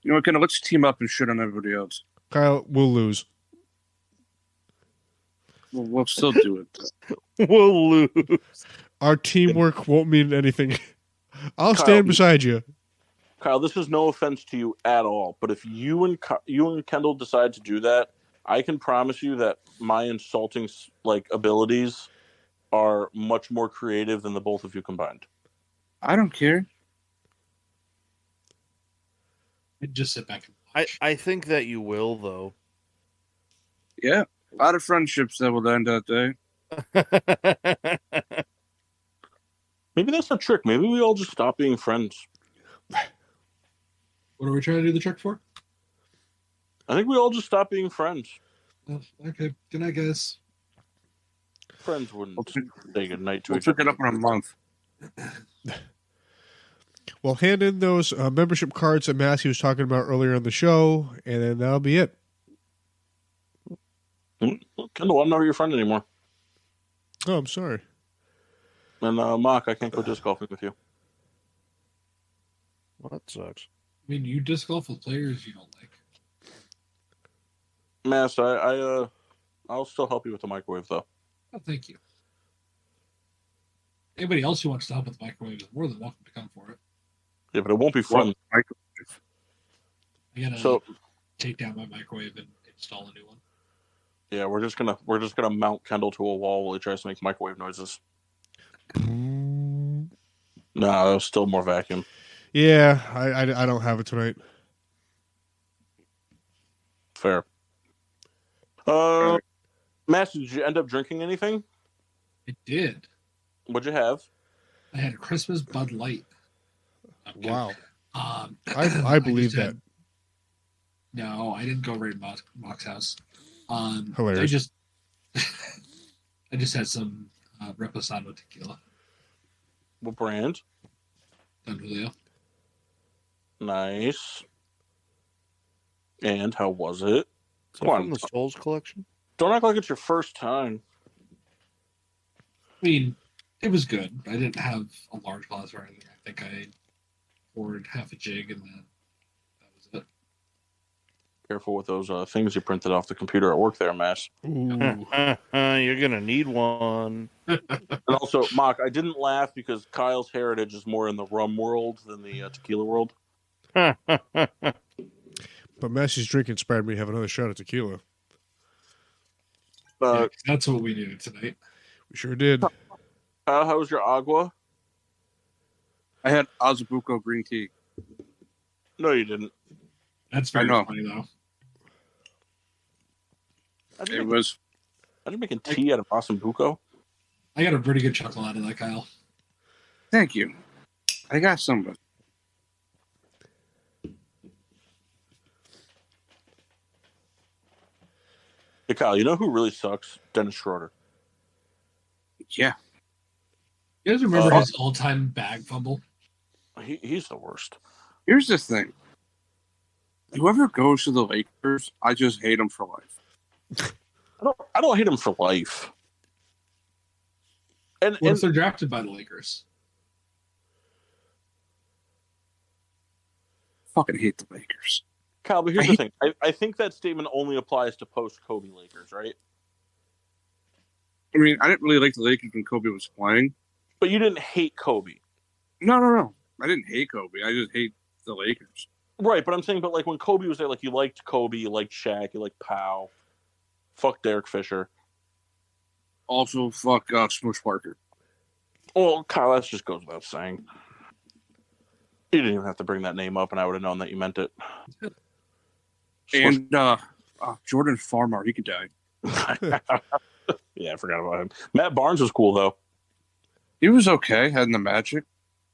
know what, Kendall? Let's team up and shit on everybody else. Kyle, we'll lose. We'll still do it. We'll lose. Our teamwork won't mean anything. I'll Kyle, stand beside you. Kyle, this is no offense to you at all, but if you and Kendall decide to do that, I can promise you that my insulting abilities are much more creative than the both of you combined. I don't care. I'd just sit back and watch. I think that you will, though. Yeah. A lot of friendships that will end that day. Maybe that's the trick. Maybe we all just stop being friends. What are we trying to do the trick for? I think we all just stop being friends. Oh, okay. Good night, guys. Friends wouldn't say good night to We'll each pick other. it up in a month. Well, hand in those membership cards that Massey was talking about earlier in the show, and then that'll be it. Kendall, I'm not your friend anymore. Oh, I'm sorry. And Mock, I can't go disc golfing with you. Well, that sucks. I mean, you disc golf with players you don't like. Mass, I'll still help you with the microwave, though. Oh, thank you. Anybody else who wants to help with the microwave is more than welcome to come for it. Yeah, but it won't be fun. I gotta So, take down my microwave and install a new one. yeah, we're just gonna mount Kendall to a wall while he tries to make microwave noises. No, it was still more vacuum. Yeah, I don't have it tonight. Fair. Mass, did you end up drinking anything? I did. What'd you have? I had a Christmas Bud Light. Wow. I believe just that. had- no, I didn't go right in Mock's house. Hilarious. I just I just had some Reposado tequila. What brand? Don Julio. Nice. And how was it? Is Come that on. from the Souls collection? Don't act like it's your first time. I mean, it was good. I didn't have a large glass or anything. I think I poured half a jig and then that was it. Careful with those things you printed off the computer at work there, Mass. Ooh. You're going to need one. And also, Mock, I didn't laugh because Kyle's heritage is more in the rum world than the tequila world. But Massey's drink inspired me to have another shot of tequila. Yeah, that's what we needed tonight. We sure did. How was your agua? I had Azabuco green tea. No, you didn't. That's very I know. funny though. It was. I didn't making tea out of Asambuco. I got a pretty good chuckle out of that, Kyle. Thank you. I got some. Hey, Kyle, you know who really sucks? Dennis Schroeder. Yeah. You guys remember his all-time bag fumble? He's the worst. Here's the thing. Whoever goes to the Lakers, I just hate them for life. I don't hate him for life. And What if they're drafted by the Lakers? Fucking hate the Lakers. Kyle, but here's the thing. I think that statement only applies to post-Kobe Lakers, right? I mean, I didn't really like the Lakers when Kobe was playing. But you didn't hate Kobe. No. I didn't hate Kobe. I just hate the Lakers. Right, but I'm saying, but like when Kobe was there, like you liked Kobe, you liked Shaq, you liked Powell. Fuck Derek Fisher. Also, fuck Smush Parker. Well, Kyle, that just goes without saying. You didn't even have to bring that name up, and I would have known that you meant it. And Jordan Farmar, he could die. Yeah, I forgot about him. Matt Barnes was cool, though. He was okay, heading the Magic.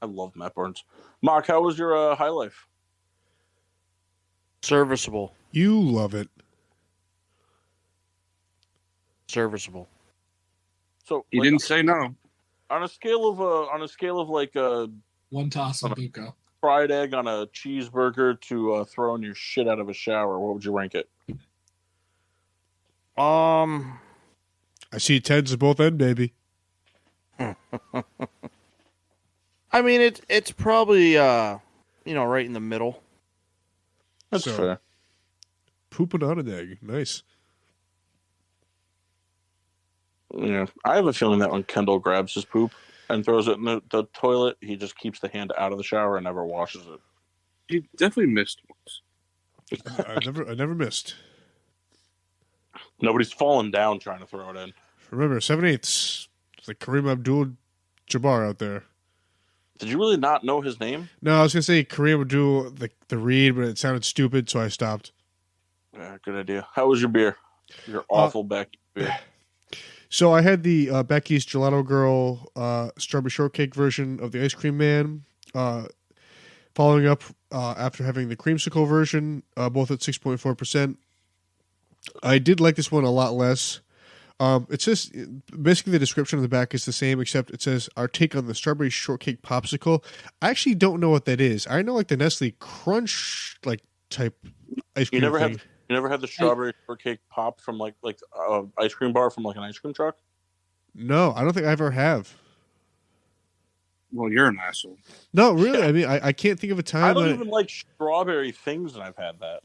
I love Matt Barnes. Mark, how was your high life? Serviceable. You love it. Serviceable. So He didn't say no. On a scale of like a One toss of Buko. fried egg on a cheeseburger to throwing your shit out of a shower, what would you rank it? I see tens at both end, baby. I mean, it's probably right in the middle. That's So- fair. Pooping on an egg. Nice. Yeah, I have a feeling that when Kendall grabs his poop and throws it in the toilet, he just keeps the hand out of the shower and never washes it. He definitely missed once. I never missed. Nobody's fallen down trying to throw it in. Remember, 7/8. It's like Kareem Abdul-Jabbar out there. Did you really not know his name? No, I was gonna say Kareem Abdul the read, but it sounded stupid, so I stopped. Yeah, good idea. How was your beer? Your awful Becky beer. So I had the Becky's Gelato Girl strawberry shortcake version of the Ice Cream Man. Following up after having the creamsicle version, both at 6.4%. I did like this one a lot less. It says basically the description on the back is the same, except it says our take on the strawberry shortcake popsicle. I actually don't know what that is. I know like the Nestle Crunch like type ice cream. You never had the strawberry shortcake pop from like ice cream bar from like an ice cream truck? No, I don't think I ever have. Well, you're an asshole. No, really. I mean, I can't think of a time. I don't even like strawberry things, and I've had that.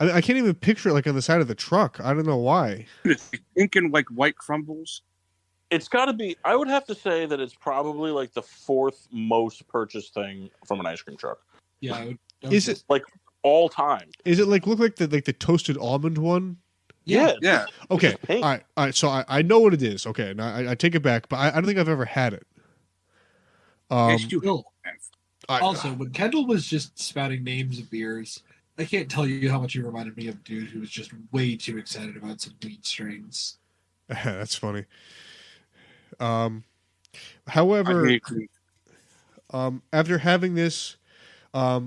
I mean, I can't even picture it like on the side of the truck. I don't know why. Thinking like white crumbles. It's got to be. I would have to say that it's probably like the fourth most purchased thing from an ice cream truck. Yeah. I would Is it Like all time. Is it like look like the toasted almond one? Yeah. Yeah. Okay. just pink. All right. So I know what it is. Okay. Now I take it back, but I don't think I've ever had it. Yes, you Bill, have. also, when Kendall was just spouting names of beers, I can't tell you how much he reminded me of a dude who was just way too excited about some wheat strains. That's funny. However, I hate cream. after having this, I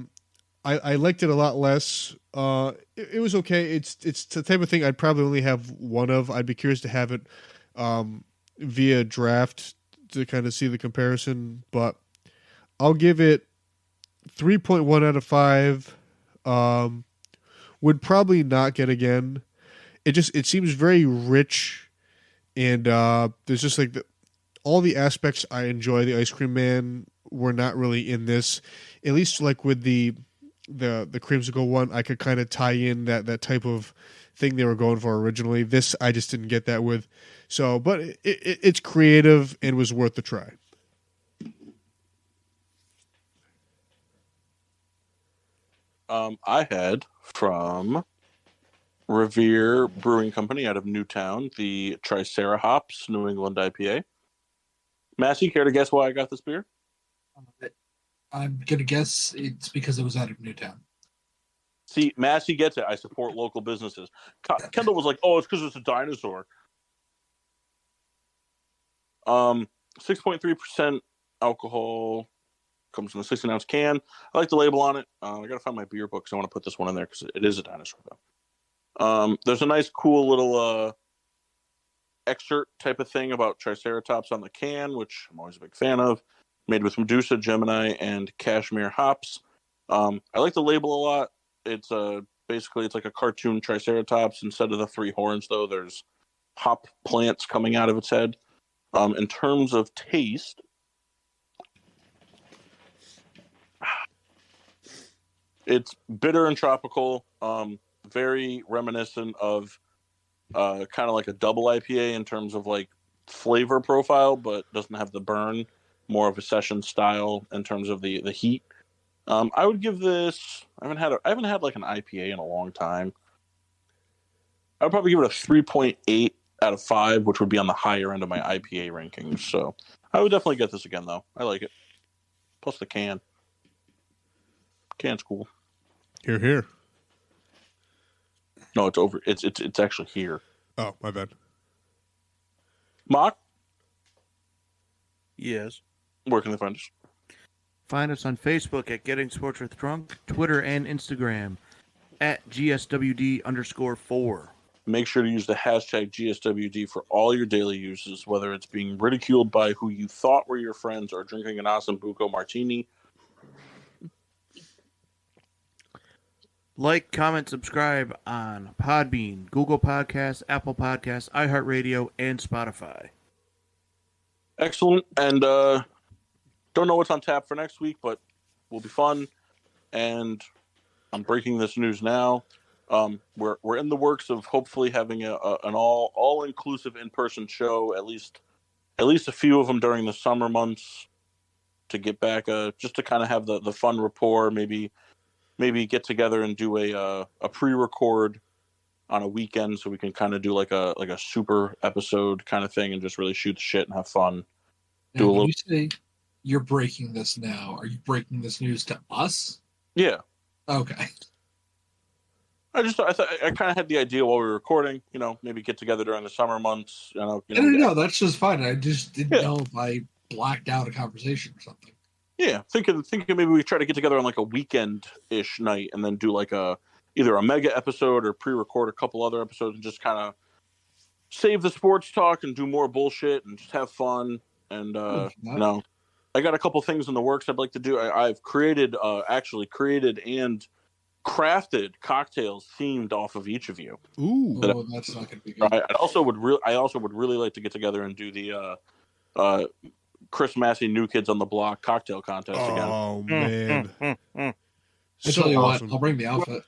liked it a lot less. It was okay. It's the type of thing I'd probably only have one of. I'd be curious to have it via draft to kind of see the comparison, but I'll give it 3.1 out of 5. Would probably not get again. It seems very rich, and there's just like all the aspects I enjoy the Ice Cream Man were not really in this. At least like with the creamsicle one, I could kind of tie in that type of thing they were going for originally. This I just didn't get that with. So, but it's creative and was worth the try. I had from Revere Brewing Company out of Newtown the Tricera Hops New England IPA. Massey, care to guess why I got this beer? I'm going to guess it's because it was out of Newtown. See, Massey gets it. I support local businesses. Kendall was like, "Oh, it's because it's a dinosaur." 6.3% alcohol, comes in a 16-ounce can. I like the label on it. I got to find my beer book, so I want to put this one in there because it is a dinosaur, though. There's a nice, cool little excerpt type of thing about Triceratops on the can, which I'm always a big fan of. Made with Medusa, Gemini, and Cashmere hops. I like the label a lot. It's basically it's like a cartoon Triceratops. Instead of the 3 horns, though, there's hop plants coming out of its head. In terms of taste, it's bitter and tropical. Very reminiscent of kind of like a double IPA in terms of like flavor profile, but doesn't have the burn. More of a session style in terms of the heat. I would give this. I haven't had like an IPA in a long time. I would probably give it a 3.8 out of 5, which would be on the higher end of my IPA rankings. So I would definitely get this again, though. I like it. Plus the can. Can's cool. Here, here. No, it's over. It's actually here. Oh, my bad. Mock, Yes. where can they find us? Find us on Facebook at Getting Sports with Drunk, Twitter and Instagram at GSWD_4. Make sure to use the hashtag GSWD for all your daily uses, whether it's being ridiculed by who you thought were your friends or drinking an awesome Buco Martini. Like, comment, subscribe on Podbean, Google Podcasts, Apple Podcasts, iHeartRadio, and Spotify. Excellent. And don't know what's on tap for next week, but will be fun. And I'm breaking this news now. We're in the works of hopefully having an all inclusive in person show, at least a few of them during the summer months, to get back just to kind of have the fun rapport. Maybe get together and do a pre-record on a weekend so we can kind of do like a super episode kind of thing and just really shoot the shit and have fun. Now, when you say you're breaking this now, are you breaking this news to us? Yeah. Okay. I kind of had the idea while we were recording, maybe get together during the summer months. No, that's just fine. I just didn't know if I blacked out a conversation or something. Yeah, thinking maybe we try to get together on like a weekend-ish night and then do like either a mega episode or pre-record a couple other episodes and just kind of save the sports talk and do more bullshit and just have fun. And I got a couple things in the works I'd like to do. I've created and crafted cocktails themed off of each of you. Ooh, that's not going to be good. I also would really like to get together and do the Chris Massey New Kids on the Block cocktail contest again. Oh man! I tell you what, I'll bring the outfit.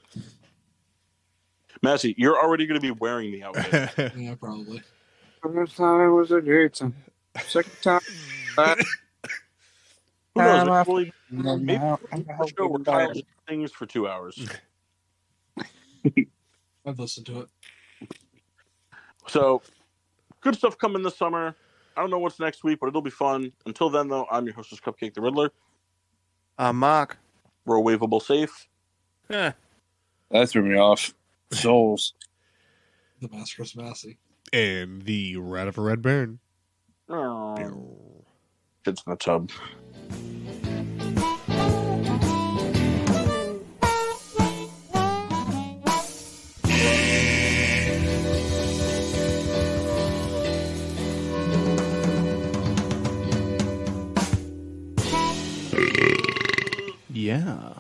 Massey, you're already going to be wearing the outfit. Yeah, probably. First time was a great time. Second time. Who knows? Maybe a show where Kyle sings for 2 hours. I've listened to it. So, good stuff coming this summer. I don't know what's next week, but it'll be fun. Until then, though, I'm your hostess, Cupcake the Riddler. I'm Mark. We're waveable safe. Yeah. That threw me off. Souls. The Master Chris Massey. And the Rat of a Red Baron. Oh. Shit's in the tub. Yeah.